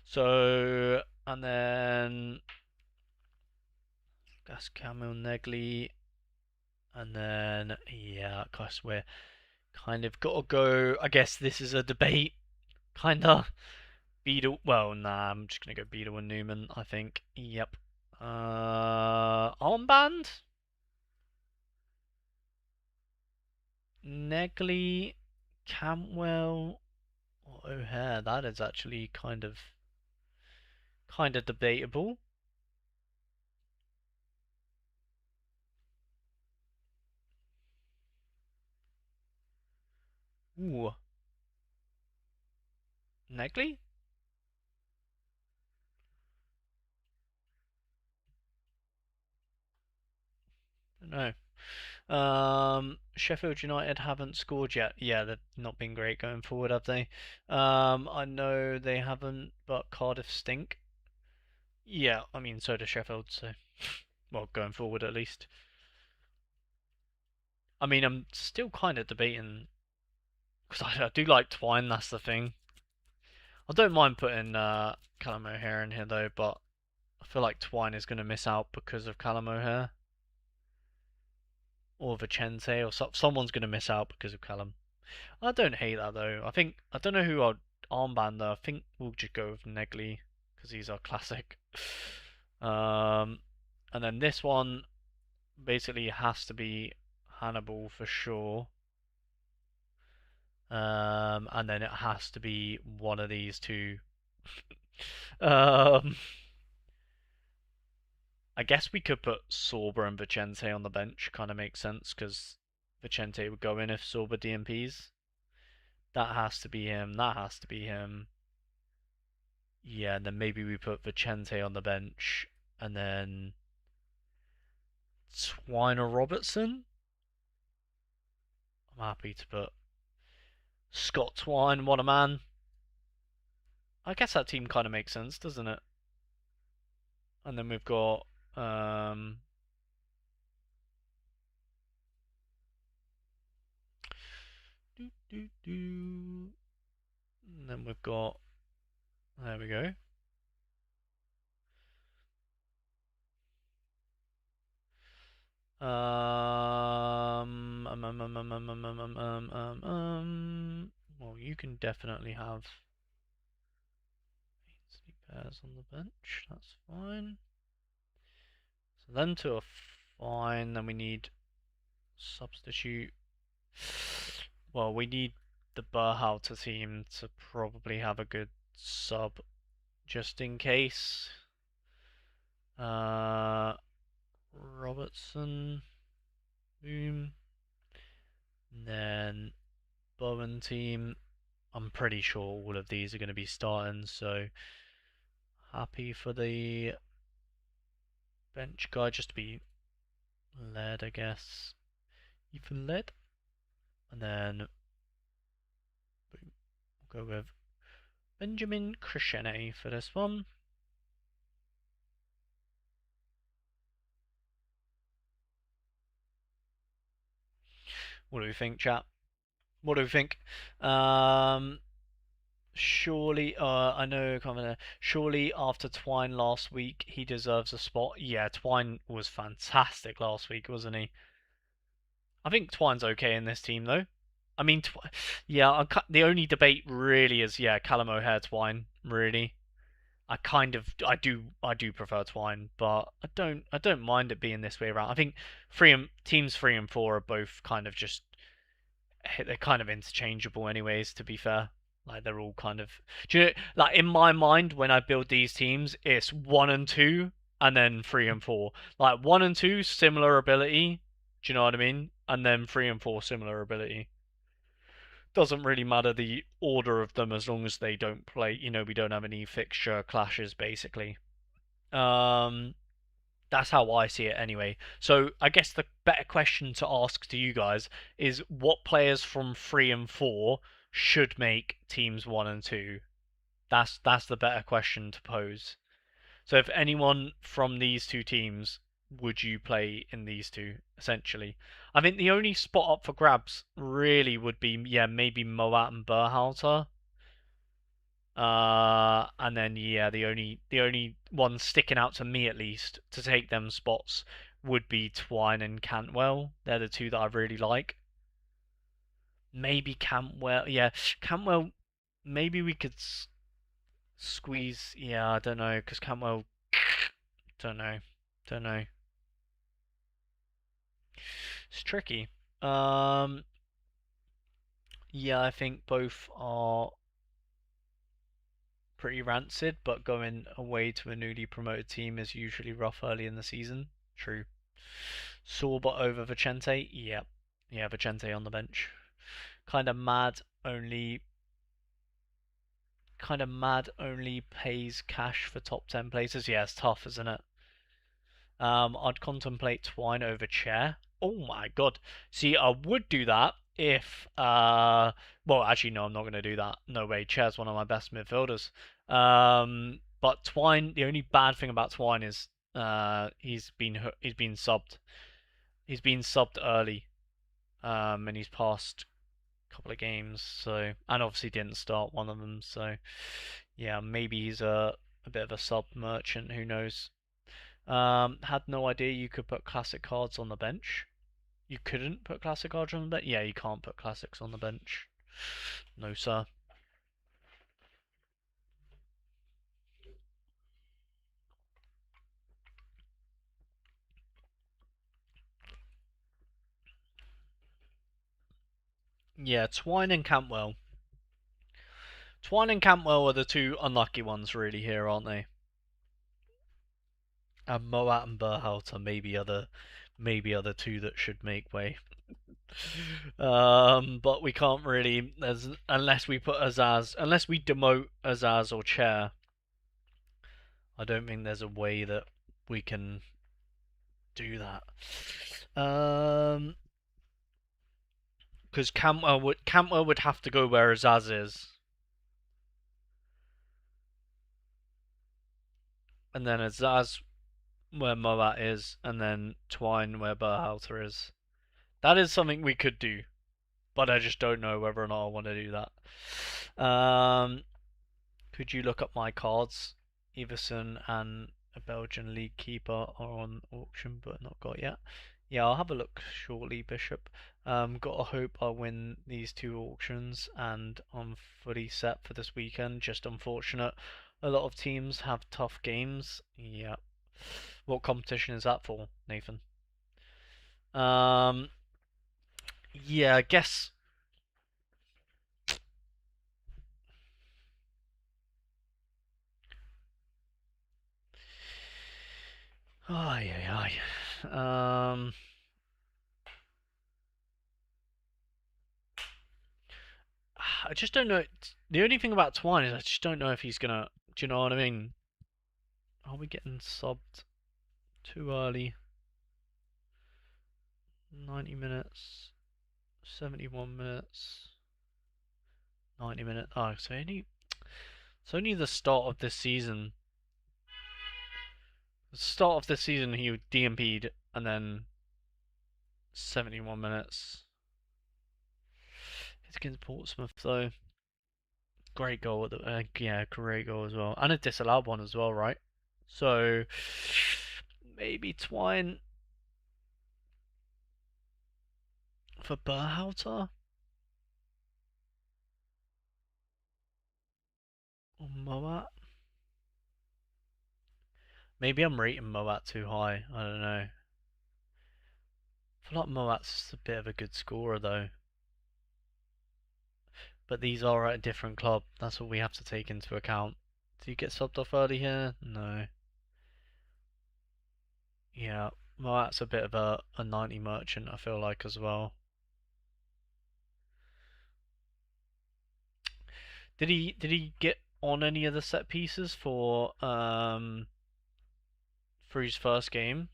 So, and then that's Camille Negley. And then, yeah, I guess we're kind of got to go. I guess this is a debate. Kinda. Beadle. Well, nah, I'm just going to go Beadle and Newman, I think. Yep. Armband? Negley, Campwell, or O'Hare. That is actually kind of debatable. Ooh, Negley? No. Sheffield United haven't scored yet. Yeah, they've not been great going forward, have they? I know they haven't, but Cardiff stink. Yeah, I mean, so does Sheffield, so, well, going forward at least. I mean, I'm still kind of debating, because I do like Twine, that's the thing. I don't mind putting Callum O'Hare in here, though, but I feel like Twine is going to miss out because of Callum O'Hare. Or Vicente, or someone's going to miss out because of Callum. I don't hate that though. I don't know who I'd armband though. I think we'll just go with Negley because he's our classic. Um, and then this one basically has to be Hannibal for sure. And then it has to be one of these two. um, I guess we could put Sorba and Vicente on the bench. Kind of makes sense because Vicente would go in if Sorba DMPs. That has to be him. That has to be him. Yeah, and then maybe we put Vicente on the bench, and then Twine or Robertson. I'm happy to put Scott Twine. What a man! I guess that team kind of makes sense, doesn't it? And then we've got doo, doo, doo. And then we've got there we go. Well, you can definitely have Ainsley Bears on the bench. That's fine. So them two are fine. Then we need substitute. Well, we need the Berhalter team to probably have a good sub just in case. Uh, Robertson, boom. And then Bowen team. I'm pretty sure all of these are going to be starting, so happy for the bench guy just to be led, I guess. Even led. And then boom, we'll go with Benjamin Crescene for this one. What do we think, chat? What do we think? Um, surely, I know, surely after Twine last week, he deserves a spot. Yeah, Twine was fantastic last week, wasn't he? I think Twine's okay in this team, though. I mean, yeah, the only debate really is, yeah, Callum O'Hare Twine, really. I do prefer Twine, but I don't mind it being this way around. I think teams 3 and 4 are both kind of just they're kind of interchangeable anyways, to be fair. Like they're all kind of do you know like in my mind when I build these teams, it's 1 and 2 and then 3 and 4. Like 1 and 2 similar ability. Do you know what I mean? And then 3 and 4 similar ability. Doesn't really matter the order of them as long as they don't play, we don't have any fixture clashes basically. Um, that's how I see it anyway. So I guess the better question to ask to you guys is what players from 3 and 4 should make teams 1 and 2? That's the better question to pose. So if anyone from these two teams would you play in these two, essentially? I think the only spot up for grabs really would be, yeah, maybe Moat and Berhalter. And then yeah, the only one sticking out to me at least to take them spots would be Twine and Cantwell. They're the two that I really like. Maybe Cantwell, yeah, Cantwell. Maybe we could squeeze. Yeah, I don't know, because Cantwell. Don't know, don't know. It's tricky. Um, yeah, I think both are pretty rancid, but going away to a newly promoted team is usually rough early in the season. True. Sorba over Vicente? Yep. Yeah, Vicente on the bench. Kind of mad only pays cash for top 10 places. Yeah, it's tough, isn't it? I'd contemplate Twine over Chair. Oh my god. See, I would do that if well, actually no, I'm not going to do that. No way. Chair's one of my best midfielders. But Twine, the only bad thing about Twine is he's been subbed. He's been subbed early. And he's passed a couple of games, so and obviously didn't start one of them, so yeah, maybe he's a bit of a sub merchant, who knows. Had no idea you could put classic cards on the bench. You couldn't put classic cards on the bench? Yeah, you can't put classics on the bench. No, sir. Yeah, Twine and Cantwell. Twine and Cantwell are the two unlucky ones, really, here, aren't they? And Moat and Berhalter maybe other two that should make way. But we can't really, unless we put Azaz, unless we demote Azaz or Chair. I don't think there's a way that we can do that. Because Cantwell would have to go where Azaz is, and then Azaz where Moat is, and then Twine where Berhalter is. That is something we could do, but I just don't know whether or not I want to do that. Could you look up my cards? Everson and a Belgian league keeper are on auction but not got yet. Yeah, I'll have a look shortly, Bishop. Gotta hope I win these two auctions and I'm fully set for this weekend. Just unfortunate. A lot of teams have tough games. Yeah. What competition is that for, Nathan? Um, yeah, I guess. Ay, ay, ay. I just don't know. The only thing about Twine is I just don't know if he's gonna. Do you know what I mean? Are we getting subbed too early? 90 minutes, 71 minutes, 90 minutes. Oh, it's only the start of this season. The start of this season, he DMP'd and then 71 minutes. It's against Portsmouth though. Great goal at the yeah, great goal as well, and a disallowed one as well, right? So maybe Twine for Berhalter or Moat. Maybe I'm rating Moat too high. I don't know. I feel like Moat's a bit of a good scorer though. But these are at a different club. That's what we have to take into account. Do you get subbed off early here? No. Yeah. Moat's a bit of a 90 merchant, I feel like, as well. Did he get on any of the set pieces for for his first game.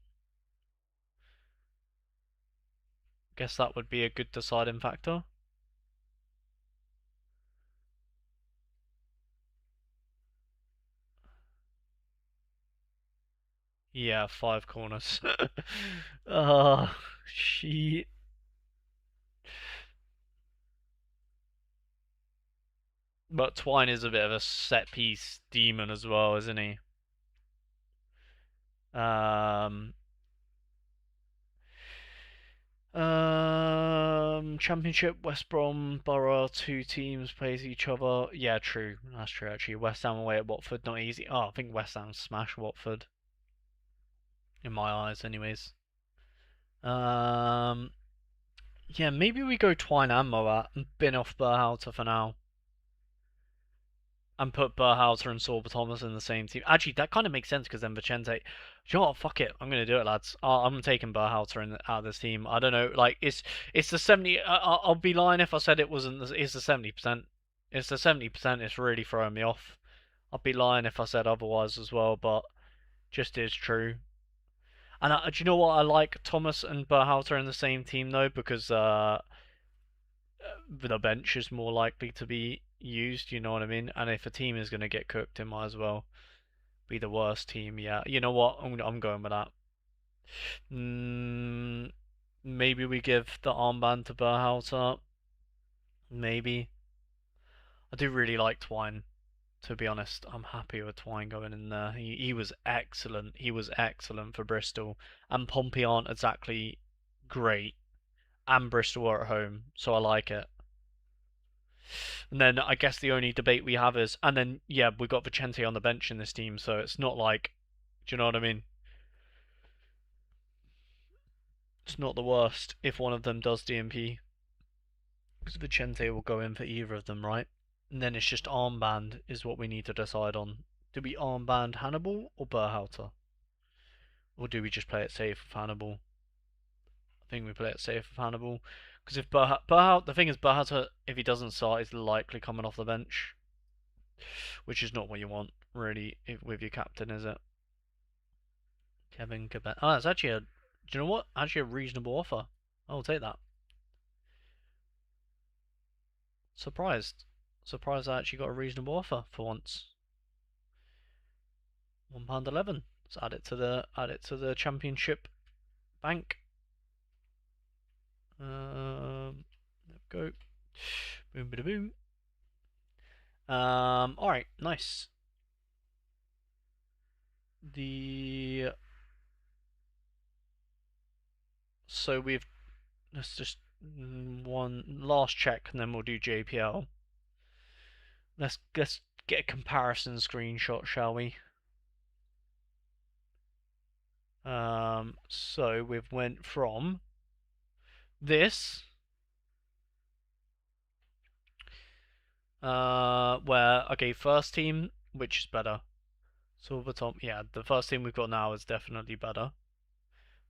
Guess that would be a good deciding factor. Yeah, 5 corners. Oh, shit. But Twine is a bit of a set piece demon as well, isn't he? Um, Championship, West Brom, Borough, two teams plays each other. Yeah, true. That's true, actually. West Ham away at Watford, not easy. Oh, I think West Ham smash Watford. In my eyes, anyways. Um, yeah, maybe we go Twine and Moat and bin off Berhalter for now. And put Berhalter and Sorba Thomas in the same team. Actually, that kind of makes sense because then Vicente. You know what? Fuck it. I'm gonna do it, lads. I'm taking Berhalter out of this team. I don't know. Like it's the 70. I'll be lying if I said it wasn't. It's the 70%. It's the 70%. It's really throwing me off. I'd be lying if I said otherwise as well, but just is true. And do you know what? I like Thomas and Berhalter in the same team though because the bench is more likely to be used. You know what I mean? And if a team is gonna get cooked, it might as well be the worst team. Yeah, you know what? I'm going with that. Mm, maybe we give the armband to Berhalter. Maybe. I do really like Twine. To be honest, I'm happy with Twine going in there. He was excellent. He was excellent for Bristol, and Pompey aren't exactly great. And Bristol are at home, so I like it. And then I guess the only debate we have is, and then yeah, we got Vicente on the bench in this team, so it's not like, do you know what I mean? It's not the worst if one of them does DMP, because Vicente will go in for either of them, right? And then it's just armband is what we need to decide on. Do we armband Hannibal or Berhalter? Or do we just play it safe with Hannibal? I think we play it safe with Hannibal. Because if the thing is, Berhalter, if he doesn't start, is likely coming off the bench, which is not what you want, really, with your captain, is it? Kevin Cabet. Oh, it's actually do you know what? Actually a reasonable offer. I'll take that. Surprised. Surprised I actually got a reasonable offer for once. £1.11. Let's add it to the championship bank. There we go. Boom, bada boom. All right, nice. The so we've let's just one last check and then we'll do JPL. Let's get a comparison screenshot, shall we? So we've went from this, where okay, first team, which is better? Silver top, yeah, the first team we've got now is definitely better.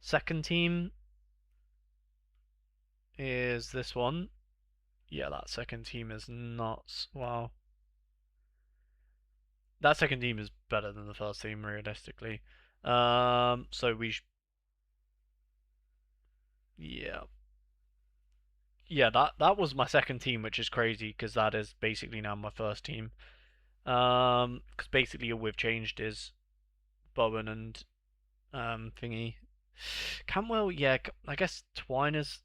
Second team is this one. Yeah, that second team is nuts. Wow. That second team is better than the first team, realistically. So yeah. Yeah, that was my second team, which is crazy because that is basically now my first team. Because basically all we've changed is Bowen and thingy. Camwell, yeah, I guess Twine has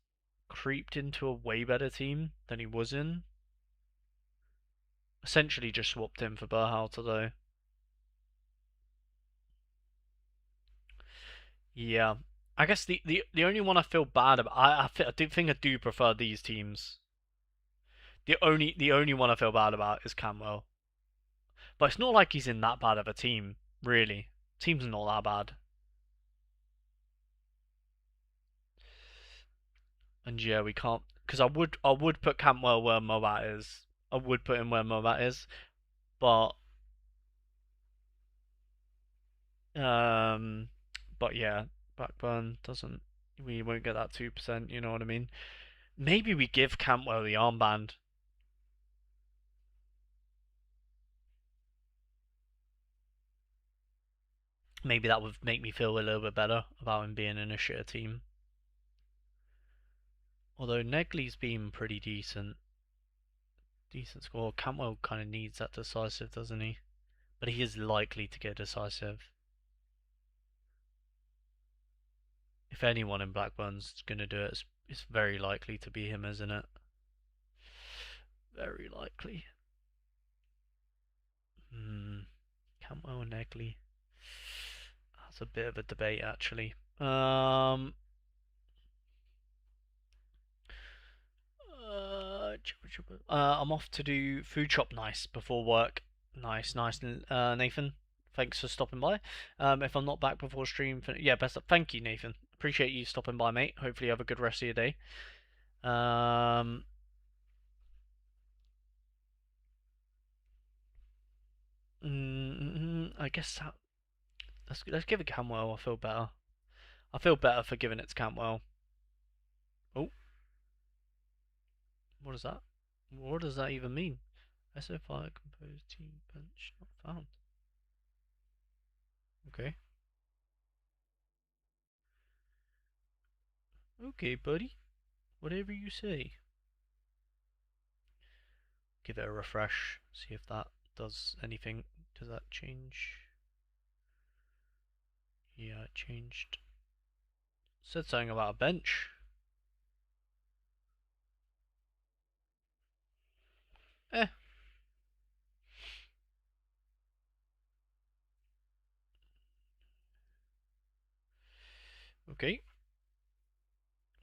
creeped into a way better team than he was in. Essentially just swapped him for Berhalter though. Yeah. I guess the only one I feel bad about, I do think I do prefer these teams. The only one I feel bad about is Camwell. But it's not like he's in that bad of a team, really. Team's not that bad. And yeah, we can't because I would put Campwell where Moat is. I would put him where Moat is, but um, but yeah, Blackburn doesn't. We won't get that 2%. You know what I mean? Maybe we give Campwell the armband. Maybe that would make me feel a little bit better about him being in a shitter team. Although Negley's been pretty decent. Decent score. Cantwell kind of needs that decisive, doesn't he? But he is likely to get decisive. If anyone in Blackburn's going to do it, it's very likely to be him, isn't it? Very likely. Cantwell and Negley. That's a bit of a debate, actually. I'm off to do food shop nice before work. Nice, nice, Nathan. Thanks for stopping by. If I'm not back before stream, yeah, best up. Thank you, Nathan. Appreciate you stopping by, mate. Hopefully, you have a good rest of your day. I guess that, let's give it Camwell. I feel better. I feel better for giving it to Cantwell. Oh, what is that? What does that even mean? SO5 composed team bench not found. Okay. Okay, buddy. Whatever you say. Give it a refresh. See if that does anything. Does that change? Yeah, it changed. Said something about a bench. Eh. Okay.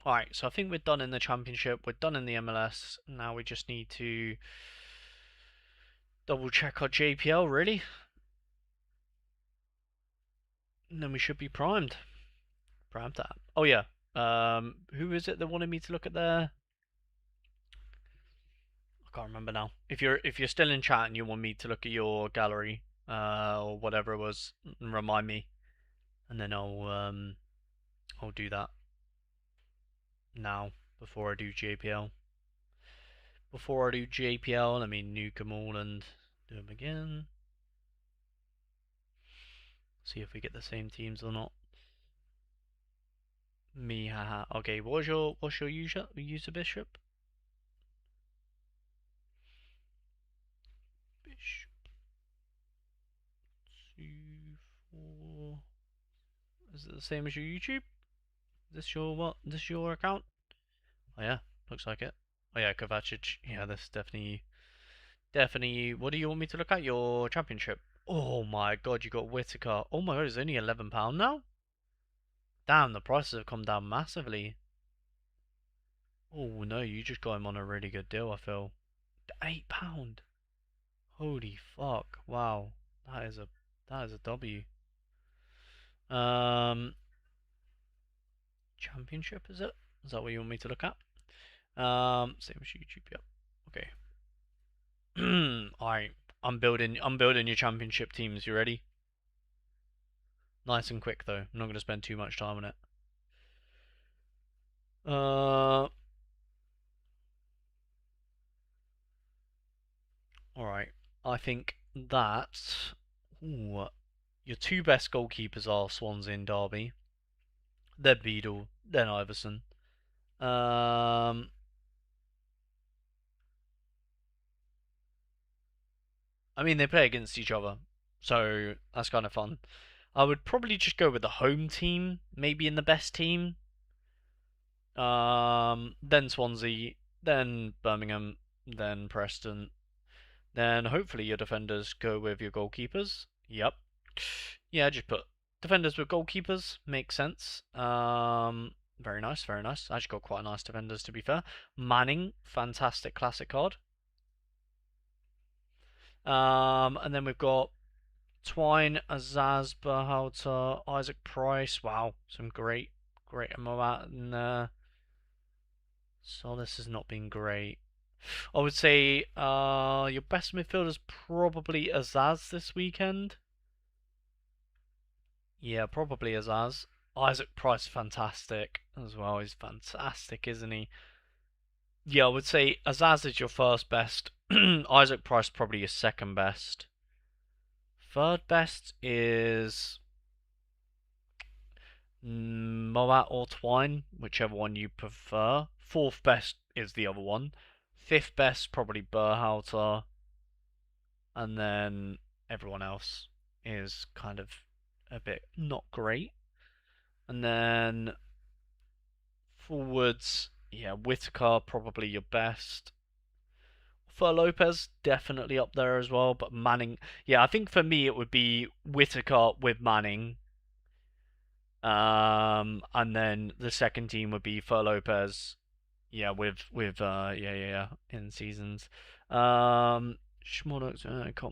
Alright, so I think we're done in the championship. We're done in the MLS. Now we just need to double check our JPL, really. And then we should be primed. Primed that. Oh, yeah. Who is it that wanted me to look at their... I can't remember now. If you're still in chat and you want me to look at your gallery, or whatever it was, remind me. And then I'll do that now before I do JPL. Before I do JPL, let me nuke them all and do them again. See if we get the same teams or not. Me, haha. Okay, what's your user bishop? Bishop 2 4. Is it the same as your YouTube? Is this your what? Is this your account? Oh yeah, looks like it. Oh yeah, Kovacic. Yeah, this is definitely. What do you want me to look at? Your championship. Oh my god, you got Whitaker. Oh my god, it's only £11 now. Damn, the prices have come down massively. Oh no, you just got him on a really good deal. I feel £8. Holy fuck! Wow, that is a W. Um, championship is it? Is that what you want me to look at? Same as YouTube. Yep. Okay. Alright. I'm building your championship teams. You ready? Nice and quick though. I'm not gonna spend too much time on it. Alright. I think that ooh, your two best goalkeepers are Swansea and Derby. Then Beadle, then Iverson. Um I mean they play against each other. So that's kind of fun. I would probably just go with the home team, maybe in the best team. Then Swansea, then Birmingham, then Preston. Then hopefully your defenders go with your goalkeepers. Yep. Yeah, just put defenders with goalkeepers. Makes sense. Very nice, very nice. Actually got quite nice defenders to be fair. Manning, fantastic classic card. And then we've got Twine, Azaz, Berhalter, Isaac Price. Wow, some great ammo out in there. Solis has not been great. I would say your best midfielder is probably Azaz this weekend. Yeah, probably Azaz. Isaac Price, fantastic as well. He's fantastic, isn't he? Yeah, I would say Azaz is your first best. Isaac Price probably your second best. Third best is Moat or Twine, whichever one you prefer. Fourth best is the other one. Fifth best, probably Berhalter. And then everyone else is kind of a bit not great. And then forwards, yeah, Whitaker probably your best. For Lopez, definitely up there as well. But Manning, yeah, I think for me it would be Whitaker with Manning. And then the second team would be for Lopez. Yeah, with in seasons. Schmodok,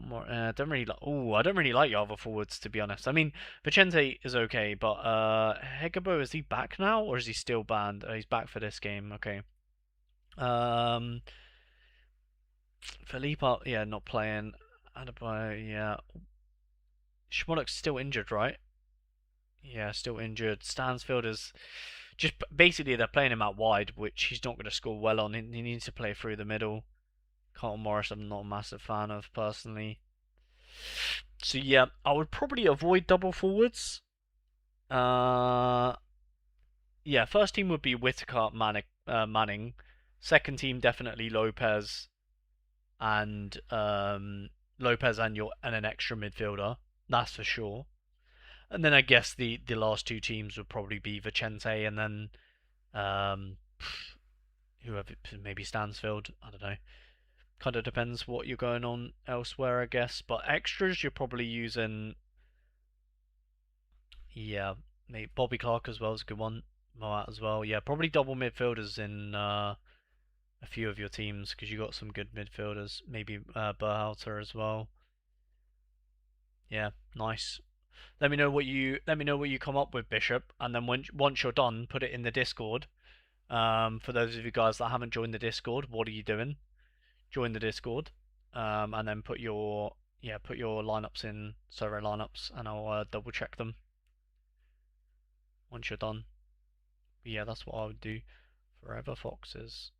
more. Don't really like. Oh, I don't really like your other forwards to be honest. I mean, Vicente is okay, but Hegebo, is he back now or is he still banned? He's back for this game. Okay. Um, Felipe, yeah, not playing. Adebayo, yeah. Schmodok's still injured, right? Yeah, still injured. Stansfield is just basically they're playing him out wide, which he's not going to score well on. He needs to play through the middle. Carlton Morris, I'm not a massive fan of personally. So yeah, I would probably avoid double forwards. Uh, yeah, first team would be Whitaker, Manning. Second team definitely Lopez and Lopez and an extra midfielder. That's for sure. And then I guess the last two teams would probably be Vicente and then um, whoever, maybe Stansfield. I don't know. Kind of depends what you're going on elsewhere, I guess. But extras, you're probably using, yeah, maybe Bobby Clark as well is a good one. Moat as well. Yeah, probably double midfielders in a few of your teams because you got some good midfielders. Maybe Berhalter as well. Yeah, nice. Let me know what you come up with, Bishop, and then once you're done, put it in the Discord. For those of you guys that haven't joined the Discord, what are you doing? Join the Discord, and then put your lineups in server lineups, and I'll double check them once you're done. But yeah, that's what I would do. Forever Foxes.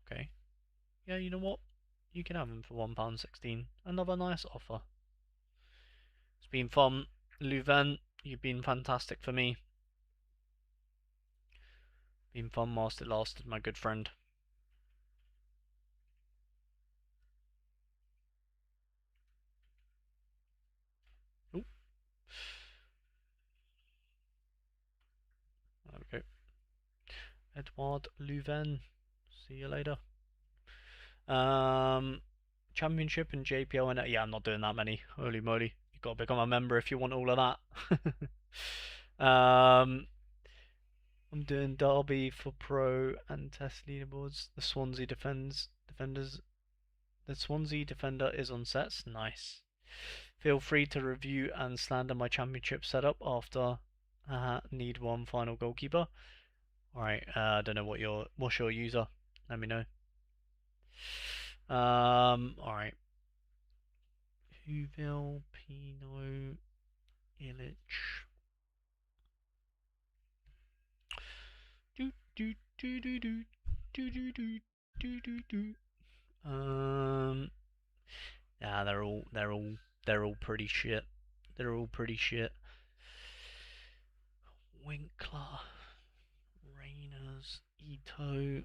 Okay. Yeah, you know what? You can have them for £1.16. Another nice offer. It's been fun. Louvain, you've been fantastic for me. Been fun whilst it lasted, my good friend. Ooh, there we go. Edouard Louvain. See you later. Um, Championship and JPL and yeah, I'm not doing that many. Holy moly, you got to become a member if you want all of that. I'm doing Derby for Pro and Test leaderboards. The Swansea defenders. The Swansea defender is on sets. Nice. Feel free to review and slander my championship setup after need one final goalkeeper. Alright, I don't know what's your user. Let me know. Alright. Whoville, Pino, Illich. Do do do do do do do do do do do. Yeah, they're all pretty shit. They're all pretty shit. Winkler, Rainers, Ito.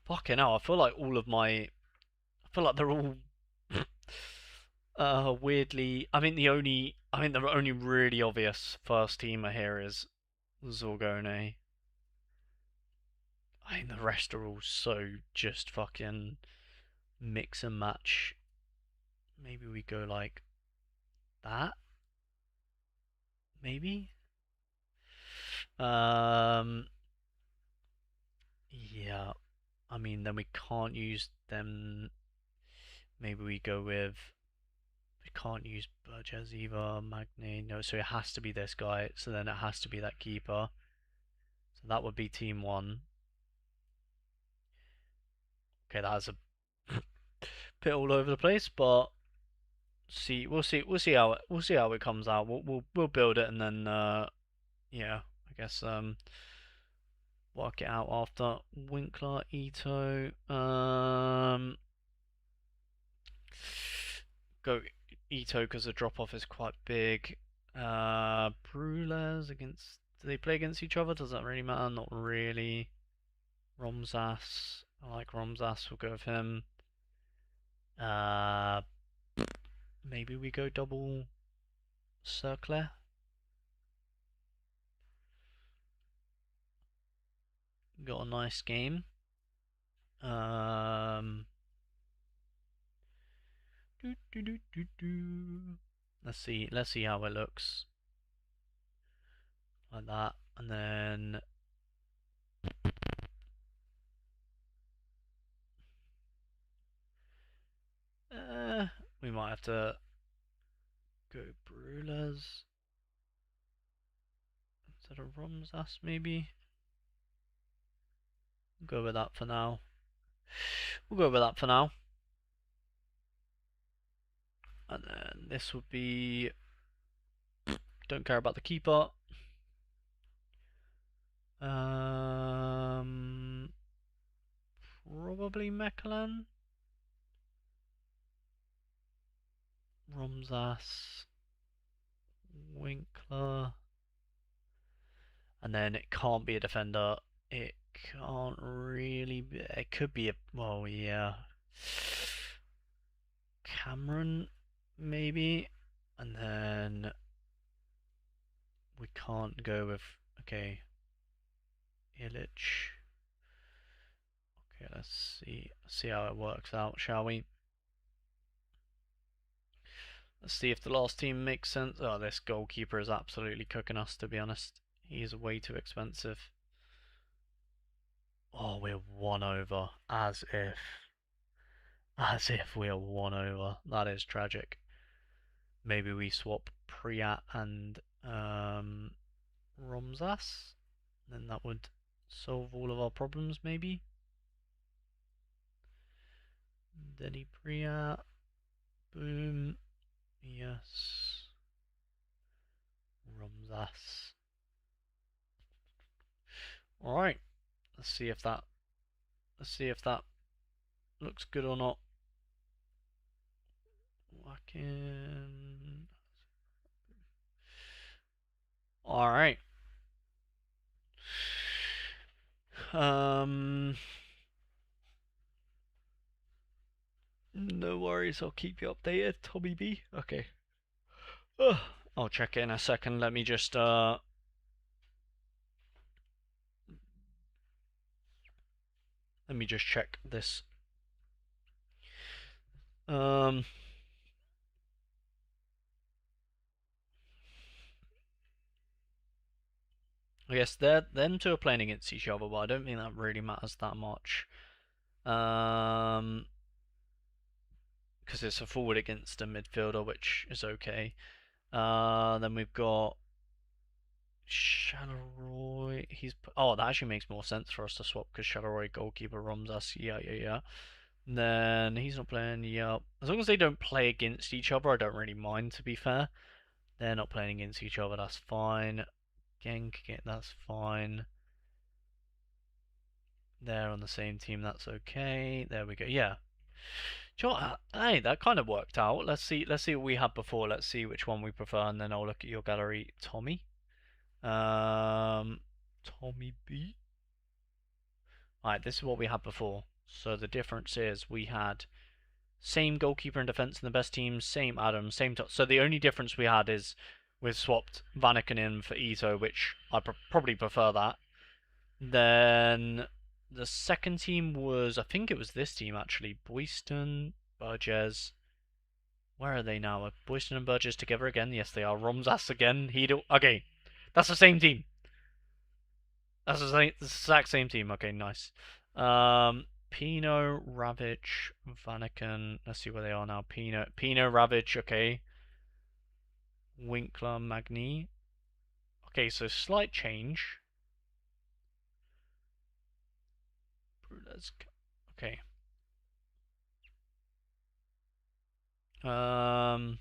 Fucking hell, I feel like they're all weirdly. The only really obvious first teamer here is Zorgone. I think the rest are all so just fucking mix and match. Maybe we go like that. Maybe. Um. Yeah. Then we can't use them. Maybe we go with. We can't use Burgess either. Magne. No, so it has to be this guy. So then it has to be that keeper. So that would be team one. Okay, that's a bit all over the place, but we'll see how it comes out. We'll build it and then yeah, I guess work it out after. Winkler, Ito, go Ito because the drop off is quite big. Brulers against, do they play against each other? Does that really matter? Not really. Romsas, I like Romsas. We'll go with him. Uh, maybe we go double Circler. Got a nice game. Um, doo, doo, doo, doo, doo. Let's see how it looks like that, and then uh, we might have to go Brulers instead of Romsas, maybe. We'll go with that for now. We'll go with that for now. And then this would be, don't care about the keeper. Probably Mechelen. Romsas, Winkler, and then it can't be a defender. It can't really be. It could be a. Well, yeah. Cameron, maybe. And then we can't go with. Okay. Illich. Okay, let's see how it works out, shall we? Let's see if the last team makes sense. Oh, this goalkeeper is absolutely cooking us, to be honest. He is way too expensive. Oh, we're one over. As if we're one over. That is tragic. Maybe we swap Priat and Romsas. Then that would solve all of our problems, maybe. Denny Priat. Boom. Yes. Romsas. Alright. Let's see if that looks good or not. Working. Alright. No worries, I'll keep you updated, Tommy B. Okay. I'll check it in a second. Let me just check this. I guess them two are playing against each other, but I don't think that really matters that much. Because it's a forward against a midfielder, which is okay. Then we've got Shadowroy. That actually makes more sense for us to swap because Shadowroy goalkeeper roams us. Yeah. Then he's not playing. Yep. As long as they don't play against each other, I don't really mind. To be fair, they're not playing against each other. That's fine. Genk, that's fine. They're on the same team. That's okay. There we go. Yeah. Hey, that kind of worked out. Let's see what we had before. Let's see which one we prefer, and then I'll look at your gallery. Tommy. Tommy B. Alright, this is what we had before. So the difference is we had same goalkeeper and defense in the best teams, same Adams, same top. So the only difference we had is we've swapped Vanaken in for Ito, which I probably prefer that. Then the second team was, I think it was this team actually, Boyston, Burgess. Where are they now? Are Boyston and Burgess together again? Yes, they are. Romsas again. Okay, that's the same team. That's the exact same team. Okay, nice. Pino, Ravage, Vanaken. Let's see where they are now. Pino, Ravage. Okay. Winkler, Magni. Okay, so slight change. Okay. Um,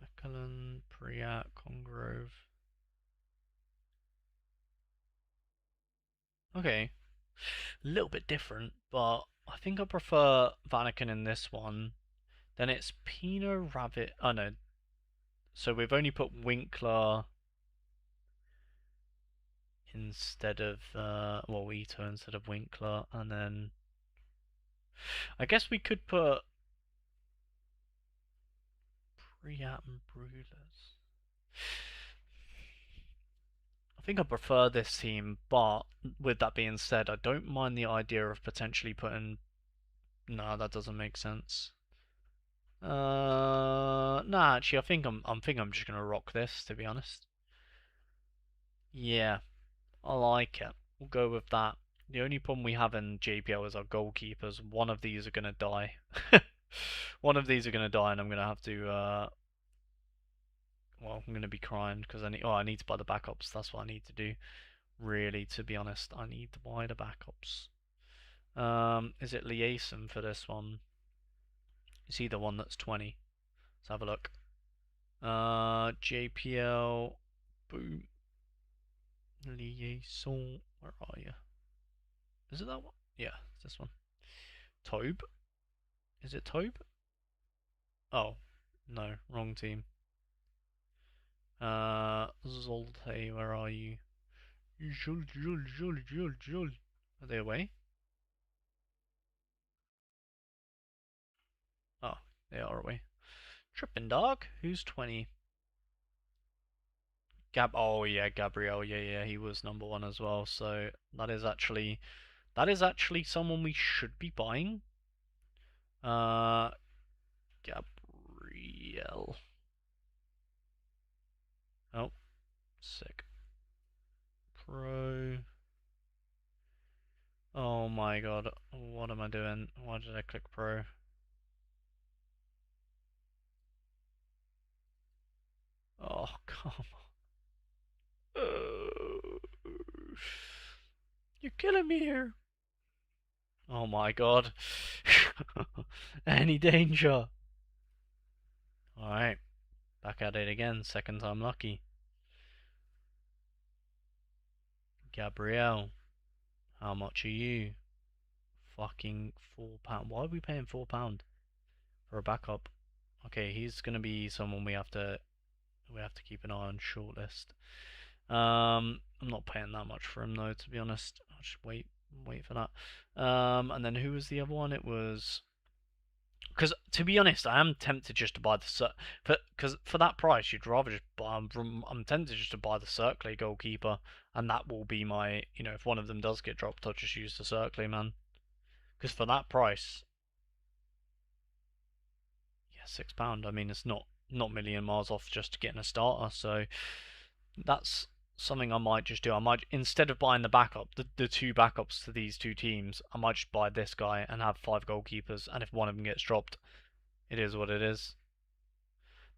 Mechelen, Priat, Congrove. Okay, a little bit different, but I think I prefer Vanaken in this one. Then it's Pinot Rabbit. Oh no, so we've only put Winkler instead of well, Ito instead of Winkler, and then I guess we could put Priat and Brewlers. I think I prefer this team, but with that being said, I don't mind the idea of potentially putting. No, that doesn't make sense. Nah, actually, I think I'm just gonna rock this, to be honest. Yeah, I like it. We'll go with that. The only problem we have in JPL is our goalkeepers. One of these are gonna die. One of these are gonna die, and I'm gonna have to. Well, I'm gonna be crying because I need. Oh, I need to buy the backups. That's what I need to do. Really, to be honest, I need to buy the backups. Is it liaison for this one? It's either one that's 20. Let's have a look. JPL. Boom. Liaison. Where are you? Is it that one? Yeah, it's this one. Tobe? Is it Tobe? Oh, no, wrong team. Zolte, where are you? Jul. Are they away? Oh, they are away. Trippin' dog. Who's 20? Oh yeah, Gabriel. Yeah, he was number one as well. So that is actually someone we should be buying. Uh, Gabriel. Oh, sick. Pro. Oh my god, what am I doing? Why did I click pro? Oh, come on. You're killing me here. Oh my god. Any danger? Alright, back at it again. Second time lucky. Gabrielle, how much are you? Fucking £4. Why are we paying £4 for a backup? Okay, he's gonna be someone we have to keep an eye on shortlist. I'm not paying that much for him though, to be honest. I'll just wait for that. And then who was the other one? It was because to be honest, I am tempted just to buy the because for that price, you'd rather just buy. I'm tempted just to buy the Circle goalkeeper, and that will be my. If one of them does get dropped, I'll just use the Circle man. Because for that price, yeah, £6. I mean, it's not a million miles off just getting a starter. So that's something I might just do. I might instead of buying the backup, the two backups to these two teams, I might just buy this guy and have 5 goalkeepers. And if one of them gets dropped, it is what it is.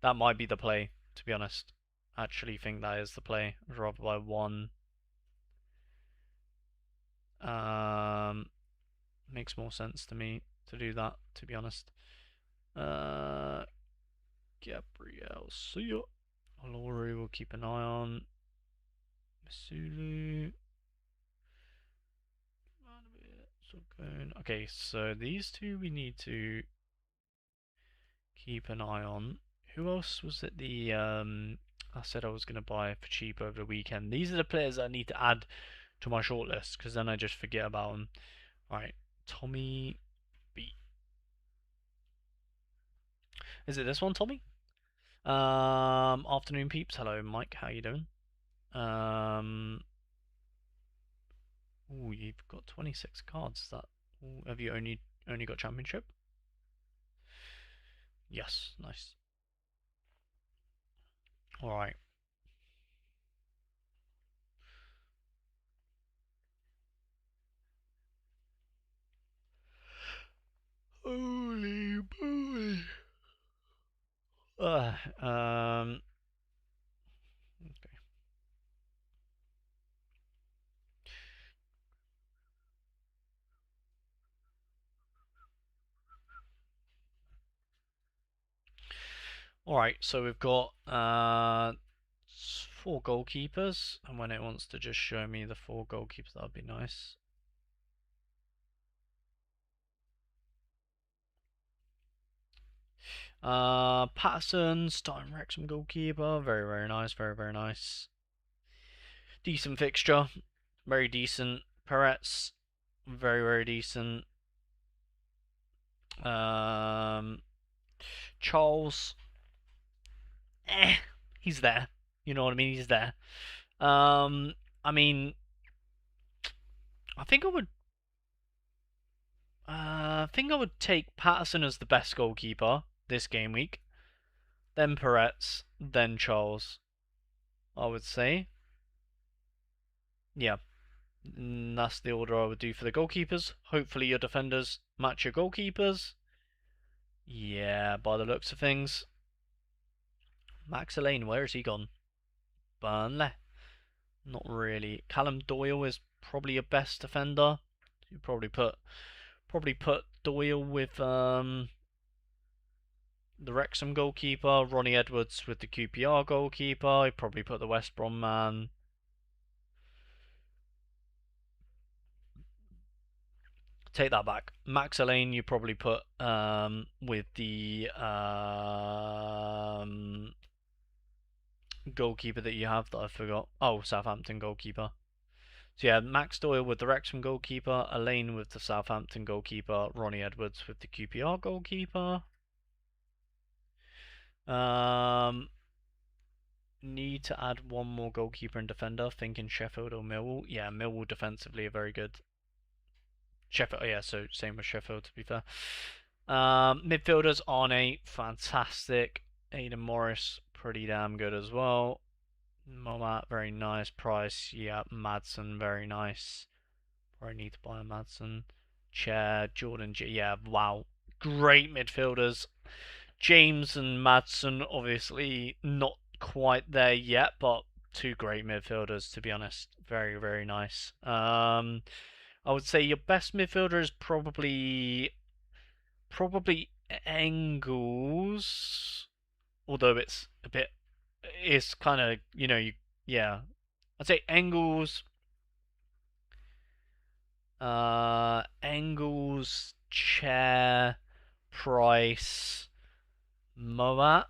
That might be the play, to be honest. I actually think that is the play. I'd rather buy one. Um, Makes more sense to me to do that, to be honest. Uh, Gabriel, see ya. Olori will keep an eye on. Misulu. Okay, so these two we need to keep an eye on. Who else was it? I said I was going to buy for cheap over the weekend. These are the players that I need to add to my shortlist because then I just forget about them. Right, Tommy B. Is it this one, Tommy? Afternoon peeps. Hello, Mike. How you doing? Um, ooh, you've got 26 cards. Have you only got championship? Yes, nice. All right. Holy boy. Uh, um, okay. Alright, so we've got 4 goalkeepers, and when it wants to just show me the 4 goalkeepers, that'd be nice. Patterson, starting Wrexham goalkeeper, very, very nice, very, very nice. Decent fixture, very decent. Peretz, very, very decent. Um, Charles, he's there. You know what I mean? He's there. I mean, I think I would. I think I would take Patterson as the best goalkeeper this game week, then Peretz, then Charles. I would say, yeah, that's the order I would do for the goalkeepers. Hopefully, your defenders match your goalkeepers. Yeah, by the looks of things, Max Elaine, where has he gone? Burnley. Not really. Callum Doyle is probably your best defender. You probably put Doyle with the Wrexham goalkeeper, Ronnie Edwards with the QPR goalkeeper. You'd probably put the West Brom man. Take that back. Max Elaine, you probably put with the goalkeeper that you have that I forgot. Oh, Southampton goalkeeper. So yeah, Max Doyle with the Wrexham goalkeeper, Elaine with the Southampton goalkeeper, Ronnie Edwards with the QPR goalkeeper. Um, Need to add one more goalkeeper and defender. Thinking Sheffield or Millwall. Yeah, Millwall defensively are very good. Sheffield, yeah, so same with Sheffield to be fair. Midfielders, Arne, fantastic. Aidan Morris, pretty damn good as well. Momat, very nice. Price, yeah. Madsen, very nice. Probably need to buy a Madsen. Chair, Jordan, yeah, wow. Great midfielders. James and Madsen, obviously not quite there yet, but two great midfielders, to be honest. Very, very nice. I would say your best midfielder is probably Engels, although it's a bit, it's kind of yeah. I'd say Engels, Engels, Chair, Price, Moat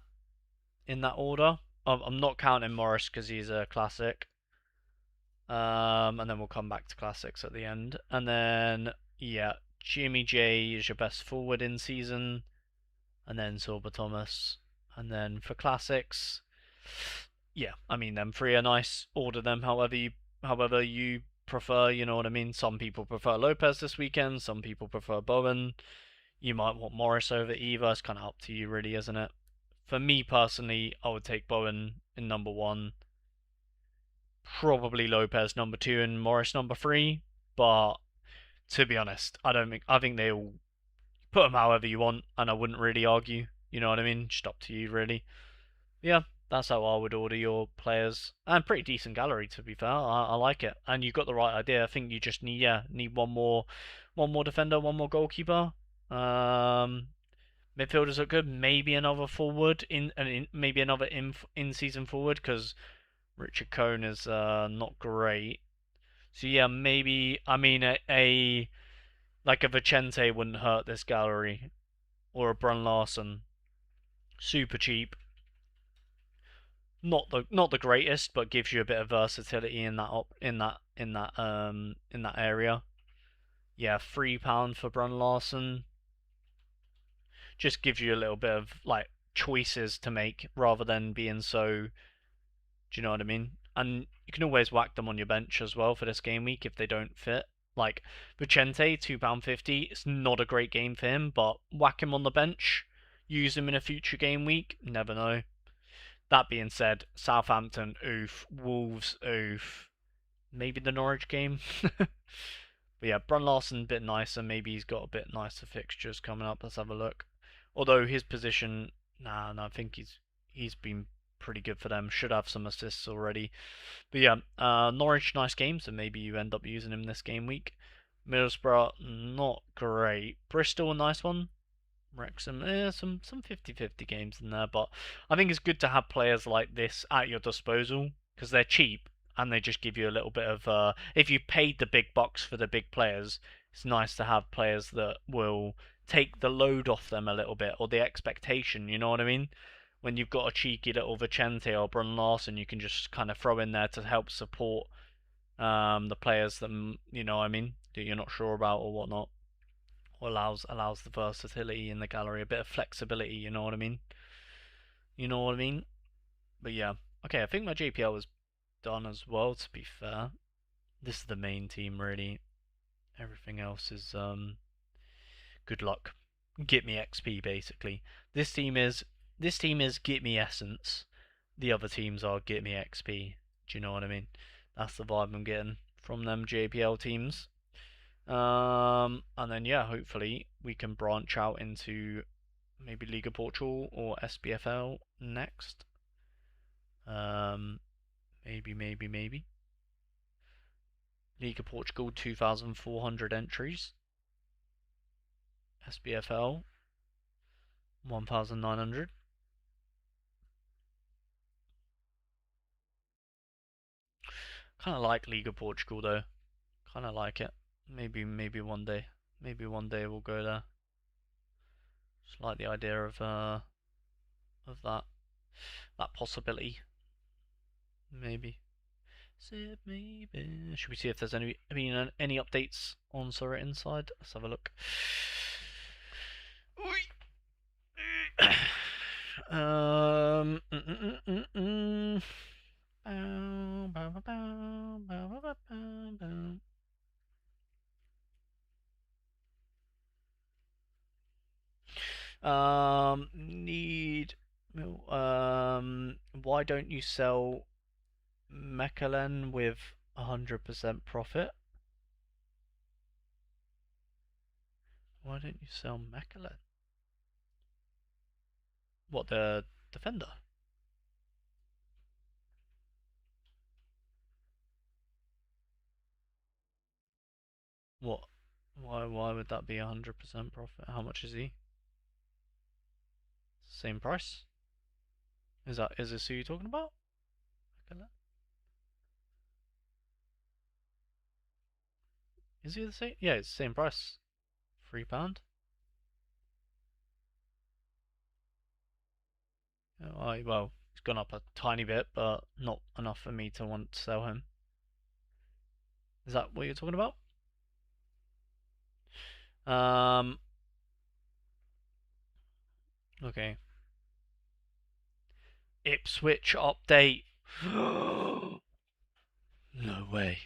in that order. I'm not counting Morris because he's a classic. And then we'll come back to classics at the end. And then yeah, Jimmy J is your best forward in season, and then Sorba Thomas, and then for classics, yeah, I mean them three are nice. Order them however you prefer. You know what I mean. Some people prefer Lopez this weekend. Some people prefer Bowen. You might want Morris over either. It's kind of up to you, really, isn't it? For me personally, I would take Bowen in number one, probably Lopez number two, and Morris number three. But to be honest, I think they all put them however you want, and I wouldn't really argue. You know what I mean? Just up to you, really. Yeah, that's how I would order your players. And pretty decent gallery, to be fair. I like it, and you've got the right idea. I think you just need one more defender, one more goalkeeper. Midfielders look good. Maybe another forward maybe another in season forward because Richard Cohn is not great. So yeah, maybe I mean a like a Vicente wouldn't hurt this gallery, or a Brun Larson. Super cheap. Not the greatest, but gives you a bit of versatility in that area. Yeah, £3 for Brun Larson just gives you a little bit of like choices to make rather than being so. Do you know what I mean? And you can always whack them on your bench as well for this game week if they don't fit. Like Vicente, £2.50. It's not a great game for him, but whack him on the bench, use him in a future game week. Never know. That being said, Southampton, oof. Wolves, oof. Maybe the Norwich game. But yeah, Brun Larson a bit nicer. Maybe he's got a bit nicer fixtures coming up. Let's have a look. Although his position, nah, no, I think he's been pretty good for them. Should have some assists already. But yeah, Norwich, nice game, so maybe you end up using him this game week. Middlesbrough, not great. Bristol, a nice one. Wrexham, some 50-50 games in there, but I think it's good to have players like this at your disposal because they're cheap and they just give you a little bit of. If you paid the big bucks for the big players, it's nice to have players that will take the load off them a little bit or the expectation. You know what I mean? When you've got a cheeky little Vicente or Brun Larson, you can just kind of throw in there to help support the players that you know what I mean that you're not sure about or whatnot. Allows the versatility in the gallery, a bit of flexibility. You know what I mean? You know what I mean? But yeah, okay. I think my JPL is done as well. To be fair, this is the main team really. Everything else is good luck. Get me XP basically. This team is get me essence. The other teams are get me XP. Do you know what I mean? That's the vibe I'm getting from them JPL teams. And then yeah, hopefully we can branch out into maybe League of Portugal or SBFL next. Um, maybe. League of Portugal 2,400 entries. SBFL 1,900. Kind of like League of Portugal though. Kind of like it. Maybe one day. Maybe one day we'll go there. Just like the idea of that possibility. Maybe. Maybe. Should we see if there's any updates on Sorare Inside? Let's have a look. um. Need. Why don't you sell Mechelen with 100% profit? Why don't you sell Mechelen? What, the defender? What? Why would that be 100% profit? How much is he? Same price? Is this who you're talking about? Is he the same? Yeah, it's the same price. £3. Well, it's gone up a tiny bit, but not enough for me to want to sell him. Is that what you're talking about? Um. Okay. Ipswich update. No way.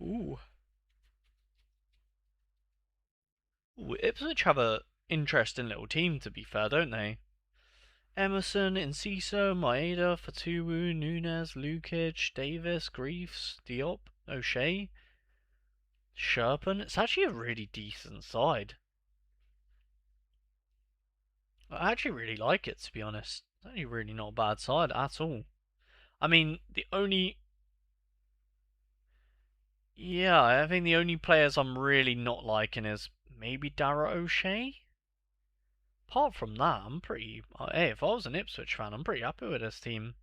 Ooh. Ooh, Ipswich have a interesting little team, to be fair, don't they? Emerson, Enciso, Maeda, Fatuwu, Nunes, Lukic, Davis, Greaves, Diop, O'Shea, Sherpen. It's actually a really decent side. I actually really like it, to be honest. It's actually really not a bad side at all. I mean, the only. Yeah, I think the only players I'm really not liking is maybe Dara O'Shea. Apart from that, I'm pretty. Hey, if I was an Ipswich fan, I'm pretty happy with this team.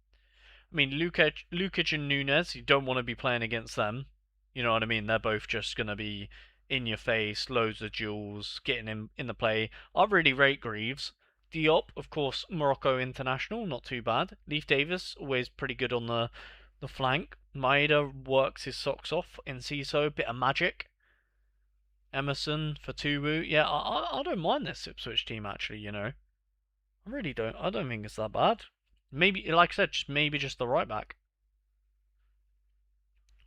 I mean, Lukic and Nunes, you don't want to be playing against them. You know what I mean? They're both just going to be in your face, loads of duels, getting in the play. I really rate Greaves. Diop, of course, Morocco international, not too bad. Leif Davis, always pretty good on the flank. Maeda works his socks off. Enciso, bit of magic. Emerson, Fatuwu. Yeah, I don't mind this Ipswich team, actually, you know. I really don't. I don't think it's that bad. Maybe, like I said, maybe just the right back.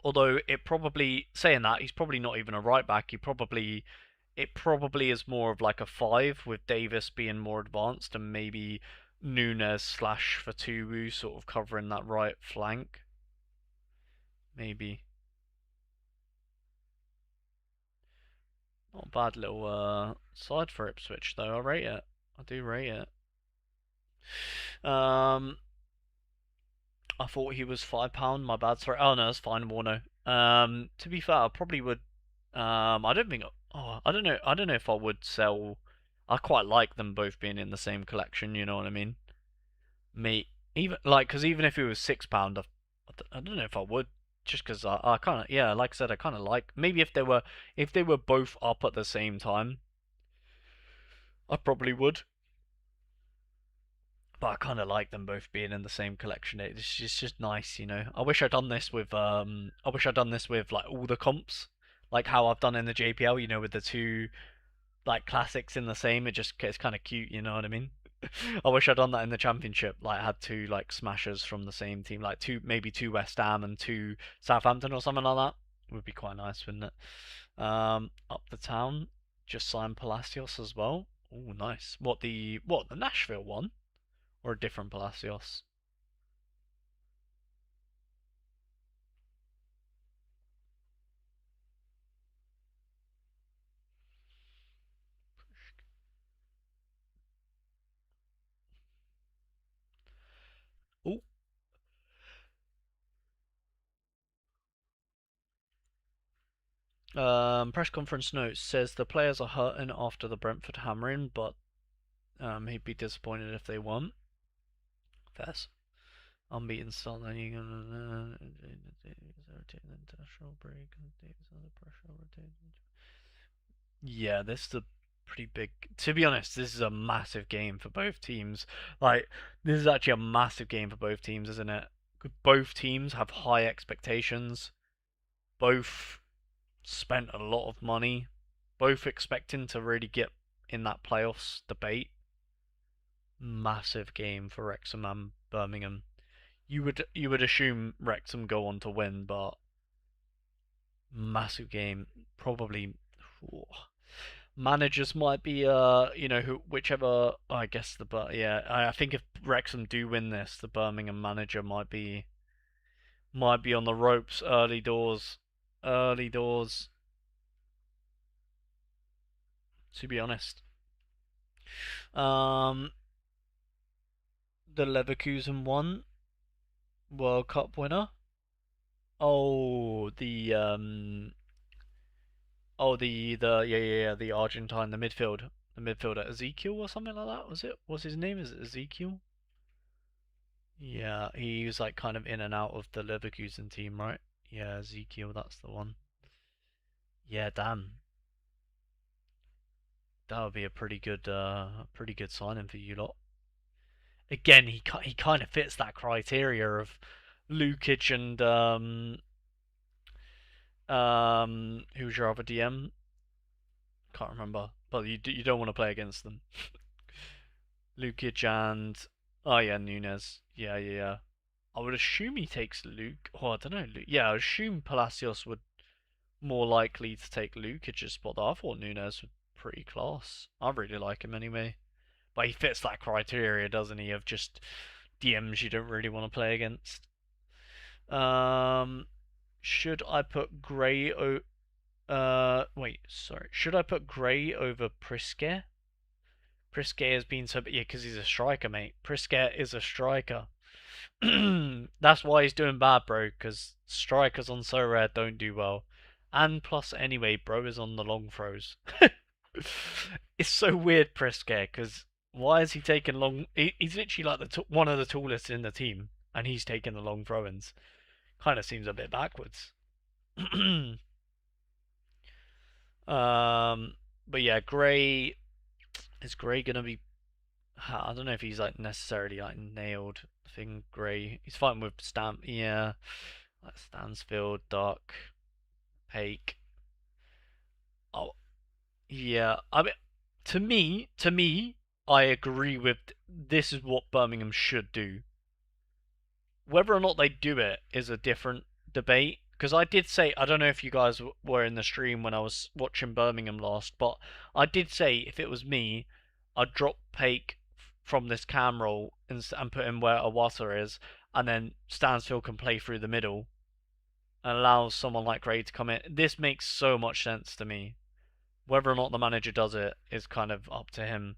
Although it probably saying that he's probably not even a right back. It probably is more of like a five with Davis being more advanced and maybe Nunes slash Fatuwu sort of covering that right flank. Maybe not a bad little side for Ipswich though. I rate it. I do rate it. Um, I thought he was £5. My bad. Sorry. Oh no, it's fine, Warno. To be fair, I probably would. I don't think. Oh, I don't know. I don't know if I would sell. I quite like them both being in the same collection. You know what I mean? Me, even like, because even if it was £6, I don't know if I would. Just because I kind of, yeah, like I said, I kind of like. Maybe if they were both up at the same time, I probably would. But I kind of like them both being in the same collection. It's just nice, you know. I wish I'd done this with like all the comps, like how I've done in the JPL, you know, with the two like classics in the same. It's kind of cute, you know what I mean? I wish I'd done that in the championship. Like I had two like smashers from the same team, like maybe two West Ham and two Southampton or something like that. Would be quite nice, wouldn't it? Up the town, just signed Palacios as well. Oh, nice. The Nashville one or a different Palacios? Oh, press conference notes says the players are hurting after the Brentford hammering, but he'd be disappointed if they won. Fairs. Unbeaten start, then you're gonna international break under pressure. Yeah, this is a pretty big. To be honest, this is a massive game for both teams. Like, this is actually a massive game for both teams, isn't it? Both teams have high expectations. Both spent a lot of money. Both expecting to really get in that playoffs debate. Massive game for Wrexham and Birmingham. You would assume Wrexham go on to win, but massive game. Probably. Ooh. Managers might be whichever. I guess yeah. I think if Wrexham do win this, the Birmingham manager might be on the ropes early doors. Early doors. To be honest. Um, the Leverkusen one World Cup winner. Oh, the Argentine, the midfielder Ezekiel or something like that. Was it? What's his name? Is it Ezekiel? Yeah, he was like kind of in and out of the Leverkusen team, right? Yeah, Ezekiel, that's the one. Yeah, damn, that would be a pretty good signing for you lot. Again, he kind of fits that criteria of Lukic and who's your other DM? Can't remember, but you don't want to play against them. Lukic and oh yeah, Nunes. Yeah. I would assume he takes Luke. Oh, I don't know. Yeah, I assume Palacios would more likely to take Lukic's spot. I thought Nunes was pretty class. I really like him anyway. But he fits that criteria, doesn't he? Of just DMs you don't really want to play against. Um, should I put Gray? Wait, sorry. Should I put Gray over Priske? Priske has been so, yeah, because he's a striker, mate. Priske is a striker. That's why he's doing bad, bro. Because strikers on Sorare don't do well. And plus, anyway, bro is on the long throws. It's so weird, Priske, because why is he taking long? He's literally like one of the tallest in the team, and he's taking the long throw-ins. Kind of seems a bit backwards. um, but yeah, Gray is Gray gonna be? I don't know if he's like necessarily like nailed. I think Gray. He's fighting with yeah, like Stansfield, Duck, Hake. Oh, yeah. I mean, to me, I agree with this is what Birmingham should do. Whether or not they do it is a different debate. Because I did say, I don't know if you guys were in the stream when I was watching Birmingham last, but I did say if it was me, I'd drop Pake from this cam roll and put him where Awasa is, and then Stansfield can play through the middle and allows someone like Gray to come in. This makes so much sense to me. Whether or not the manager does it is kind of up to him.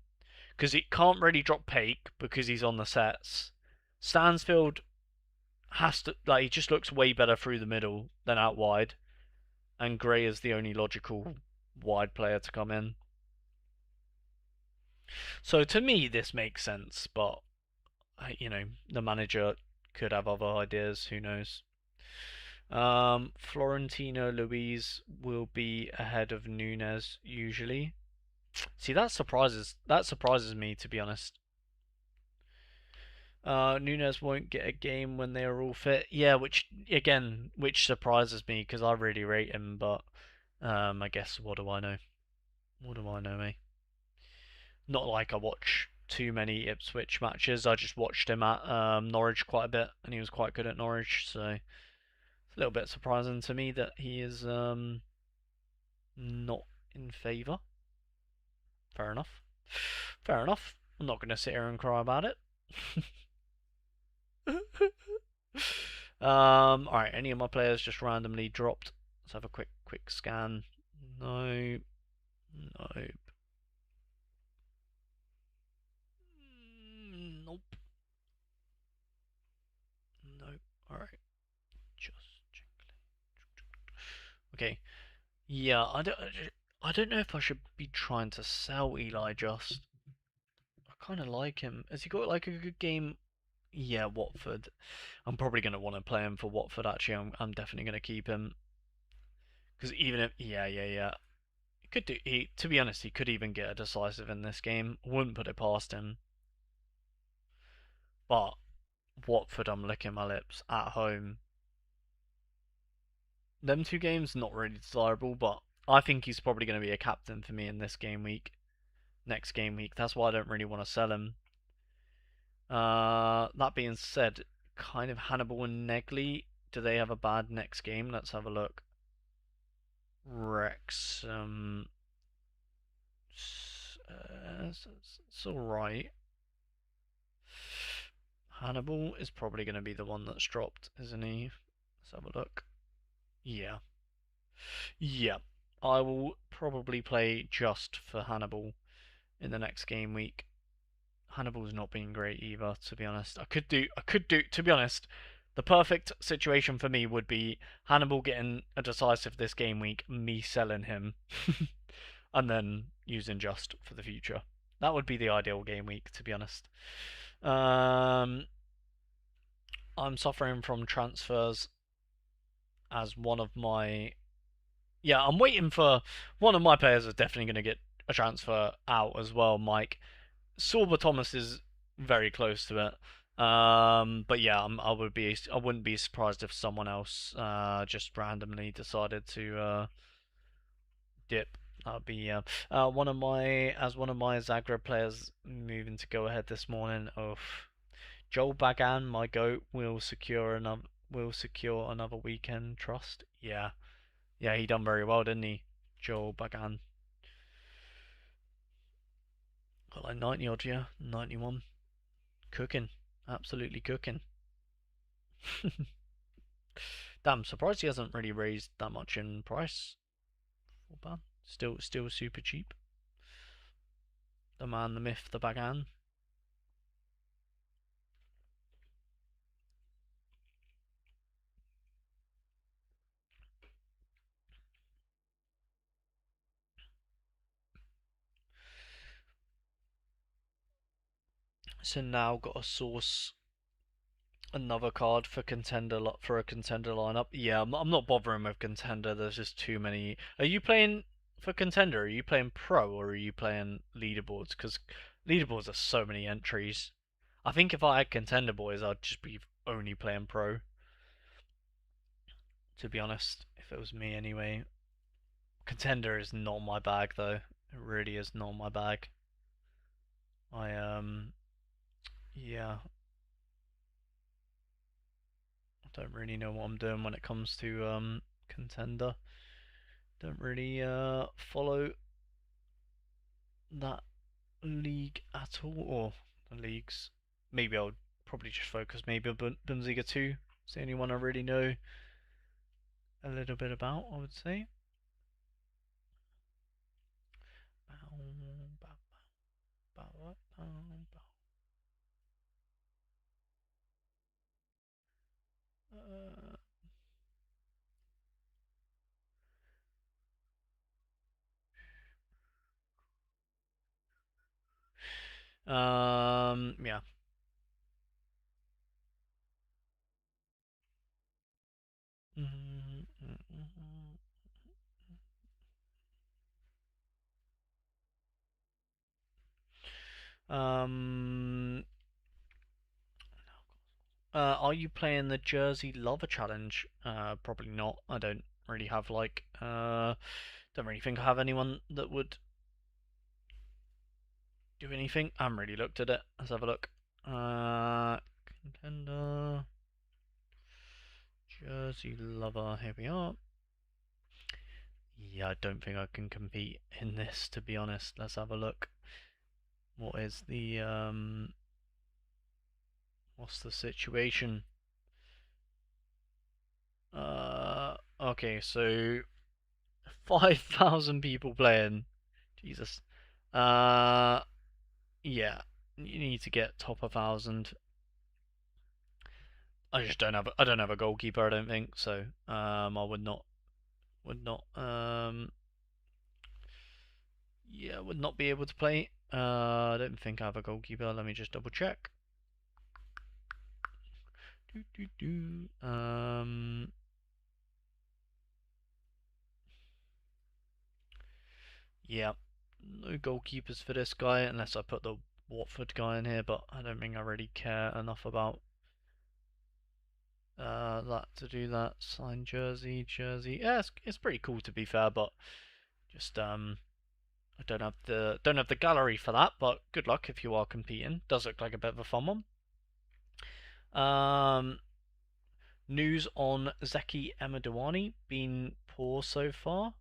Because he can't really drop Pake because he's on the sets. Stansfield has to like he just looks way better through the middle than out wide, and Gray is the only logical wide player to come in. So to me, this makes sense, but the manager could have other ideas. Who knows? Florentino Luis will be ahead of Nunes usually. See, that surprises me, to be honest. Nunes won't get a game when they are all fit. Yeah, which surprises me because I really rate him. But I guess what do I know? What do I know, me? Not like I watch too many Ipswich matches. I just watched him at Norwich quite a bit, and he was quite good at Norwich. So it's a little bit surprising to me that he is not in favour. Fair enough. Fair enough. I'm not going to sit here and cry about it. Alright, any of my players just randomly dropped. Let's have a quick scan. No. No. Nope. Nope. Alright. Just check. Okay. Yeah, I don't know if I should be trying to sell Eli just. I kinda like him. Has he got like a good game? Yeah, Watford. I'm probably gonna want to play him for Watford actually. I'm definitely gonna keep him. Because even if yeah. He could do to be honest, he could even get a decisive in this game. Wouldn't put it past him. But Watford, I'm licking my lips at home. Them two games not really desirable, but I think he's probably going to be a captain for me in this game week, next game week. That's why I don't really want to sell him. That being said, kind of Hannibal and Negley, do they have a bad next game? Let's have a look. Wrexham. It's alright. Hannibal is probably going to be the one that's dropped, isn't he? Let's have a look. Yeah. Yeah. I will probably play just for Hannibal in the next game week. Hannibal's not been great either, to be honest. I could do, to be honest, the perfect situation for me would be Hannibal getting a decisive this game week, me selling him, and then using just for the future. That would be the ideal game week, to be honest. Um, I'm suffering from transfers as one of my. Yeah, I'm waiting for one of my players is definitely going to get a transfer out as well, Mike. Sorba Thomas is very close to it. But yeah, I wouldn't be surprised if someone else just randomly decided to dip. That'd be one of my Zagreb players moving to go ahead this morning. Oh, Joel Bagan, my goat, will secure another weekend trust. Yeah, yeah, he done very well, didn't he, Joel Bagan? Got like 90 odd, yeah, 91. Cooking, absolutely cooking. Damn, surprised he hasn't really raised that much in price. Still super cheap. The man, the myth, the Bagan. So now got to source another card for a contender lineup. Yeah, I'm not bothering with contender. There's just too many. Are you playing for contender? Are you playing pro or are you playing leaderboards? Because leaderboards are so many entries. I think if I had contender boys, I'd just be only playing pro. To be honest, if it was me anyway. Contender is not my bag though. It really is not my bag. I yeah, I don't really know what I'm doing when it comes to contender. Don't really follow that league at all, or the leagues. Maybe I'll probably just focus maybe on Bundesliga 2. It's the only one I really know a little bit about, I would say. Yeah. Um, are you playing the Jersey Lover Challenge? Probably not. I don't really have don't really think I have anyone that would do anything. I haven't really looked at it. Let's have a look. Contender, Jersey Lover. Here we are. Yeah, I don't think I can compete in this, to be honest. Let's have a look. What is what's the situation? Okay, so 5,000 people playing. Jesus. Uh, yeah, you need to get top 1,000. I don't have a goalkeeper. I don't think so. I would not yeah, would not be able to play. I don't think I have a goalkeeper. Let me just double check. Do, do, do. Yeah, no goalkeepers for this guy unless I put the Watford guy in here, but I don't think I really care enough about that to do that. Sign jersey. Yeah, it's pretty cool to be fair, but just I don't have the gallery for that. But good luck if you are competing. Does look like a bit of a fun one. Um, News on Zeki Emadouani been poor so far.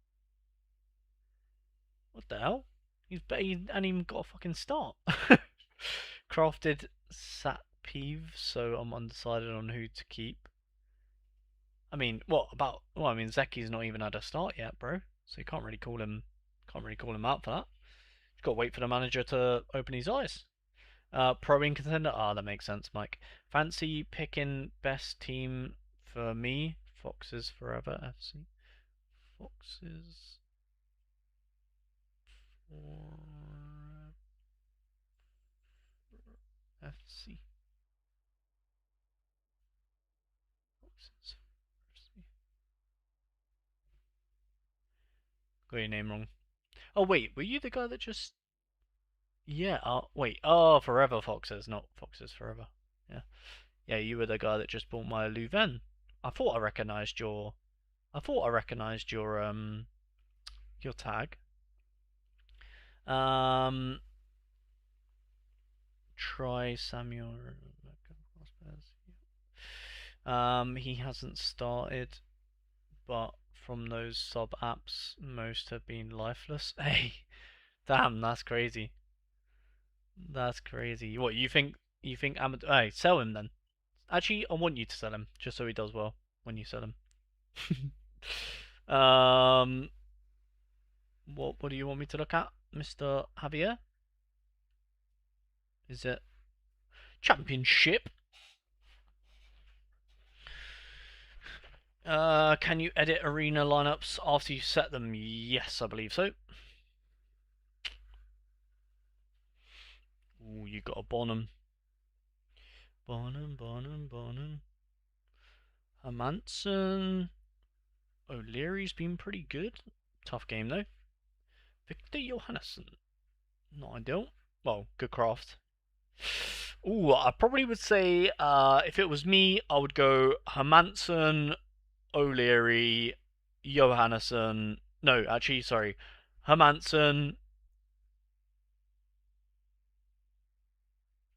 What the hell? He hadn't even got a fucking start. Crafted sat peeve, so I'm undecided on who to keep. I mean, what about? Well, I mean, Zeki's not even had a start yet, bro. So you can't really call him out for that. You've got to wait for the manager to open his eyes. Pro in contender. Ah, that makes sense, Mike. Fancy picking best team for me? Foxes Forever FC. Foxes Forever FC. Foxes FC. Got your name wrong. Oh wait, were you the guy that just? Yeah. Wait. Oh, Forever Foxes, not Foxes Forever. Yeah. Yeah, you were the guy that just bought my Louvain. I thought I recognised your. I thought I recognised your tag. Um, try Samuel. He hasn't started, but from those sub apps, most have been lifeless. Hey, damn, that's crazy. That's crazy. What you think? You think Amad? Hey, sell him then. Actually, I want you to sell him just so he does well when you sell him. um, what do you want me to look at, Mr. Javier? Is it championship? Can you edit arena lineups after you set them? Yes, I believe so. Ooh, you got a Bonham. Bonham. Hermanson. O'Leary's been pretty good. Tough game though. Victor Johannesson. Not ideal. Well, good craft. Ooh, I probably would say if it was me, I would go Hermanson, O'Leary, Johannesson. No, actually, sorry. Hermanson.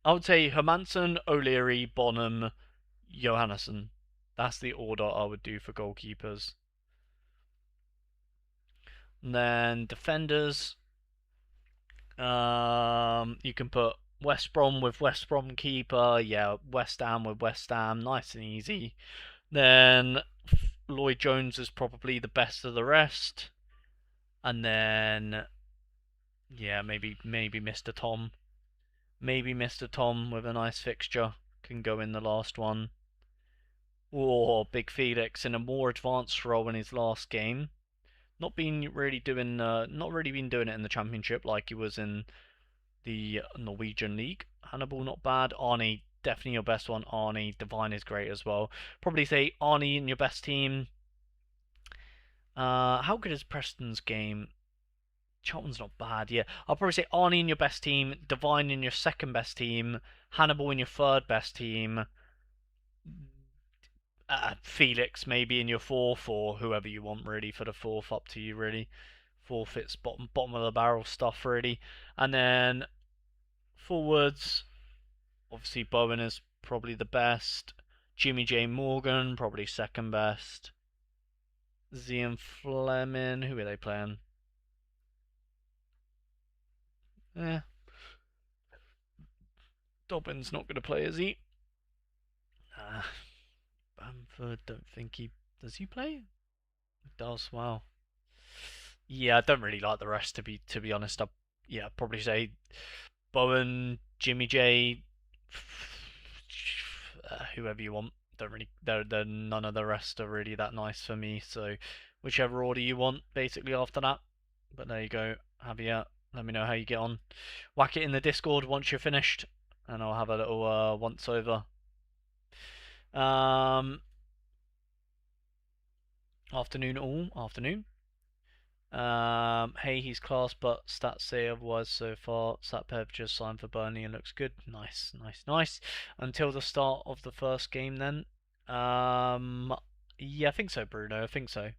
I would say Hermanson, O'Leary, Bonham, Johannesson. That's the order I would do for goalkeepers. And then defenders. You can put West Brom with West Brom keeper. Yeah, West Ham with West Ham. Nice and easy. Then Lloyd Jones is probably the best of the rest. And then yeah, maybe Mr. Tom. Maybe Mr. Tom with a nice fixture can go in the last one. Or Big Felix in a more advanced role in his last game. Not really been doing it in the championship like he was in the Norwegian league. Hannibal, not bad. Arnie, definitely your best one. Arnie, Divine is great as well. Probably say Arnie in your best team. How good is Preston's game? Charlton's not bad, yeah. I'll probably say Arnie in your best team, Divine in your second best team, Hannibal in your third best team, Felix maybe in your fourth, or whoever you want really for the fourth. Up to you really. Fourth, it's bottom of the barrel stuff really. And then forwards, obviously Bowen is probably the best. Jimmy J Morgan probably second best. Zian Fleming, who are they playing? Eh, Dobbin's not going to play, is he? Bamford, don't think he does. He play? He does. Wow. Yeah, I don't really like the rest to be honest. Yeah, I'd probably say Bowen, Jimmy J, whoever you want. Don't really. They're none of the rest are really that nice for me. So whichever order you want, basically after that. But there you go. Javier, let me know how you get on. Whack it in the Discord once you're finished, and I'll have a little once over. Um, Afternoon all afternoon. Hey, he's class, but stats say otherwise so far. Satpev just signed for Burnley and looks good. Nice, nice, nice. Until the start of the first game, then. Um, yeah, I think so, Bruno. I think so.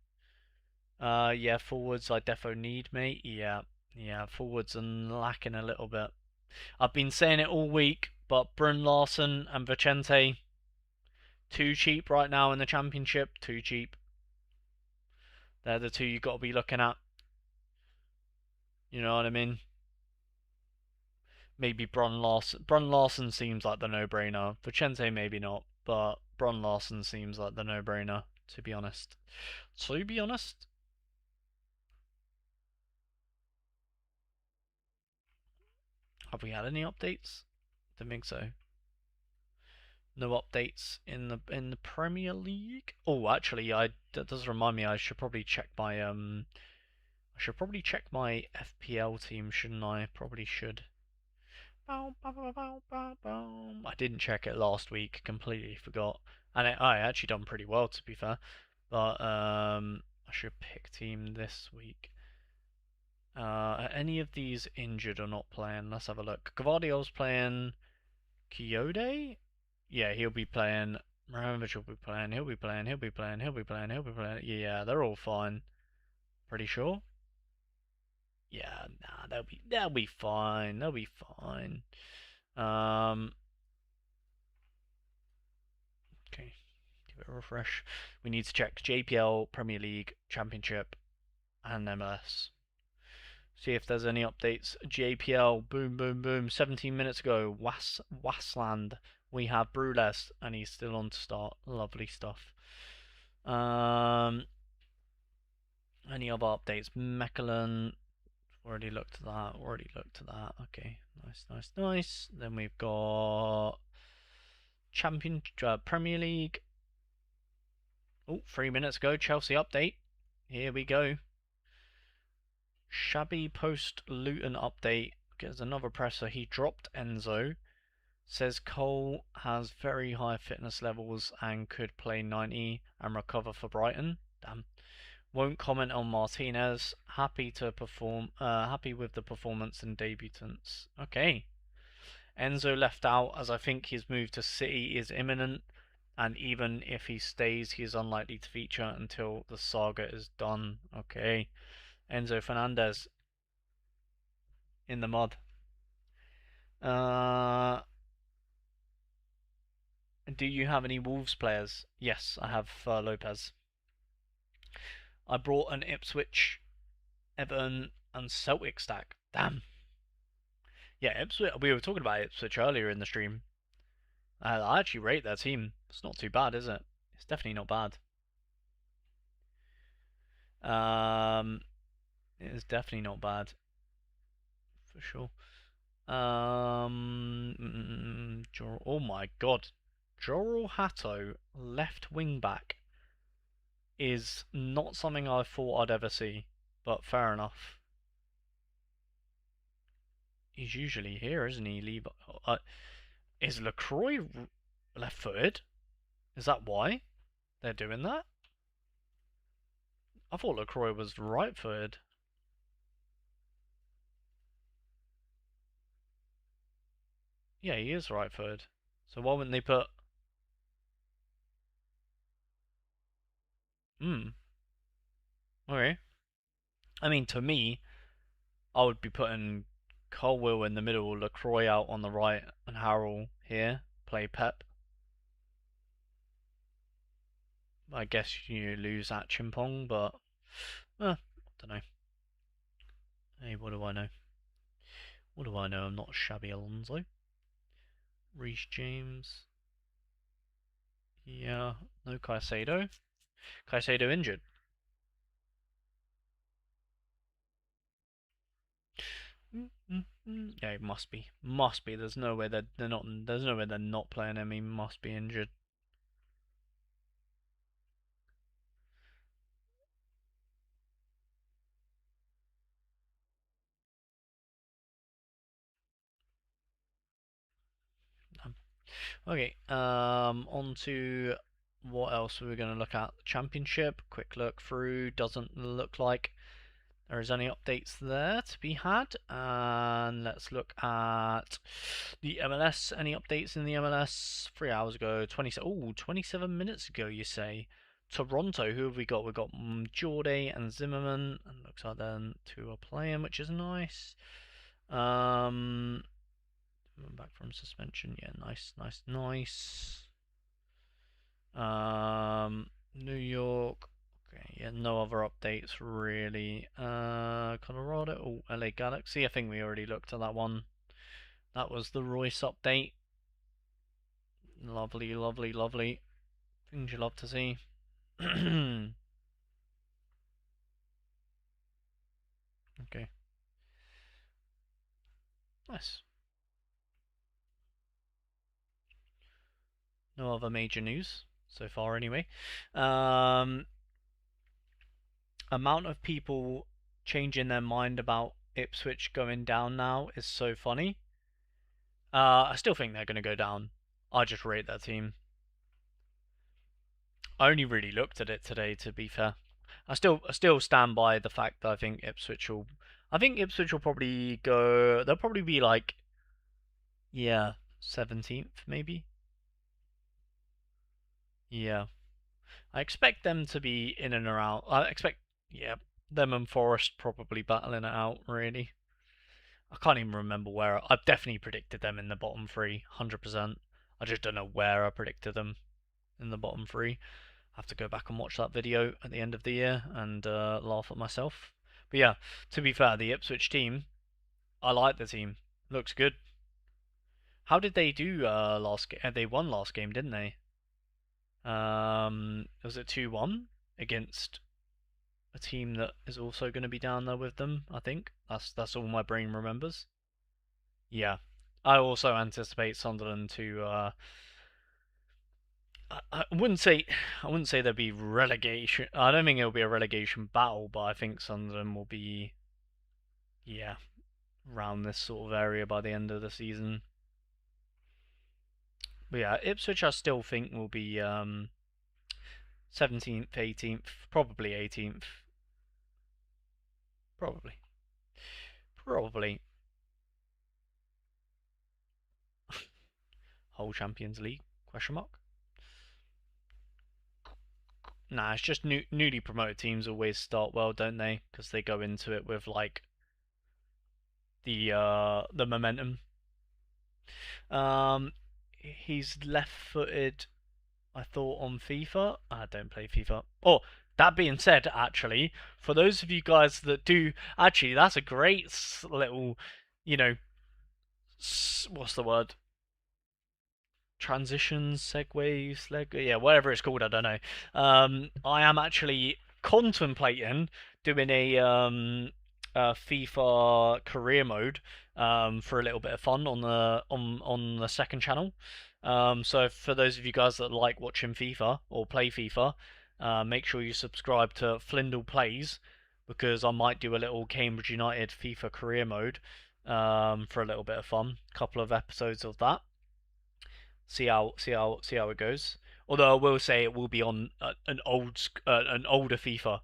Yeah, forwards I defo need, mate. Yeah, yeah, forwards are lacking a little bit. I've been saying it all week, but Brun Larson and Vicente too cheap right now in the championship. Too cheap. They're the two you got to be looking at. You know what I mean? Maybe Bron Larson. Bron Larson seems like the no-brainer. Vicente maybe not, but Bron Larson seems like the no-brainer. To be honest. To be honest, have we had any updates? Don't think so. No updates in the Premier League. Oh, actually, that does remind me. I should probably check my I should probably check my FPL team, shouldn't I? Probably should. I didn't check it last week. Completely forgot, and I actually done pretty well to be fair. But I should pick team this week. Are any of these injured or not playing? Let's have a look. Gvardiol's playing. Kyoto? Yeah, he'll be playing. Maramovich will be playing. He'll be playing. He'll be playing. He'll be playing. He'll be playing. Yeah, they're all fine. Pretty sure. Yeah, nah, they'll be fine. They'll be fine. Um, okay, give it a refresh. We need to check JPL, Premier League, Championship, and MLS. See if there's any updates. JPL, boom, boom, boom. 17 minutes ago, Wasland. We have Brules, and he's still on to start. Lovely stuff. Any other updates? Mechelen. Already looked at that. Already looked at that. Okay, nice, nice, nice. Then we've got Premier League. Oh, 3 minutes ago, Chelsea update. Here we go. Shabby post Luton update. Gets another presser. He dropped Enzo. Says Cole has very high fitness levels and could play 90 and recover for Brighton. Damn. Won't comment on Martinez. Happy to perform. Happy with the performance and debutants. Okay. Enzo left out as I think his move to City is imminent, and even if he stays, he is unlikely to feature until the saga is done. Okay. Enzo Fernandez in the mud. Do you have any Wolves players? Yes, I have Lopez. I brought an Ipswich, Everton, and Celtic stack. Damn. Yeah, Ipswich. We were talking about Ipswich earlier in the stream. I actually rate their team. It's not too bad, is it? It's definitely not bad. It is definitely not bad for sure. Oh my god, Jorel Hatto, left wing back, is not something I thought I'd ever see, but fair enough. He's usually here, isn't he? Is Lacroix left-footed? Is that why they're doing that? I thought Lacroix was right-footed. Yeah, he is right-footed. So why wouldn't they put? Hmm. Okay. I mean, to me, I would be putting Colwill in the middle, Lacroix out on the right, and Harrell here. Play Pep. I guess you lose at Chimpong, but I don't know. Hey, what do I know? What do I know? I'm not Shabby Alonso. Reece James. Yeah, no Caicedo. Caicedo injured. Yeah, it must be. Must be. There's no way that they're not. There's no way they're not playing him. He must be injured. Okay. On to what else are we going to look at? Championship. Quick look through. Doesn't look like there is any updates there to be had. And let's look at the MLS. Any updates in the MLS? 3 hours ago. 27 minutes ago, you say. Toronto, who have we got? We've got Jordi and Zimmerman. And looks like then two are playing, which is nice. Back from suspension. Yeah, nice, nice, nice. New York. Okay, yeah, no other updates really. Colorado. Oh, LA Galaxy. I think we already looked at that one. That was the Royce update. Lovely, lovely, lovely. Things you love to see. Okay. Nice. No other major news so far, anyway. Um, Amount of people changing their mind about Ipswich going down now is so funny. I still think they're going to go down. I just rate that team. I only really looked at it today, to be fair. I still stand by the fact that I think Ipswich will. I think Ipswich will probably go. They'll probably be like, yeah, 17th maybe. Yeah, I expect them to be in and around. I expect, yeah, them and Forest probably battling it out. Really, I can't even remember where. I've definitely predicted them in the bottom three, 100%. I just don't know where I predicted them in the bottom three. I have to go back and watch that video at the end of the year and laugh at myself. But yeah, to be fair, the Ipswich team, I like the team. Looks good. How did they do last game? They won last game, didn't they? Was it 2-1 against a team that is also going to be down there with them? I think that's all my brain remembers. Yeah, I also anticipate Sunderland to. I wouldn't say there'll be relegation. I don't think it'll be a relegation battle, but I think Sunderland will be, yeah, around this sort of area by the end of the season. But yeah, Ipswich I still think will be 17th, 18th, probably 18th. Probably. Probably. Whole Champions League? Question mark? Nah, it's just newly promoted teams always start well, don't they? Because they go into it with like the momentum. Um, he's left-footed. I thought on FIFA. I don't play FIFA. Oh, that being said, actually, for those of you guys that do, actually, that's a great little, you know, what's the word? Transitions, segues, yeah, whatever it's called, I don't know. I am actually contemplating doing a FIFA career mode for a little bit of fun on the second channel. So for those of you guys that like watching FIFA or play FIFA, make sure you subscribe to Flyndle Plays because I might do a little Cambridge United FIFA career mode for a little bit of fun. Couple of episodes of that. See how it goes. Although I will say it will be on an older FIFA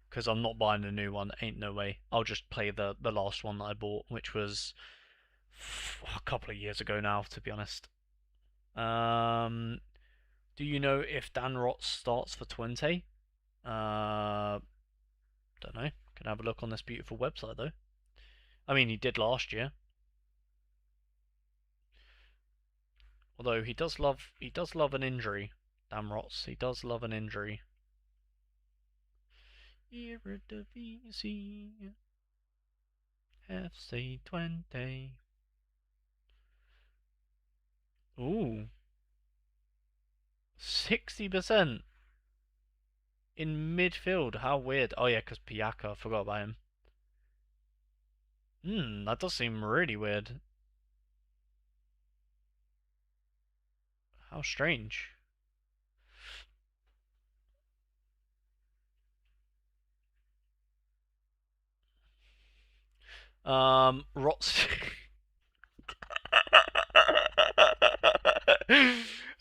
because I'm not buying a new one. Ain't no way. I'll just play the last one that I bought, which was a couple of years ago now, to be honest. Um, do you know if Dan Rotz starts for Twente? Don't know. Can have a look on this beautiful website though. I mean, he did last year. Although he does love an injury. Dan Rotz, he does love an injury. Eredivisie FC 20. Ooh, 60% in midfield. How weird. Oh yeah, because Piaka, I forgot about him. That does seem really weird. How strange. Rots.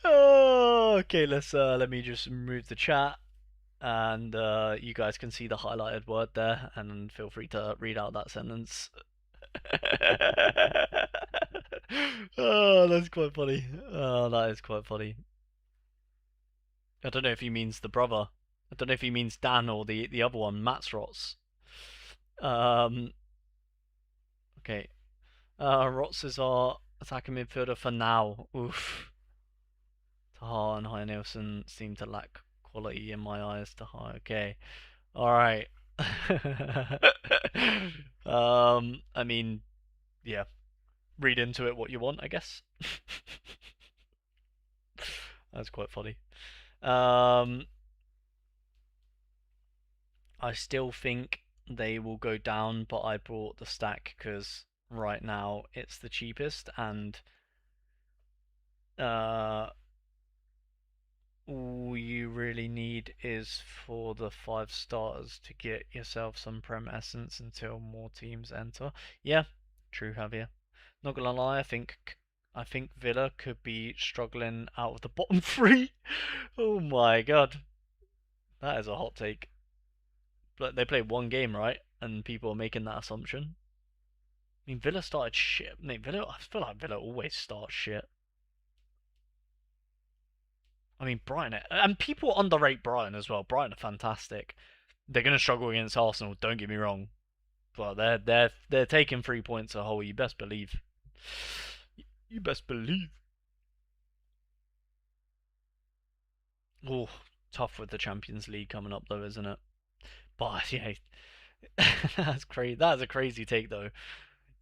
Oh, okay. Let me just remove the chat, and you guys can see the highlighted word there, and feel free to read out that sentence. Oh, that's quite funny. Oh, that is quite funny. I don't know if he means the brother. I don't know if he means Dan or the other one, Matt's Rots. Um, okay. Rots is our attacking midfielder for now. Oof. Taha and High Nielsen seem to lack quality in my eyes. Taha, okay. Alright. I mean, yeah. Read into it what you want, I guess. That's quite funny. I still think they will go down, but I brought the stack because right now it's the cheapest, and all you really need is for the 5 starters to get yourself some Prem Essence until more teams enter. Yeah, true, Javier. Not gonna lie, I think Villa could be struggling out of the bottom three. Oh my god, that is a hot take. But they played one game, right? And people are making that assumption. I mean, Villa started shit. I feel like Villa always start shit. I mean, Brighton, and people underrate Brighton as well. Brighton are fantastic. They're going to struggle against Arsenal. Don't get me wrong, but they're taking 3 points a whole. You best believe. You best believe. Oh, tough with the Champions League coming up though, isn't it? But yeah, that's crazy. That's a crazy take though.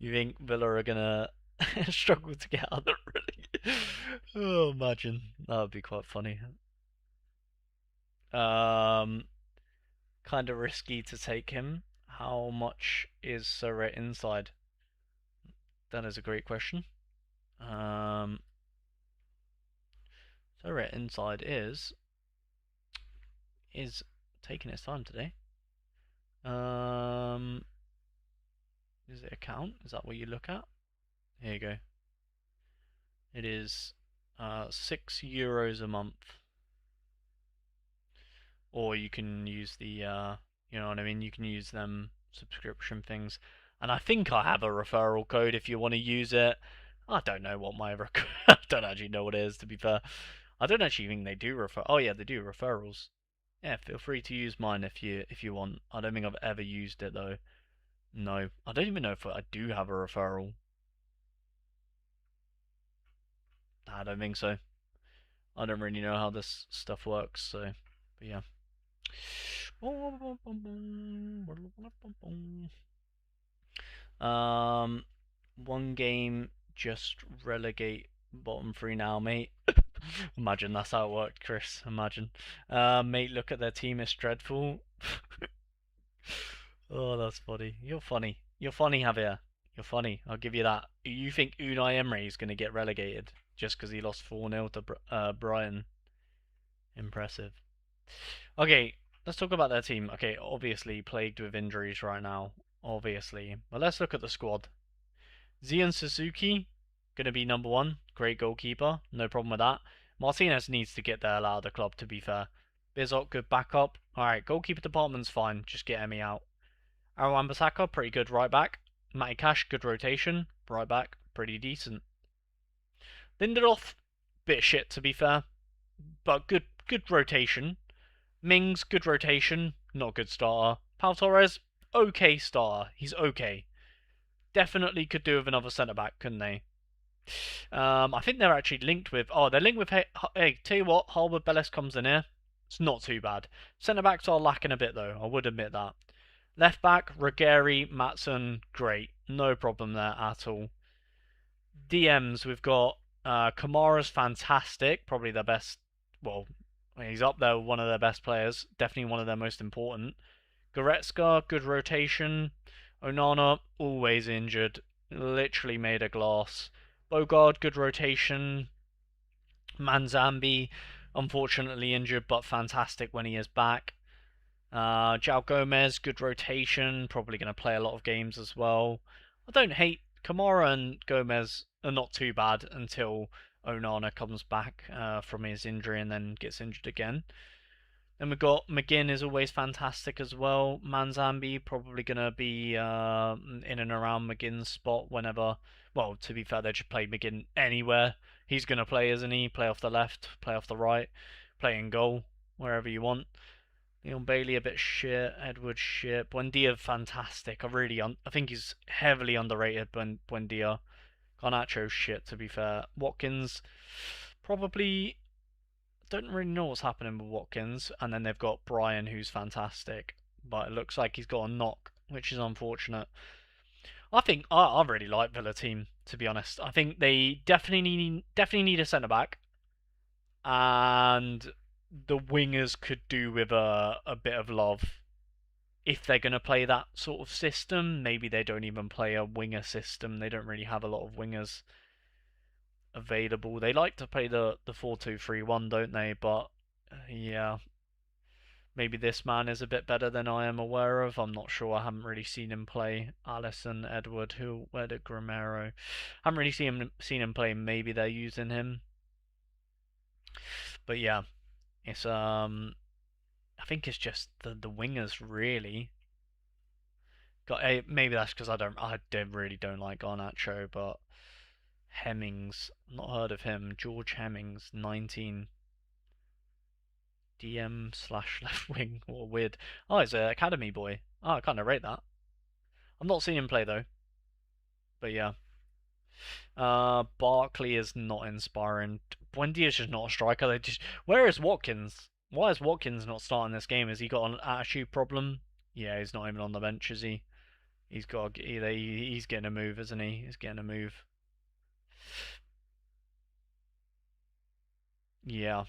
You think Villa are gonna struggle to get out of the relegation? Oh, imagine that would be quite funny. Um, kind of risky to take him. How much is Sorare inside? That is a great question. Um, Sorare inside is taking its time today. Um, is it account? Is that what you look at? Here you go. It is €6 a month, or you can use you know what I mean. You can use them subscription things, and I think I have a referral code if you want to use it. I don't know what my I don't actually know what it is, to be fair. I don't actually think they do refer. Oh yeah, they do referrals. Yeah, feel free to use mine if you want. I don't think I've ever used it though. No, I don't even know if I do have a referral. I don't think so. I don't really know how this stuff works, so but yeah. Um, one game just relegate bottom three now, mate. Imagine that's how it worked, Chris. Imagine. Mate, look at their team. It's dreadful. Oh, that's funny. You're funny. You're funny, Javier. You're funny. I'll give you that. You think Unai Emery is going to get relegated just because he lost 4-0 to Brighton? Impressive. Okay, let's talk about their team. Okay, obviously plagued with injuries right now. Obviously. But let's look at the squad. Zion Suzuki, gonna be number one. Great goalkeeper, no problem with that. Martinez needs to get the hell out of the club, to be fair. Bizot, good backup. Alright, goalkeeper department's fine, just get Emmy out. Aaron Bissaka, pretty good right back. Matty Cash, good rotation. Right back, pretty decent. Lindelof, bit shit to be fair, but good rotation. Mings, good rotation, not good starter. Pau Torres, okay starter. He's okay. Definitely could do with another centre back, couldn't they? I think they're actually linked with. Oh, they're linked with. Hey, tell you what, Harwood Bellis comes in here. It's not too bad. Centre backs are lacking a bit though. I would admit that. Left back, Ruggieri, Matson, great, no problem there at all. DMs, we've got Kamara's fantastic, probably their best. Well, he's up there, one of their best players, definitely one of their most important. Goretzka, good rotation. Onana, always injured, literally made of glass. Bogard, good rotation. Manzambi, unfortunately injured, but fantastic when he is back. João Gomez, good rotation, probably going to play a lot of games as well. I don't hate Kamara and Gomez are not too bad until Onana comes back from his injury and then gets injured again. Then we've got McGinn is always fantastic as well. Manzambi probably going to be in and around McGinn's spot whenever. Well, to be fair, they should play McGinn anywhere. He's going to play, isn't he? Play off the left, play off the right, play in goal, wherever you want. Leon Bailey a bit shit, Edward shit, Buendia fantastic. I think he's heavily underrated. Buendia, Garnacho shit. To be fair, Watkins probably don't really know what's happening with Watkins, and then they've got Brian who's fantastic, but it looks like he's got a knock, which is unfortunate. I think I really like Villa team, to be honest. I think they definitely need a centre back, and the wingers could do with a bit of love if they're going to play that sort of system. Maybe they don't even play a winger system. They don't really have a lot of wingers available. They like to play the 4-2-3-1, don't they? But yeah, maybe this man is a bit better than I am aware of. I'm not sure. I haven't really seen him play. Allison, Edward, where did Gramero? I haven't really seen him play. Maybe they're using him. But yeah, it's I think it's just the wingers really. Maybe that's because really don't like Garnacho, but Hemmings, not heard of him. George Hemmings, 19, DM slash left wing. What weird. Oh, he's an academy boy. Oh, I kind of rate that. I've not seen him play though, but yeah. Barkley is not inspiring. Buendia is just not a striker. Where is Watkins? Why is Watkins not starting this game? Has he got an attitude problem? Yeah, he's not even on the bench, is he? He's getting a move, isn't he? He's getting a move. Yeah,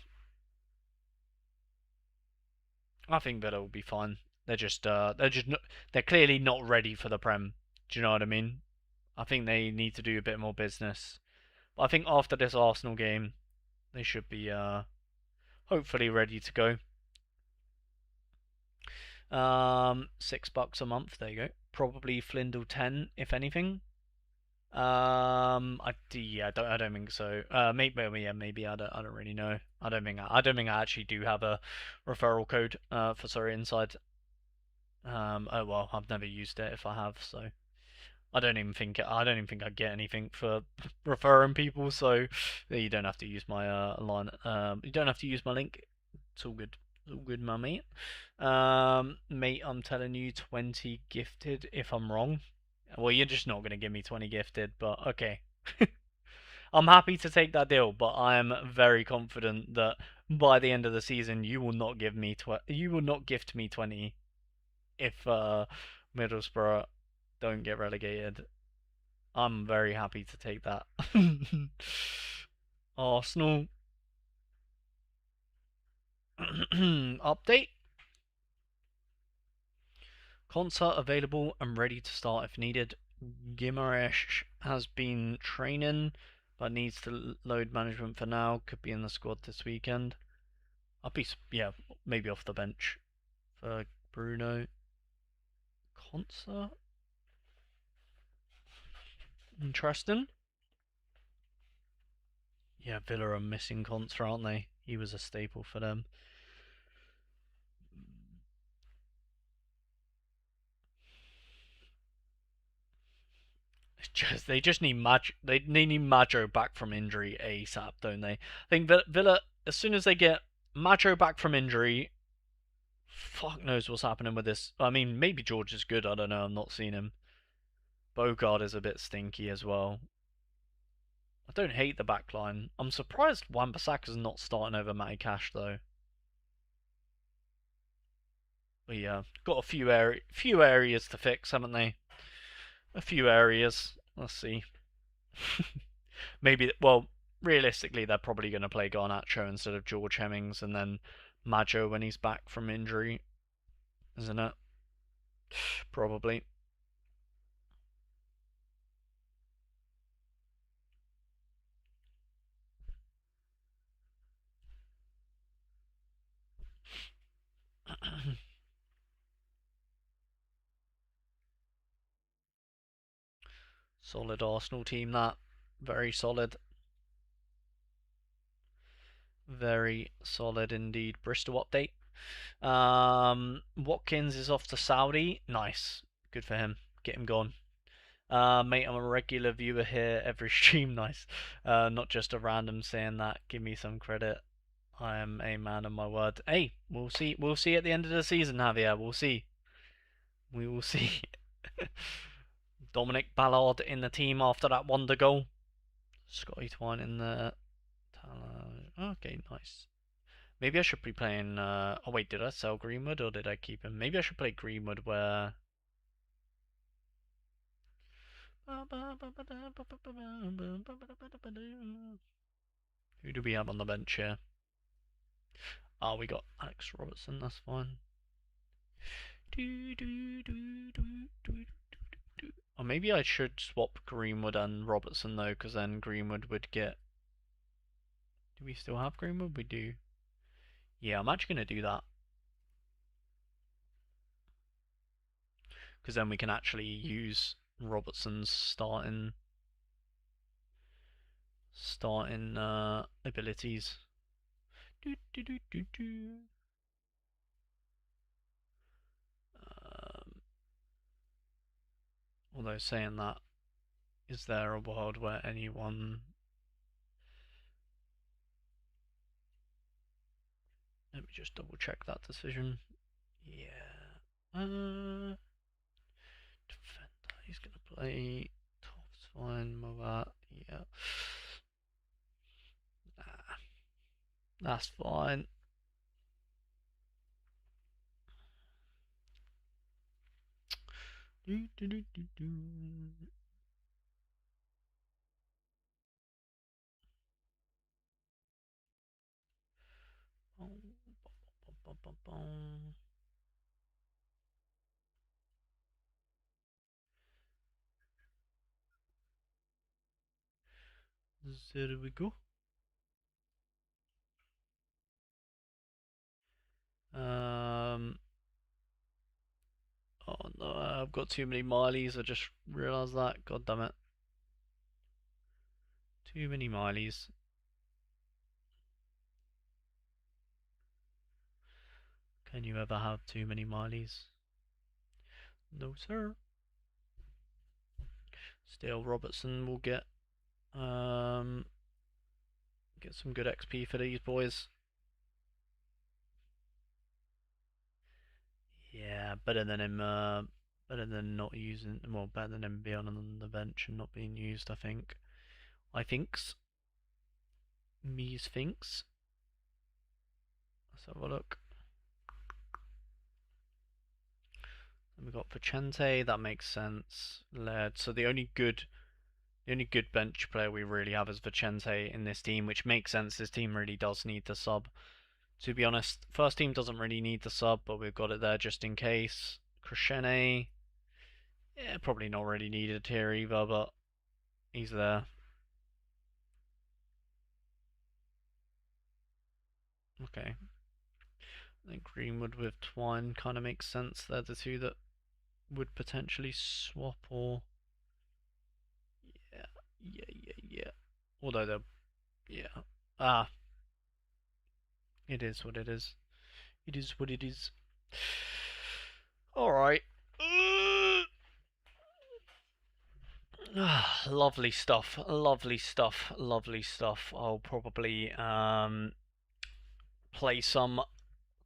I think Villa will be fine. They're clearly not ready for the Prem. Do you know what I mean? I think they need to do a bit more business. But I think after this Arsenal game, they should be hopefully ready to go. $6 a month. There you go. Probably Flyndle 10, if anything. I don't think so. Maybe I don't really know. I don't think I actually do have a referral code for Sorry Inside. Oh well, I've never used it if I have, so I don't even think I get anything for referring people. So you don't have to use my line. You don't have to use my link. It's all good. It's all good, my mate. Mate, I'm telling you, 20 gifted. If I'm wrong, well, you're just not gonna give me 20 gifted, but okay. I'm happy to take that deal, but I am very confident that by the end of the season, you will not gift me 20 if Middlesbrough don't get relegated. I'm very happy to take that. Arsenal update. Concert available and ready to start if needed. Guimaraes has been training but needs to load management for now. Could be in the squad this weekend. Yeah, maybe off the bench for Bruno. Concert? Interesting. Yeah, Villa are missing Contra, aren't they? He was a staple for them. They just need they need Majo back from injury ASAP, don't they? I think Villa, as soon as they get Majo back from injury, fuck knows what's happening with this. I mean, maybe George is good. I don't know. I'm not seeing him. Bogard is a bit stinky as well. I don't hate the backline. I'm surprised Wan-Bissaka's not starting over Matty Cash though. But yeah, got a few areas to fix, haven't they? A few areas. Let's see. Maybe, well, realistically, they're probably going to play Garnacho instead of George Hemmings and then Maggio when he's back from injury, isn't it? Probably. Solid Arsenal team, that. Very solid. Very solid indeed. Bristol update. Watkins is off to Saudi. Nice. Good for him. Get him gone. Mate, I'm a regular viewer here every stream. Nice. Not just a random saying that. Give me some credit. I am a man of my word. Hey, we'll see. We'll see at the end of the season, Javier. We'll see. We will see. Dominic Ballard in the team after that wonder goal. Scotty Twine in the. Okay, nice. Maybe I should be playing. Oh wait, did I sell Greenwood or did I keep him? Maybe I should play Greenwood where. Who do we have on the bench here? Oh, we got Alex Robertson. That's fine. Or maybe I should swap Greenwood and Robertson though, because then Greenwood would get. Do we still have Greenwood? We do. Yeah, I'm actually gonna do that because then we can actually use Robertson's starting abilities. Um, although saying that, is there a world where anyone? Let me just double check that decision. Yeah. Defender. He's gonna play. Top's fine. Movat. Yeah. Nah, that's fine. Do, do, do, do, do. There we go. Oh no, I've got too many Mileys. I just realised that. God damn it. Too many Mileys. Can you ever have too many Mileys? No, sir. Still, Robertson will get some good XP for these boys. Yeah, better than him. Better than not using. Well, better than him being on the bench and not being used. I think. I thinks. Me's thinks. Let's have a look. And we got Vicente. That makes sense. Led. So the only good bench player we really have is Vicente in this team, which makes sense. This team really does need the sub. To be honest, first team doesn't really need the sub, but we've got it there just in case. Crescene. Yeah, probably not really needed here either, but he's there. Okay. I think Greenwood with Twine kind of makes sense. They're the two that would potentially swap or. Although the yeah. Ah, it is what it is. It is what it is. All right. Lovely stuff. Lovely stuff. Lovely stuff. I'll probably play some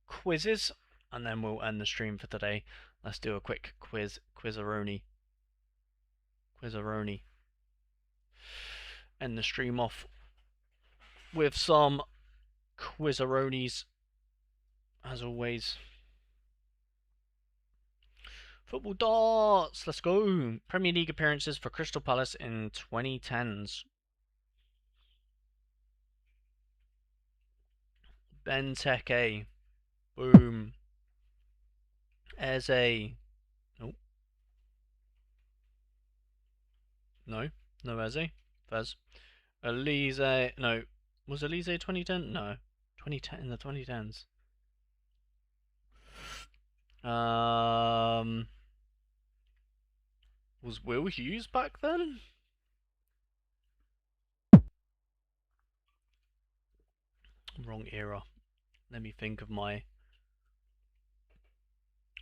quizzes and then we'll end the stream for today. Let's do a quick quizaroni. End the stream off with some quizaronis as always. Football darts, let's go. Premier League appearances for Crystal Palace in 2010s. Benteke. Boom. Eze. Nope. No. No Eze. Fez. Elise. No. Was Elise 2010? No. 2010 in the 2010s. Was Will Hughes back then? Wrong era. Let me think of my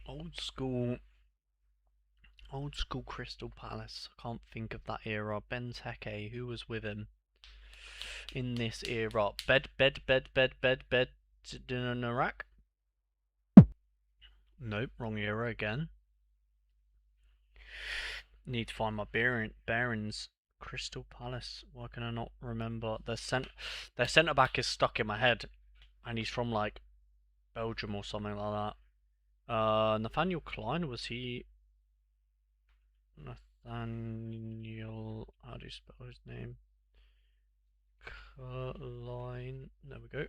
old school Crystal Palace. I can't think of that era. Benteke, who was with him in this era? Narak? Nope, wrong era again. Need to find my bearings. Crystal Palace. Why can I not remember? Their centre back is stuck in my head, and he's from like Belgium or something like that. Nathaniel Klein, was he? Nathaniel, how do you spell his name? Klein. There we go.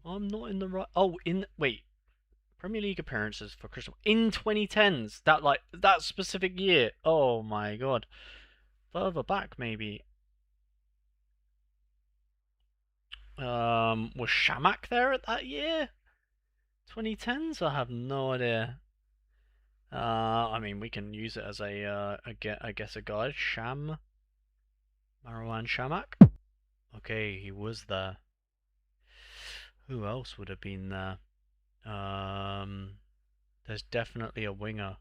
I'm not in the right. Oh, wait. Premier League appearances for Crystal in 2010s. That specific year. Oh my god. Further back maybe. Was Shamak there at that year? 2010s? I have no idea. I mean, we can use it as I guess a guide. Marwan Shamak. Okay, he was there. Who else would have been there? There's definitely a winger.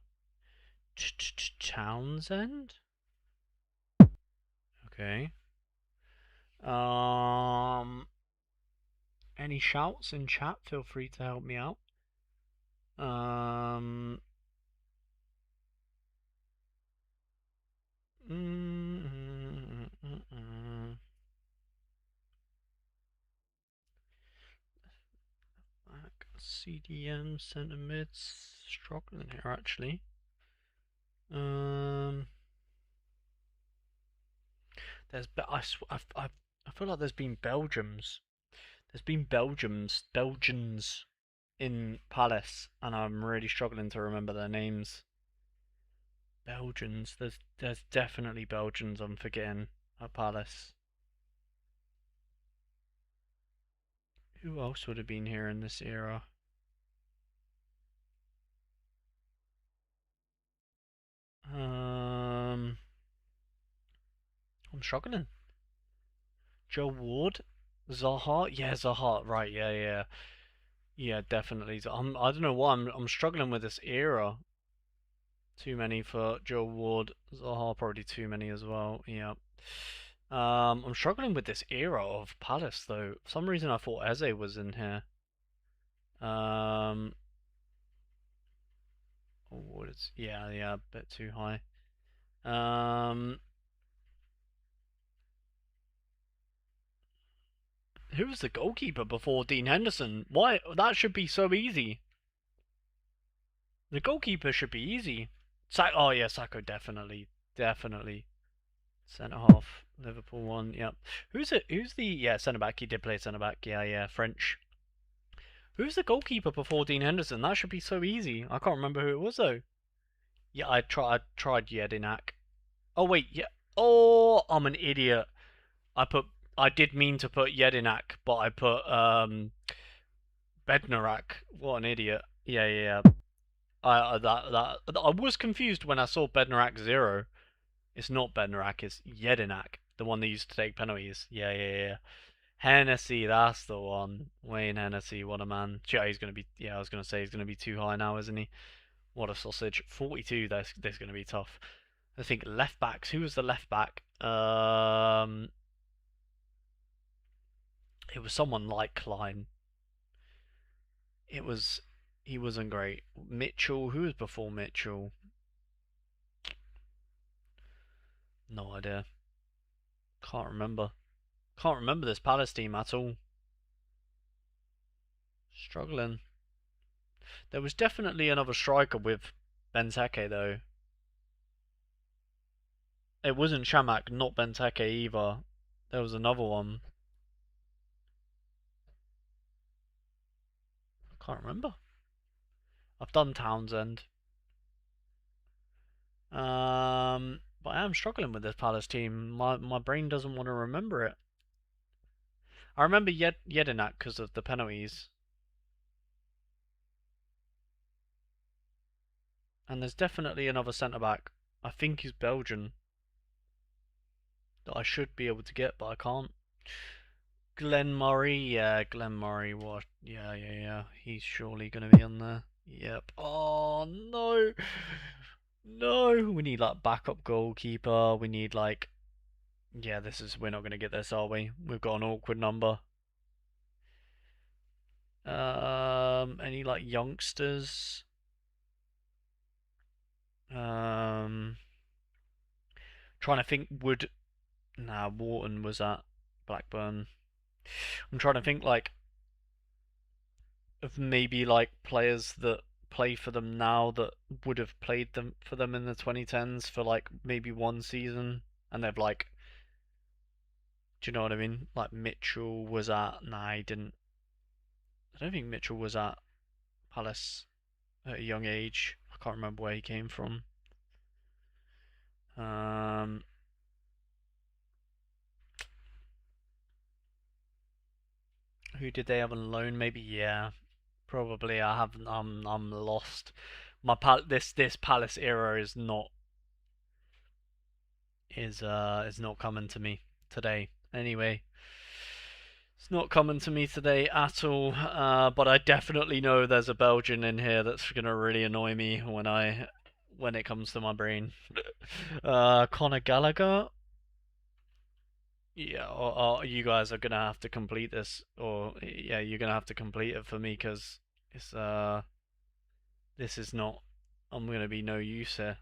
Townsend? Okay. Any shouts in chat? Feel free to help me out. CDM centre mids struggling here actually. There's I feel like there's been Belgians. There's been Belgians in Palace, and I'm really struggling to remember their names. Belgians. There's definitely Belgians I'm forgetting at Palace. Who else would have been here in this era? I'm struggling. Joe Ward, Zaha. Yeah, Zaha. Right. Yeah. Yeah, definitely. I don't know why I'm struggling with this era. Too many for Joe Ward. Zaha probably too many as well. Yeah. I'm struggling with this era of Palace though. For some reason I thought Eze was in here. What is? Yeah, a bit too high. Who was the goalkeeper before Dean Henderson? Why? That should be so easy. The goalkeeper should be easy. Oh yeah, Sacco definitely. Centre half, Liverpool one. Yep. Who's it? Who's the centre back? He did play centre back. Yeah, French. Who's the goalkeeper before Dean Henderson? That should be so easy. I can't remember who it was though. Yeah, I tried Jedinak. Oh wait, yeah. Oh, I'm an idiot. I did mean to put Jedinak, but I put Bednarak. What an idiot. Yeah. I was confused when I saw Bednarak 0. It's not Bednarak, it's Jedinak, the one that used to take penalties. Yeah, yeah, yeah. Hennessy, that's the one. Wayne Hennessy, what a man. Yeah, he's gonna be. Yeah, I was gonna say he's gonna be too high now, isn't he? What a sausage. 42. That's gonna be tough. I think left backs. Who was the left back? It was someone like Klein. It was. He wasn't great. Mitchell. Who was before Mitchell? No idea. Can't remember. Can't remember this Palace team at all. Struggling. There was definitely another striker with Benteke though. It wasn't Shamak, not Benteke either. There was another one. I can't remember. I've done Townsend. But I am struggling with this Palace team. My brain doesn't want to remember it. I remember Jedinak because of the penalties. And there's definitely another centre back. I think he's Belgian. That I should be able to get, but I can't. Glenn Murray, yeah, Glenn Murray. What? Yeah, yeah, yeah. He's surely gonna be on there. Yep. Oh no, no. We need like backup goalkeeper. We need like, yeah. This is we're not gonna get this, are we? We've got an awkward number. Any like youngsters? Um, trying to think. Would nah. Wharton was at Blackburn. I'm trying to think like of maybe like players that play for them now that would have played them for them in the 2010s for like maybe one season, and they've like, do you know what I mean? Like Mitchell was at, nah, he didn't. I don't think Mitchell was at Palace at a young age. I can't remember where he came from. Um, who did they have on loan? Maybe yeah, probably. I haven't. I'm lost. This Palace era is not coming to me today. Anyway, it's not coming to me today at all. But I definitely know there's a Belgian in here that's gonna really annoy me when it comes to my brain. Conor Gallagher. Yeah, or you guys are gonna have to complete this, or yeah, you're gonna have to complete it for me because it's this is not. I'm gonna be no use here.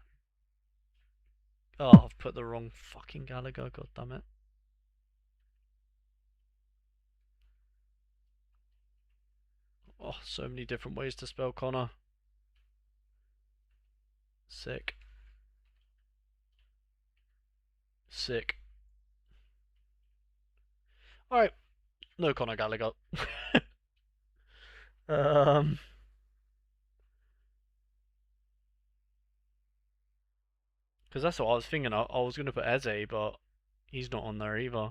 Oh, I've put the wrong fucking Gallagher. God damn it. Oh, so many different ways to spell Connor. Sick. Sick. Alright, no Conor Gallagher. um, because that's what I was thinking. I was going to put Eze, but he's not on there either.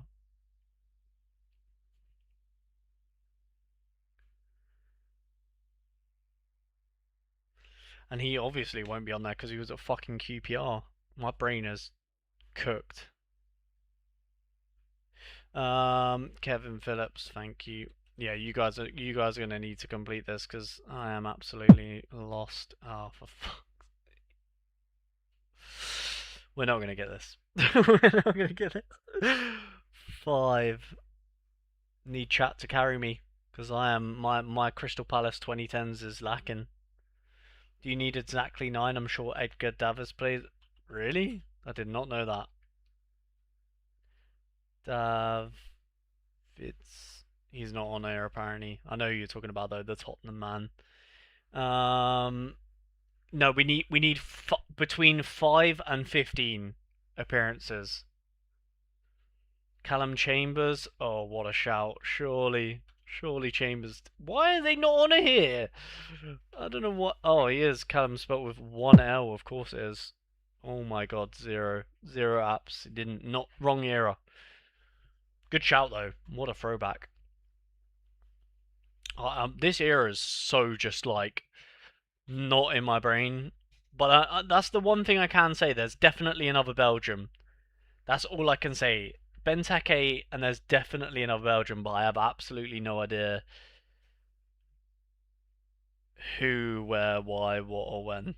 And he obviously won't be on there because he was at fucking QPR. My brain is cooked. Kevin Phillips, thank you. Yeah, you guys are gonna need to complete this because I am absolutely lost. Oh, for fuck. We're not gonna get this. We're not gonna get it. 5. Need chat to carry me because I am my Crystal Palace 2010s is lacking. Do you need exactly 9? I'm sure Edgar Davies plays. Really? I did not know that. Dav, it's he's not on air apparently. I know who you're talking about though, the Tottenham man. Um, no, we need between 5 and 15 appearances. Callum Chambers. Oh, what a shout! Surely Chambers. Why are they not on here? I don't know what. Oh, he is. Callum spelled with one L. Of course it is. Oh my God, zero apps. Didn't not wrong era. Good shout though. What a throwback. This era is so just like not in my brain. But that's the one thing I can say. There's definitely another Belgium. That's all I can say. Benteke, and there's definitely another Belgium, but I have absolutely no idea who, where, why, what, or when.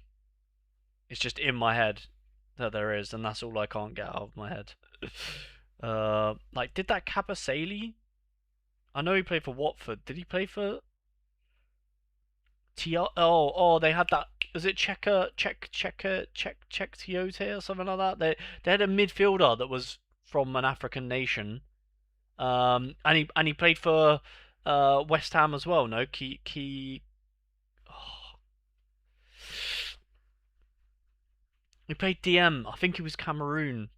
It's just in my head that there is, and that's all I can't get out of my head. Like, did that Kabasele? I know he played for Watford. Did he play for Oh, they had that. Was it Czech Tiote or something like that? They had a midfielder that was from an African nation. And he played for West Ham as well. No, oh, he played DM. I think he was Cameroon.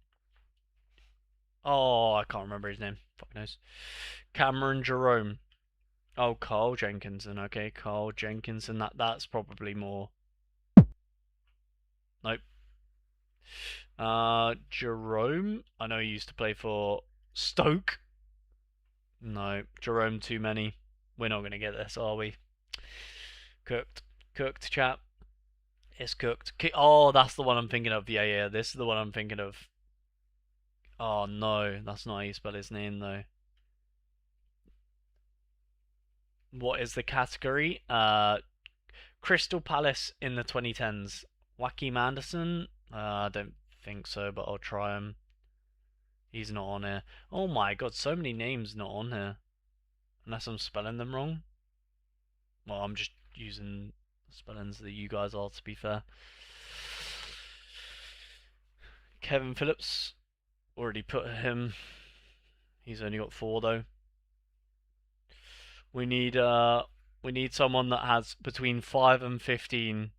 Oh, I can't remember his name. Fuck knows. Cameron Jerome. Oh, Carl Jenkinson. Okay, Carl Jenkinson. That's probably more. Nope. Jerome. I know he used to play for Stoke. No, Jerome. Too many. We're not gonna get this, are we? Cooked. Cooked, chap. It's cooked. Oh, that's the one I'm thinking of. Yeah, yeah. This is the one I'm thinking of. Oh no, that's not how you spell his name though. What is the category? Crystal Palace in the 2010s. Joachim Anderson? I don't think so, but I'll try him. He's not on here. Oh my god, so many names not on here. Unless I'm spelling them wrong. Well, I'm just using spellings that you guys are, to be fair. Kevin Phillips. Already put him. He's only got 4 though. We need someone that has between 5 and 15.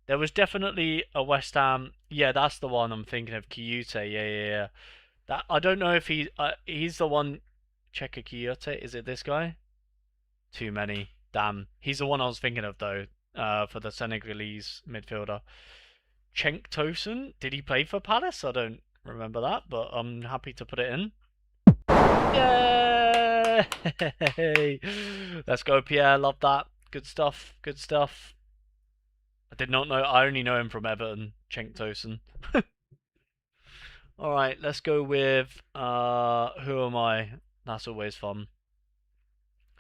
There was definitely a West Ham. Yeah, that's the one I'm thinking of. Kiyute. Yeah, yeah, yeah. That I don't know if he's the one. Cheka Kiyute. Is it this guy? Too many. Damn. He's the one I was thinking of though. For the Senegalese midfielder. Cenk Tosun. Did he play for Palace? I don't remember that, but I'm happy to put it in. Yay! Let's go, Pierre. Love that. Good stuff. Good stuff. I did not know. I only know him from Everton. Cenk Tosun. All right, let's go with who am I? That's always fun.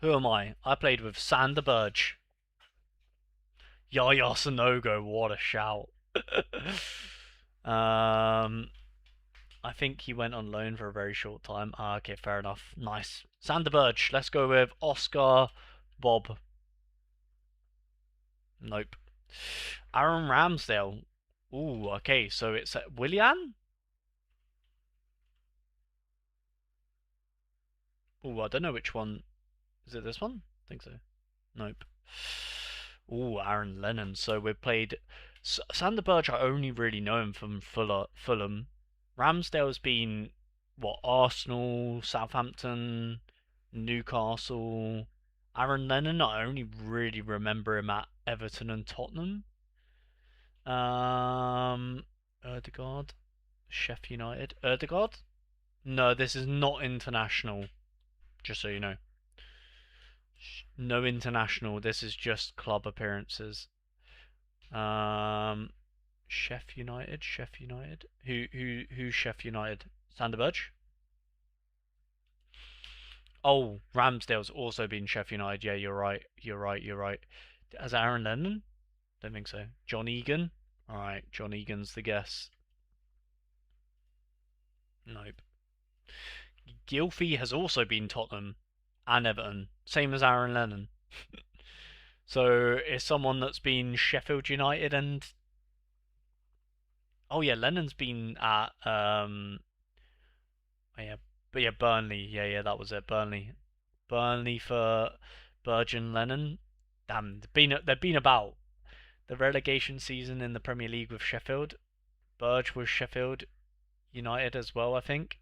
Who am I? I played with Sander Berge. Yaya Sanogo. What a shout. I think he went on loan for a very short time. Okay, fair enough. Nice. Sander Berge. Let's go with Oscar Bob. Nope. Aaron Ramsdale. Ooh, okay, so it's Willian? Ooh, I don't know which one. Is it this one? I think so. Nope. Ooh, Aaron Lennon. So we've played Sander Berge. I only really know him from Fulham. Ramsdale's been what? Arsenal, Southampton, Newcastle. Aaron Lennon. I only really remember him at Everton and Tottenham. Erdegaard, Sheffield United. Erdegaard? No, this is not international. Just so you know. No international. This is just club appearances. Um, Sheffield United. Sheffield United. Who's Sheffield United? Sander Berge? Oh, Ramsdale's also been Sheffield United. Yeah, you're right. You're right. You're right. As Aaron Lennon? Don't think so. John Egan? Alright, John Egan's the guess. Nope. Gylfi has also been Tottenham and Everton. Same as Aaron Lennon. So it's someone that's been Sheffield United and oh yeah, Lennon's been at oh yeah, but yeah, Burnley. Yeah, yeah, that was it. Burnley. Burnley for Burgeon Lennon. Damn, they've been about the relegation season in the Premier League with Sheffield. Burge was Sheffield United as well, I think.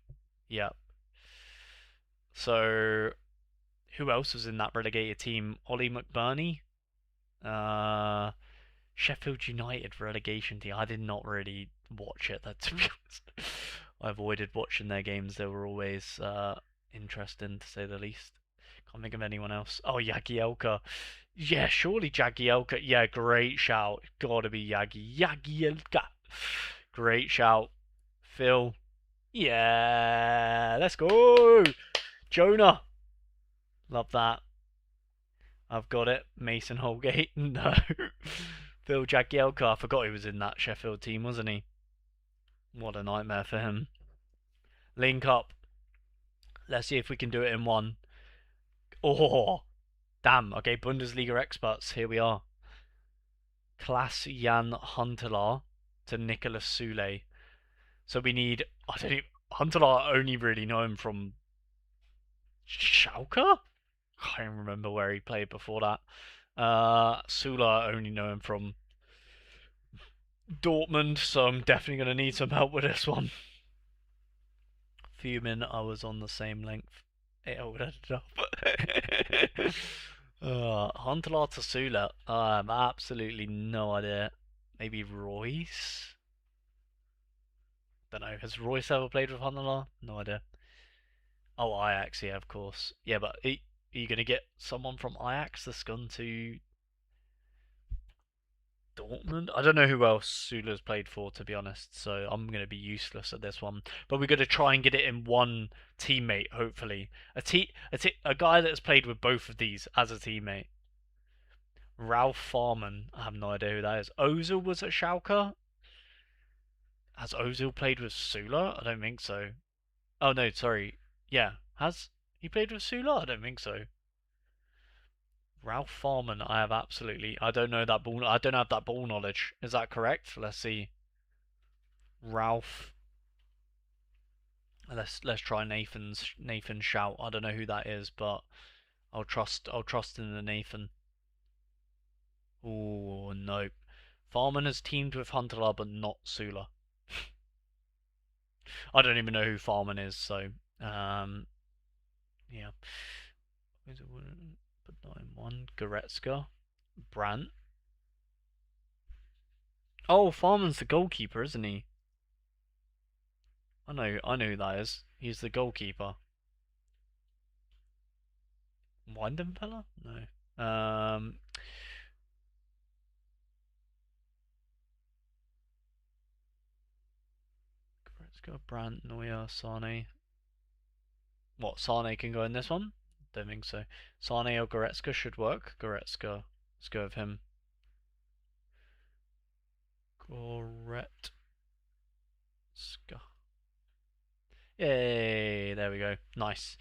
Yeah. So who else was in that relegated team? Ollie McBurney. Uh, Sheffield United relegation team. I did not really watch it. That to be honest, I avoided watching their games. They were always interesting to say the least. Can't think of anyone else. Oh, Jagielka. Yeah, surely Jagielka. Yeah, great shout. Gotta be Jagielka. Great shout. Phil. Yeah, let's go. Jonah. Love that. I've got it. Mason Holgate. No. Phil Jagielka. I forgot he was in that Sheffield team, wasn't he? What a nightmare for him. Link up. Let's see if we can do it in one. Oh, damn. Okay, Bundesliga experts. Here we are. Klaas Jan Huntelaar to Nicholas Sule. So we need. I don't even. Huntelaar only really know him from Schalke? I can't remember where he played before that. Sula only know him from Dortmund, so I'm definitely going to need some help with this one. Fuming, I was on the same length. It would ended up. Huntelaar to Sula. I have absolutely no idea. Maybe Royce? Don't know. Has Royce ever played with Huntelaar? No idea. Oh, Ajax, yeah, of course. Yeah, but are you going to get someone from Ajax that's gone to Dortmund? I don't know who else Sula's played for, to be honest, so I'm going to be useless at this one. But we're going to try and get it in one teammate, hopefully. A guy that's played with both of these as a teammate. Ralph Farman. I have no idea who that is. Ozil was at Schalke? Has Ozil played with Sula? I don't think so. Oh, no, sorry. Yeah. Has he played with Sula? I don't think so. Ralph Farman, I have absolutely. I don't know that ball. I don't have that ball knowledge. Is that correct? Let's see. Ralph. Let's try Nathan shout. I don't know who that is, but I'll trust in the Nathan. Oh no. Farman has teamed with Huntelaar but not Sula. I don't even know who Farman is, so yeah. But not in one. Goretzka. Brandt. Oh, Farman's the goalkeeper, isn't he? I know who that is. He's the goalkeeper. Weidenfeller? No. Goretzka, Brandt, Neuer, Sane. What, Sane can go in this one? Don't think so. Sane or Goretzka should work. Goretzka. Let's go with him. Goretzka. Yay, there we go. Nice.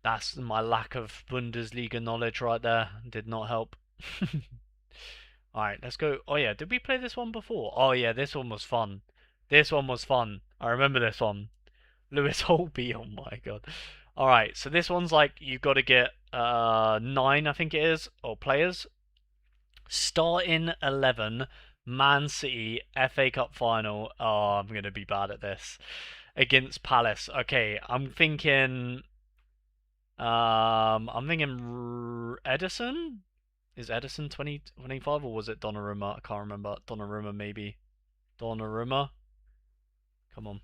That's my lack of Bundesliga knowledge right there. Did not help. Alright, let's go. Oh yeah, did we play this one before? Oh yeah, this one was fun. This one was fun. I remember this one. Lewis Holby, oh my god. Alright, so this one's like you've got to get 9, I think it is, or players. Starting 11, Man City, FA Cup final. Oh, I'm going to be bad at this. Against Palace. Okay, I'm thinking Edison? Is Edison 2025 or was it Donnarumma? I can't remember. Donnarumma maybe. Donnarumma? Come on.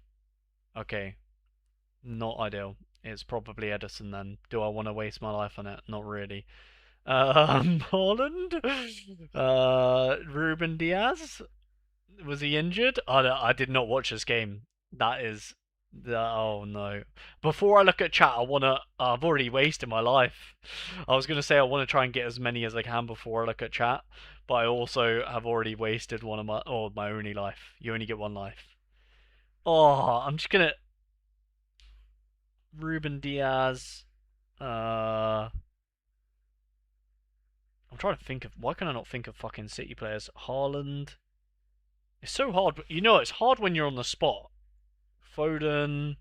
Okay. Not ideal. It's probably Edison then. Do I want to waste my life on it? Not really. Holland? Ruben Diaz? Was he injured? I did not watch this game. That is. Oh no. Before I look at chat, I wanna. I've already wasted my life. I was gonna say I wanna try and get as many as I can before I look at chat, but I also have already wasted one of my only life. You only get one life. Oh, I'm just gonna. Ruben Diaz. I'm trying to think of. Why can I not think of fucking City players? Haaland. It's so hard. It's hard when you're on the spot. Foden.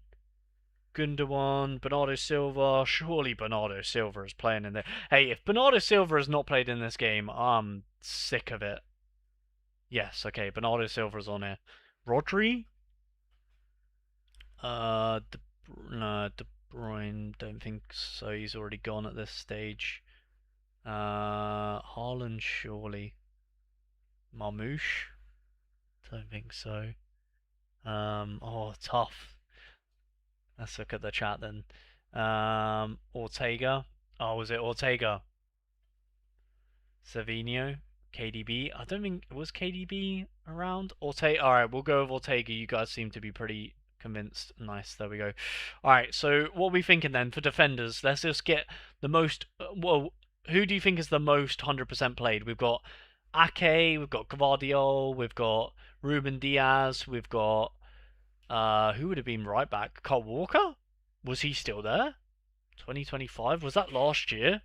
Gundogan, Bernardo Silva. Surely Bernardo Silva is playing in there. Hey, if Bernardo Silva has not played in this game, I'm sick of it. Yes, okay, Bernardo Silva's on here. Rodri? No, De Bruyne, don't think so. He's already gone at this stage. Haaland, surely. Marmouche? Don't think so. Oh, tough. Let's look at the chat then. Ortega. Oh, was it Ortega? Savinho? KDB? I don't think was KDB around. Ortega. All right, we'll go with Ortega. You guys seem to be pretty convinced. Nice. There we go. All right. So what are we thinking then for defenders? Let's just get the most. Well, who do you think is the most 100% played? We've got Ake. We've got Gvardiol. We've got Ruben Diaz. We've got who would have been right back? Carl Walker. Was he still there? 2025? Was that last year?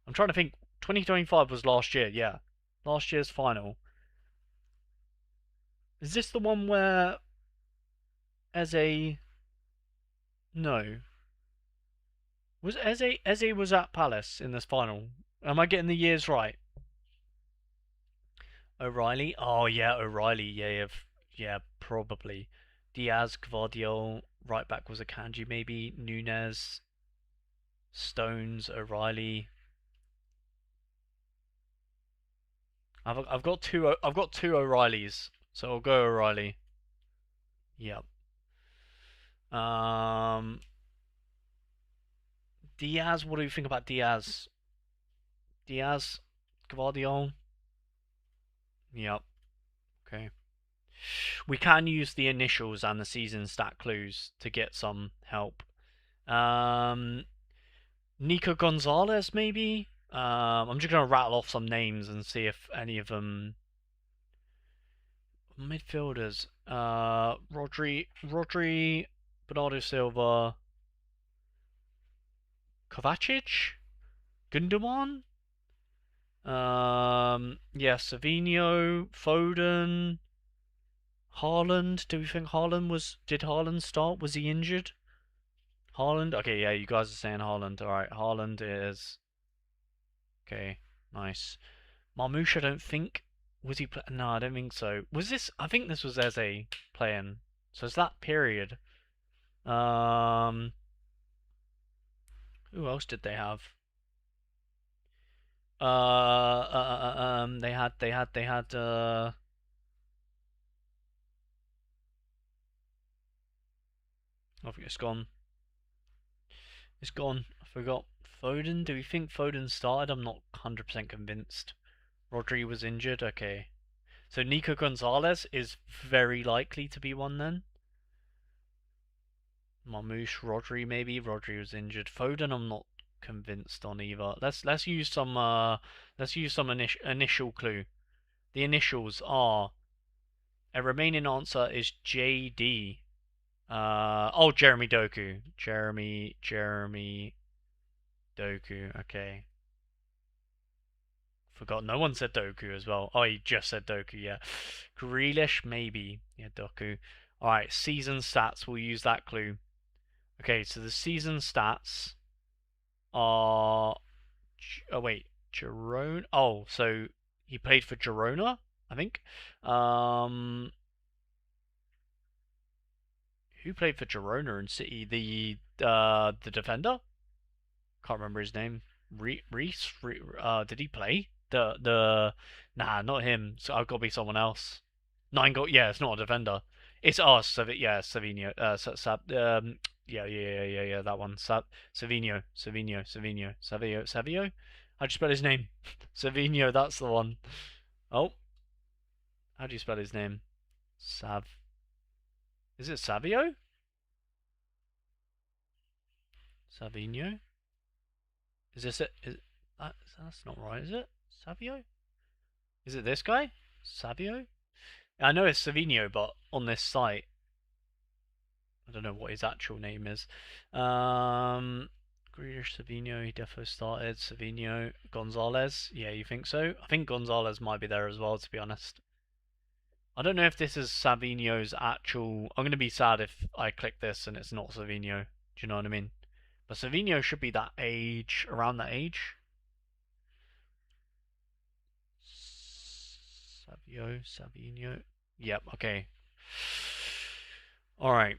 I'm trying to think. 2025 was last year, yeah. Last year's final. Is this the one where Eze? No. Was Eze was at Palace in this final? Am I getting the years right? O'Reilly? Oh yeah, O'Reilly. Yeah, yeah, probably. Diaz, Gvardiol, right back was a Kanji maybe. Nunez, Stones, O'Reilly. I've got two O'Reillys, so I'll go O'Reilly. Yep. Um, Diaz. What do you think about Diaz? Diaz, Gvardiol. Yep. Okay. We can use the initials and the season stat clues to get some help. Um, Nico Gonzalez, maybe. I'm just gonna rattle off some names and see if any of them midfielders. Rodri, Bernardo Silva, Kovacic, Gundogan. Yeah, Savinho, Foden, Haaland. Do we think Haaland was? Did Haaland start? Was he injured? Haaland. Okay, yeah, you guys are saying Haaland. All right, Haaland is okay. Nice. Marmoush, I don't think was he. No, I don't think so. Was this? I think this was Eze playing. So it's that period. Um, who else did they have? They had. I think it's gone. It's gone. I forgot. Foden? Do we think Foden started? I'm not 100% convinced. Rodri was injured? Okay. So Nico Gonzalez is very likely to be one then. Marmoush, Rodri maybe. Rodri was injured. Foden I'm not convinced on either. Let's use some initial clue. The initials are a remaining answer is JD. Jeremy Doku. Jeremy Doku. Okay. Forgot. No one said Doku as well. Oh, he just said Doku. Yeah. Grealish maybe. Yeah, Doku. All right. Season stats. We'll use that clue. Okay. So the season stats are. Oh wait, Girona. Oh, so he played for Girona, I think. Um, who played for Girona and City? The defender. Can't remember his name. Reese. Did he play? Nah, not him. So I've got to be someone else. 9 goal. Yeah, it's not a defender. It's us. Yeah, Savinho. Yeah. That one. Savio. How'd you spell his name? Savinho. That's the one. Oh, how do you spell his name? Sav. Is it Savio? Savinho. Is this it? That's not right, is it? Savio? Is it this guy? Savio? I know it's Savinho, but on this site, I don't know what his actual name is. Grealish, Savinho, he defo started. Savinho, Gonzalez. Yeah, you think so? I think Gonzalez might be there as well, to be honest. I don't know if this is Savinho's actual. I'm going to be sad if I click this and it's not Savinho. Do you know what I mean? But Savinho should be that age, around that age. Savinho. Yep, okay. Alright.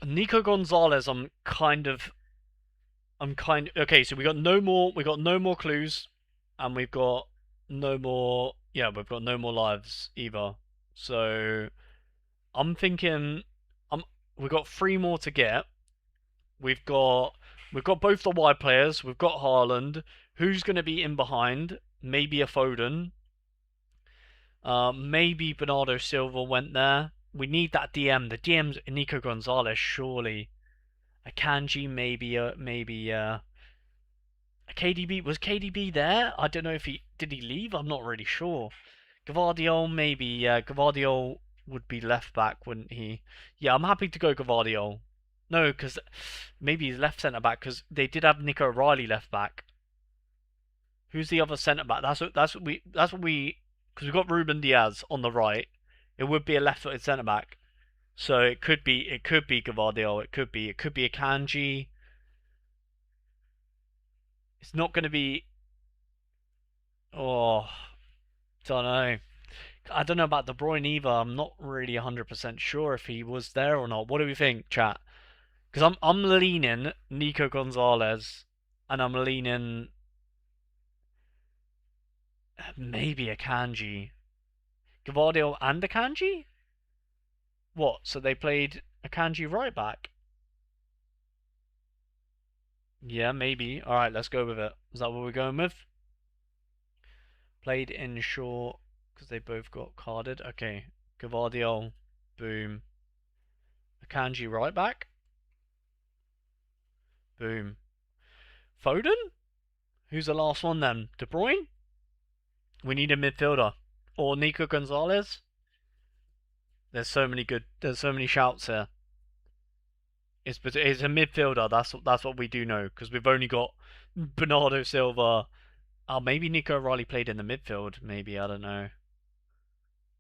Nico Gonzalez, okay, so we got no more clues, and we've got no more we've got no more lives either. So I'm thinking we've got three more to get. We've got We've got both the wide players. We've got Haaland. Who's going to be in behind? Maybe a Foden. Maybe Bernardo Silva went there. We need that DM. The DM's Nico Gonzalez, surely. A Kanji, maybe a KDB. Was KDB there? I don't know if did he leave? I'm not really sure. Gavardiol, maybe. Yeah, Gavardiol would be left back, wouldn't he? Yeah, I'm happy to go Gavardiol. No, because maybe he's left centre back because they did have Nico Riley left back. Who's the other centre back? That's what we because we've got Ruben Diaz on the right. It would be a left-footed centre back. So it could be Gavardiol. It could be a Kanji. It's not going to be. Oh, don't know. I don't know about De Bruyne either. I'm not really 100% sure if he was there or not. What do we think, chat? Because I'm leaning Nico Gonzalez, and I'm leaning maybe a Kanji. Gavardio and a Kanji? What? So they played a Kanji right back? Yeah, maybe. All right, let's go with it. Is that what we're going with? Played in short because they both got carded. Okay, Gavardio, boom. A Kanji right back, boom. Foden? Who's the last one then? De Bruyne? We need a midfielder. Or Nico Gonzalez? There's so many shouts here. It's a midfielder. That's what we do know because we've only got Bernardo Silva. Oh, maybe Nico Riley played in the midfield. Maybe I don't know.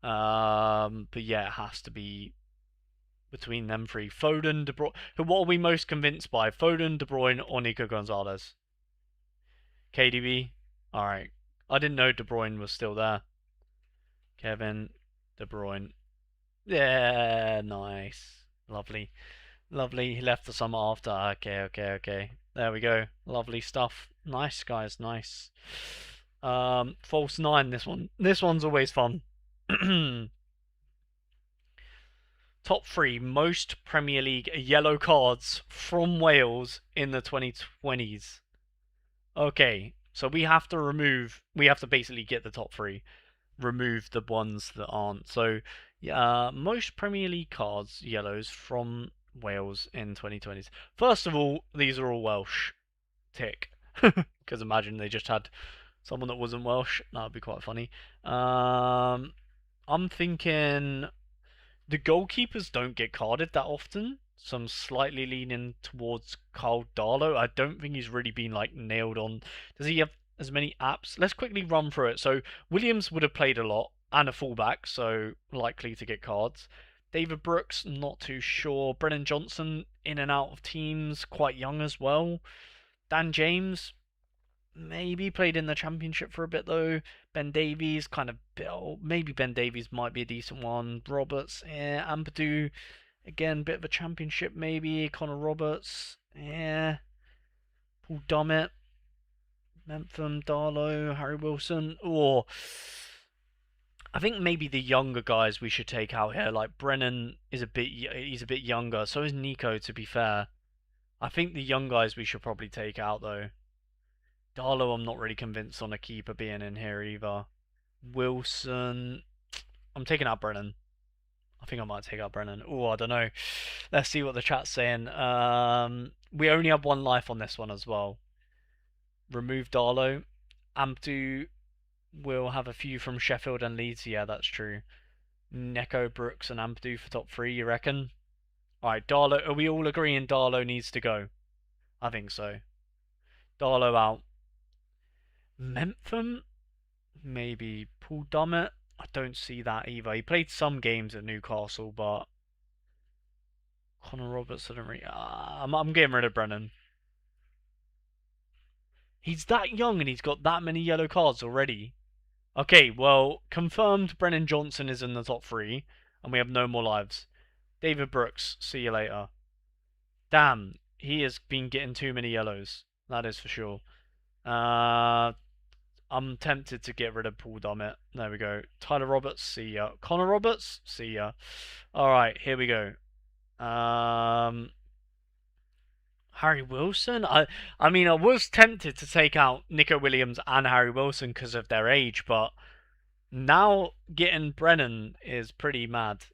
But yeah, it has to be between them three. Foden, De Bruyne. What are we most convinced by? Foden, De Bruyne, or Nico Gonzalez? KDB. All right. I didn't know De Bruyne was still there. Kevin, De Bruyne. Yeah, nice, lovely. Lovely. He left the summer after. Okay. There we go. Lovely stuff. Nice, guys. Nice. False nine. This one. This one's always fun. Top three most Premier League yellow cards from Wales in the 2020s. Okay, so we have to remove. We have to basically get the top three. Remove the ones that aren't. So, most Premier League cards yellows from Wales in 2020s. First of all, these are all Welsh. Tick. Because imagine they just had someone that wasn't Welsh. That would be quite funny. I'm thinking the goalkeepers don't get carded that often. So I'm slightly leaning towards Carl Darlow. I don't think he's really been like nailed on. Does he have as many apps? Let's quickly run through it. So Williams would have played a lot and a fullback, so likely to get cards. David Brooks, not too sure. Brennan Johnson, in and out of teams, quite young as well. Dan James, maybe played in the championship for a bit though. Ben Davies, kind of bill. Maybe Ben Davies might be a decent one. Roberts, yeah. Ampadu, again, bit of a championship maybe. Connor Roberts, yeah. Paul Dummett, Mentham, Darlow, Harry Wilson. Or I think maybe the younger guys we should take out here. Like Brennan he's a bit younger. So is Nico, to be fair. I think the young guys we should probably take out though. Darlow, I'm not really convinced on a keeper being in here either. Wilson, I'm taking out Brennan. I think I might take out Brennan. Oh, I don't know. Let's see what the chat's saying. We only have one life on this one as well. Remove Darlow. Ampdu will have a few from Sheffield and Leeds. Yeah, that's true. Neko, Brooks, and Ampdu for top three, you reckon? Alright, Darlow. Are we all agreeing Darlow needs to go? I think so. Darlow out. Mentham? Maybe Paul Dummett? I don't see that either. He played some games at Newcastle, but Connor Roberts, I don't really. I'm getting rid of Brennan. He's that young and he's got that many yellow cards already. Okay, well, confirmed Brennan Johnson is in the top three, and we have no more lives. David Brooks, see you later. Damn, he has been getting too many yellows. That is for sure. I'm tempted to get rid of Paul Dummett. There we go. Tyler Roberts, see ya. Connor Roberts, see ya. Alright, here we go. Harry Harry Wilson? I mean, I was tempted to take out Nico Williams and Harry Wilson because of their age, but now getting Brennan is pretty mad.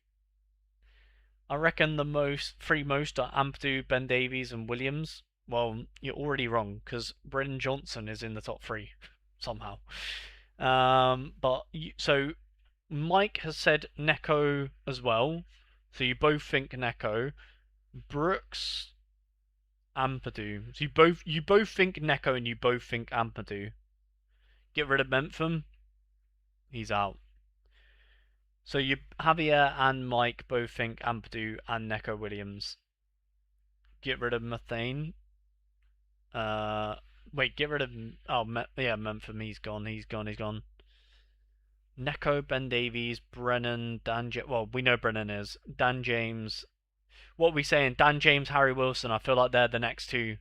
I reckon the three most are Ampadu, Ben Davies, and Williams. Well, you're already wrong because Brennan Johnson is in the top three somehow. So Mike has said Neko as well. So you both think Neko. Brooks, Ampadu. So you both think Neko and you both think Ampadu. Get rid of Mentham. He's out. So you Javier and Mike both think Ampadu and Neko Williams. Get rid of Methane. Uh, Wait, get rid of yeah, Mentham. He's gone. He's gone. He's gone. Neko, Ben Davies, Brennan, well, we know Brennan is Dan James. What are we saying? Dan James, Harry Wilson. I feel like they're the next two.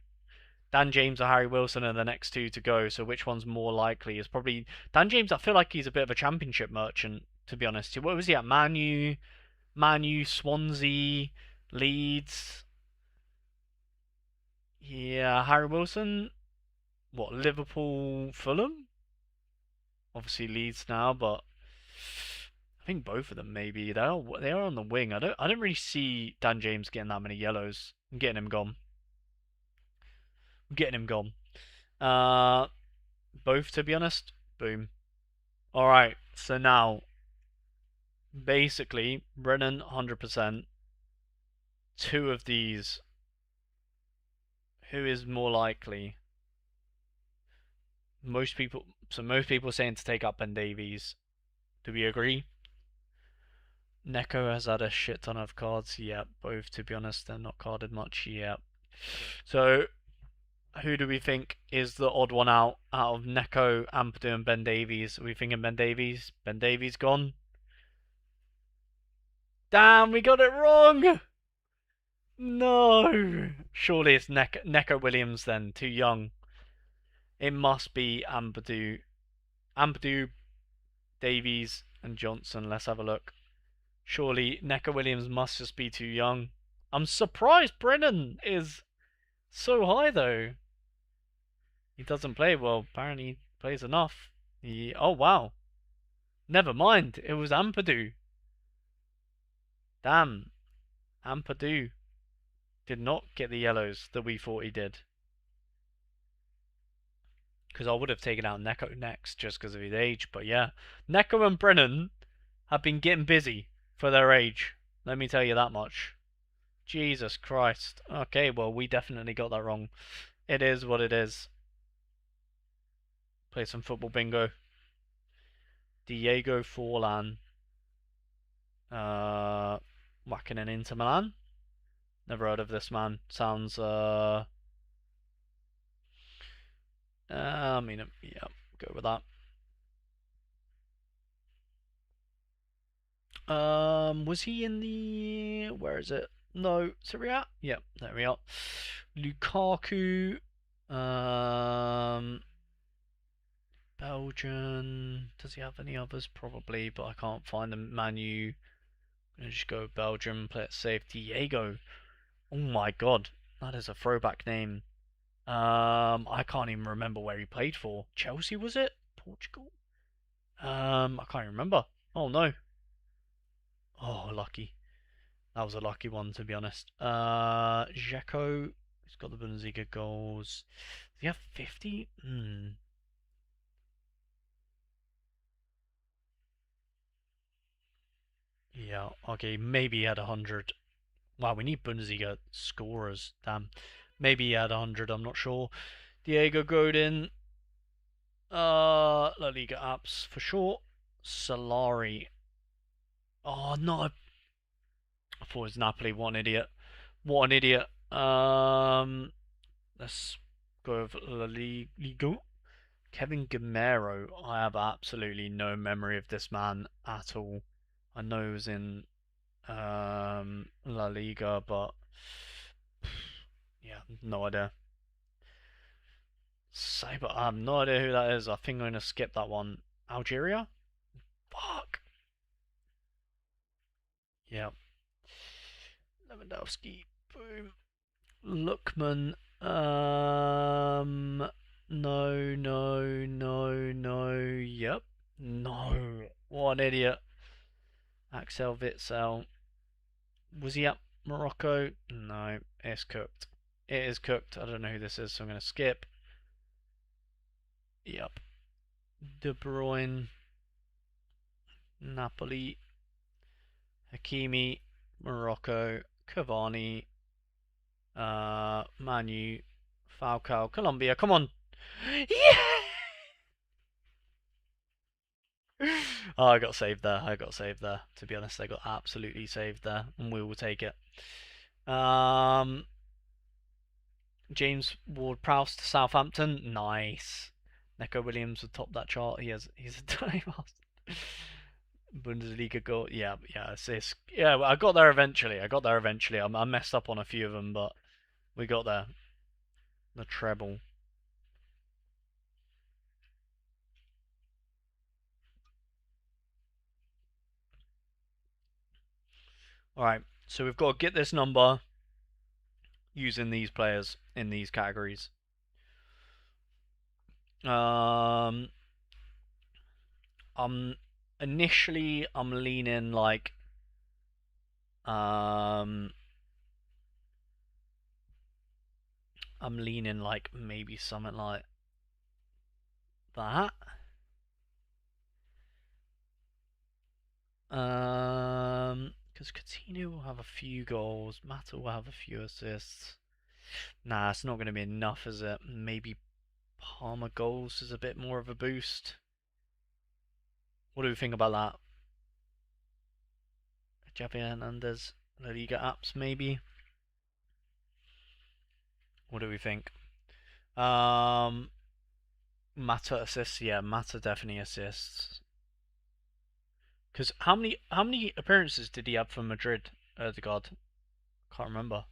Dan James or Harry Wilson are the next two to go. So which one's more likely? Is probably Dan James. I feel like he's a bit of a championship merchant, to be honest. What was he at? Manu, Swansea, Leeds. Yeah, Harry Wilson. What, Liverpool, Fulham? Obviously Leeds now, but I think both of them maybe. They are on the wing. I don't really see Dan James getting that many yellows. I'm getting him gone. I'm getting him gone. Uh, Both to be honest. Boom. All right. So now, basically, Brennan 100%. Two of these. Who is more likely? Most people. So most people are saying to take up Ben Davies. Do we agree? Neko has had a shit ton of cards. Yep, both to be honest, they're not carded much. Yep. So who do we think is the odd one out of Neko, Ampadu, and Ben Davies? Are we thinking Ben Davies? Ben Davies gone. Damn, we got it wrong. No. Surely it's Neko Williams then. Too young. It must be Ampadu. Ampadu, Davies, and Johnson. Let's have a look. Surely Neko Williams must just be too young. I'm surprised Brennan is so high though. He doesn't play well. Apparently he plays enough. Oh wow. Never mind. It was Ampadu. Damn. Ampadu did not get the yellows that we thought he did. Because I would have taken out Neko next just because of his age. But yeah. Neko and Brennan have been getting busy for their age. Let me tell you that much. Jesus Christ. Okay, well, we definitely got that wrong. It is what it is. Play some football bingo. Diego Forlan. Whacking an Inter Milan. Never heard of this man. Sounds, I mean, yeah, go with that. Was he in the, where is it? No, Serie A? Yep, there we are. Lukaku, Belgian. Does he have any others? Probably, but I can't find them. Manu. I'm gonna just go Belgium, play it safe. Diego. Oh my god, that is a throwback name. I can't even remember where he played for. Chelsea was it? Portugal? I can't remember. Oh no. Oh, lucky. That was a lucky one to be honest. Dzeko. He's got the Bundesliga goals. Does he have 50? Yeah, okay, maybe he had 100. Wow, we need Bundesliga scorers. Damn. Maybe he had 100, I'm not sure. Diego Godin. La Liga apps for sure. Solari. Oh no, I thought it was Napoli. What an idiot. What an idiot. Let's go with La Liga. Kevin Gamero. I have absolutely no memory of this man at all. I know he was in La Liga, but yeah, no idea. Saber, I have no idea who that is. I think I'm gonna skip that one. Algeria? Fuck. Yeah. Lewandowski. Boom. Lookman. No, no, no, no. Yep. No. What an idiot. Axel Witsel. Was he at Morocco? No. It's cooked. It is cooked. I don't know who this is, so I'm going to skip. Yep. De Bruyne. Napoli. Hakimi. Morocco. Cavani. Manu. Falcao. Colombia. Come on. Yeah! Oh, I got saved there. I got saved there. To be honest, I got absolutely saved there, and we will take it. James Ward-Prowse to Southampton. Nice. Neco Williams would top that chart. He's a time Bundesliga goal. Yeah, yeah, assist. Yeah, I got there eventually. I messed up on a few of them, but we got there. The treble. All right, so we've got to get this number using these players in these categories. Um, I'm initially I'm leaning like um I'm leaning like maybe something like that. Because Coutinho will have a few goals, Mata will have a few assists. Nah, it's not going to be enough, is it? Maybe Palmer goals is a bit more of a boost. What do we think about that? Javier Hernandez, La Liga apps, maybe. What do we think? Mata assists, yeah, Mata definitely assists. Because how many appearances did he have for Madrid, Erdegaard? Can't remember.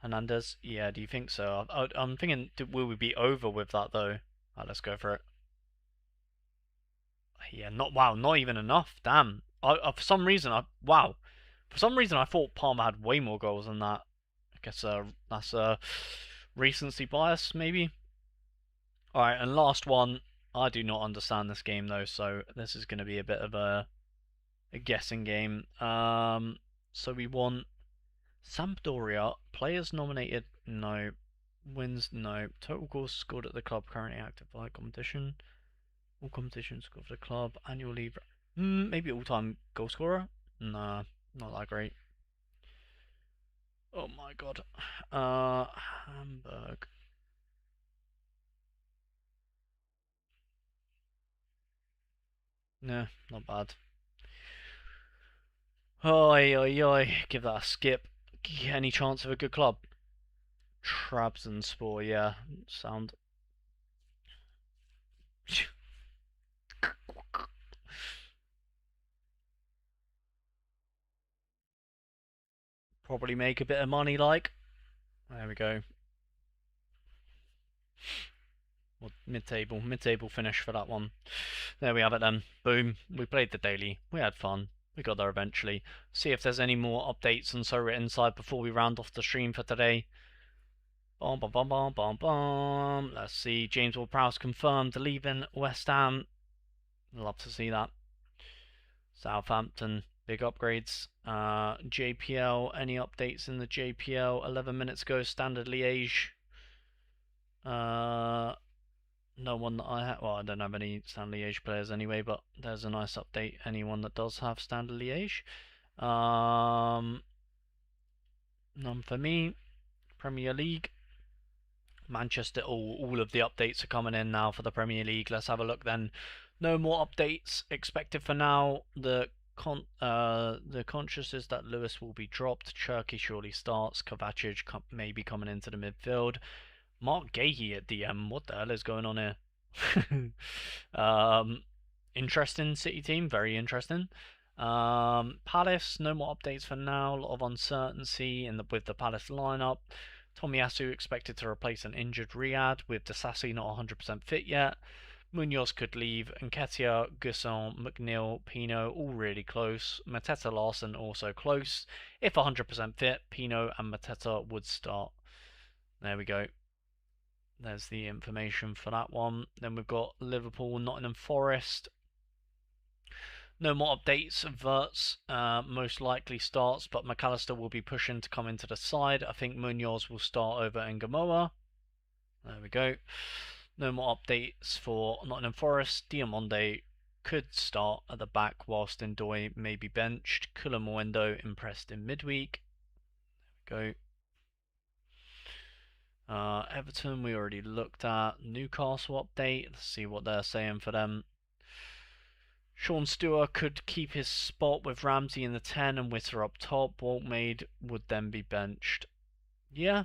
Hernandez, yeah, do you think so? I'm thinking, will we be over with that though? Alright, let's go for it. Yeah, not even enough. Damn. For some reason, I thought Palmer had way more goals than that. I guess that's recency bias, maybe. All right, and last one. I do not understand this game though, so this is going to be a bit of a guessing game. So we want Sampdoria players nominated. No. Wins. No. Total goals scored at the club currently active by competition. All competitions scored for the club. Annual leave. Maybe all-time goal scorer. Nah, not that great. Oh my god. Hamburg. Nah, not bad. Oi, oi, oi. Give that a skip. Any chance of a good club? Trabzonspor, yeah. Sound. Probably make a bit of money, like. There we go. Well, mid-table finish for that one. There we have it then. Boom. We played the daily. We had fun. We got there eventually. See if there's any more updates on Sorare Inside before we round off the stream for today. Bom, bom, bom, bom, bom, bom. Let's see. James Ward-Prowse confirmed leaving West Ham. Love to see that. Southampton, big upgrades. JPL, any updates in the JPL? 11 minutes ago, Standard Liège. No one that I have. Well, I don't have any Standard Liège players anyway, but there's a nice update. Anyone that does have Standard Liège. None for me. Premier League. Manchester. All of the updates are coming in now for the Premier League. Let's have a look then. No more updates expected for now. The conscious is that Lewis will be dropped. Cherky surely starts. Kovacic may be coming into the midfield. Mark Gahey at DM. What the hell is going on here? Interesting City team. Very interesting. Palace. No more updates for now. A lot of uncertainty with the Palace lineup. Tomiyasu expected to replace an injured Riyadh, with Disasi not 100% fit yet. Munoz could leave. Nketiah, Gusson, McNeil, Pino all really close. Mateta Larson also close. If 100% fit, Pino and Mateta would start. There we go. There's the information for that one. Then we've got Liverpool, Nottingham Forest. No more updates. Verts most likely starts, but McAllister will be pushing to come into the side. I think Munoz will start over Ngamoa. There we go. No more updates for Nottingham Forest. Diamonde could start at the back whilst Ndoye may be benched. Kulamoendo impressed in midweek. There we go. Everton we already looked at. Newcastle update. Let's see what they're saying for them. Sean Stewart could keep his spot with Ramsey in the 10 and Witter up top. Waltmaid would then be benched. Yeah.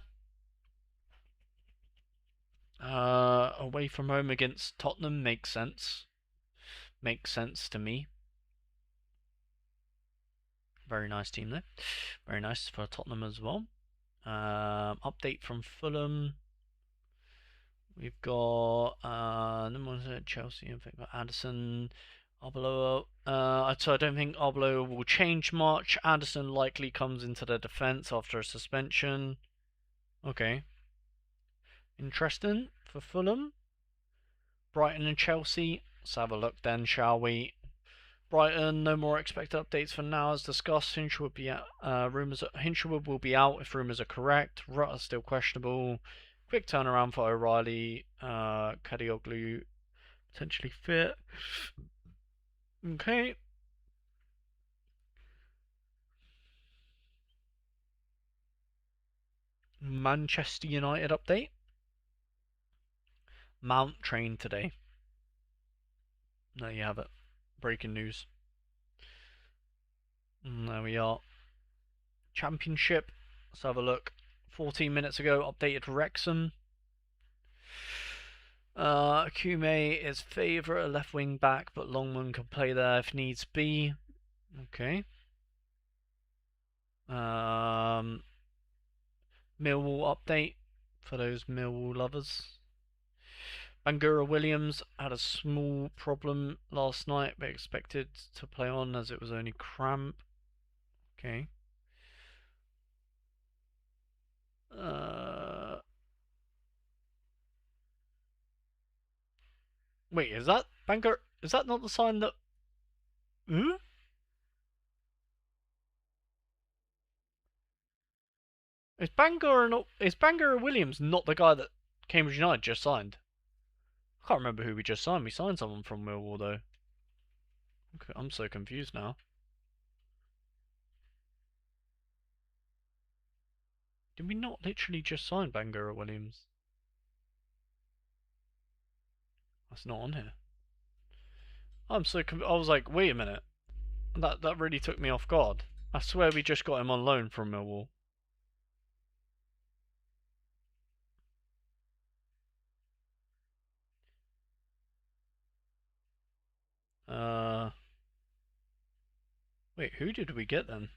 Away from home against Tottenham makes sense. Makes sense to me. Very nice team there. Very nice for Tottenham as well. Update from Fulham. We've got Chelsea. I think got Addison, Arbeloa. So I don't think Arbeloa will change much. Addison likely comes into the defense after a suspension. Okay. Interesting for Fulham. Brighton and Chelsea. Let's have a look then, shall we? Brighton, no more expected updates for now. As discussed, Hinchwood will be out if rumours are correct. Rutter still questionable. Quick turnaround for O'Reilly. Kadioglu potentially fit. Okay. Manchester United update. Mount trained today. There you have it. Breaking news. And there we are. Championship. Let's have a look. 14 minutes ago, updated Wrexham. Kume is favourite, a left wing back, but Longman can play there if needs be. Okay. Millwall update for those Millwall lovers. Bangura Williams had a small problem last night, but expected to play on as it was only cramp. Okay. Wait, is that Bangura? Is that not the sign that? Hmm? Is Bangura Williams not the guy that Cambridge United just signed? I can't remember who we just signed. We signed someone from Millwall though. Okay, I'm so confused now. Did we not literally just sign Bangura Williams? That's not on here. I'm so I was like, wait a minute. That really took me off guard. I swear we just got him on loan from Millwall. Uh, Wait, who did we get then?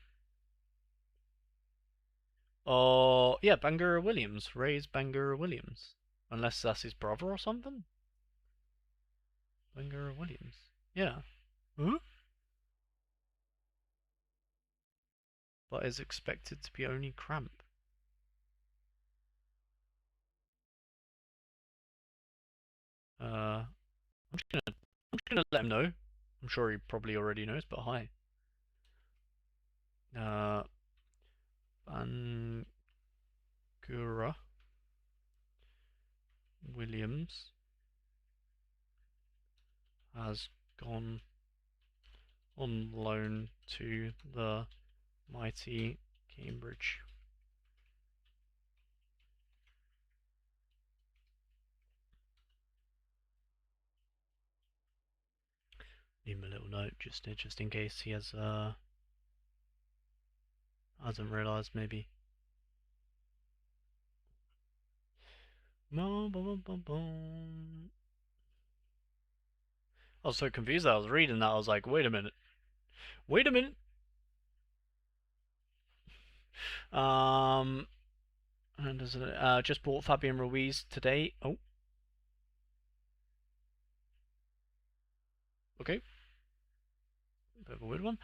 Oh, yeah, Bangura Williams. Ray's Bangura Williams. Unless that's his brother or something? Bangura Williams. Yeah. Huh? But is expected to be only cramp. I'm just gonna let him know. I'm sure he probably already knows, but hi. Bangura Williams has gone on loan to the mighty Cambridge. Leave him a little note just in case he has hasn't realised maybe. I was so confused. I was reading that. I was like, wait a minute. Wait a minute. And just bought Fabian Ruiz today. Oh, okay. Bit of a weird one.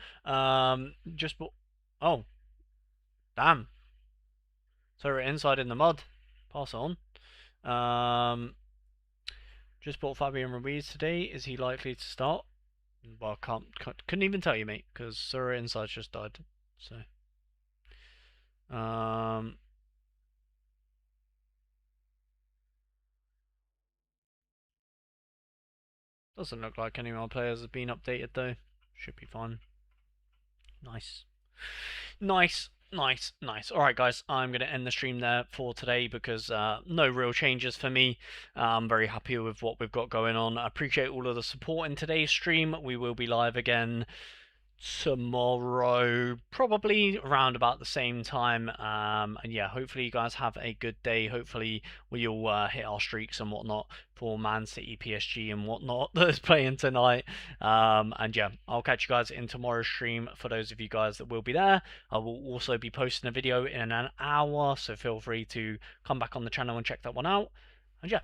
Just bought. Oh, damn. So we're inside in the mud. Pass on. Just bought Fabian Ruiz today. Is he likely to start? Well, couldn't even tell you, mate, because Sorare Inside just died. So, um, doesn't look like any of our players have been updated though. Should be fine. Nice. Nice, nice, nice. All right, guys, I'm going to end the stream there for today because no real changes for me. I'm very happy with what we've got going on. I appreciate all of the support in today's stream. We will be live again tomorrow, probably around about the same time. And yeah, hopefully you guys have a good day. Hopefully we all hit our streaks and whatnot for Man City, PSG, and whatnot that's playing tonight. And yeah, I'll catch you guys in tomorrow's stream. For those of you guys that will be there, I will also be posting a video in an hour, so feel free to come back on the channel and check that one out. And yeah,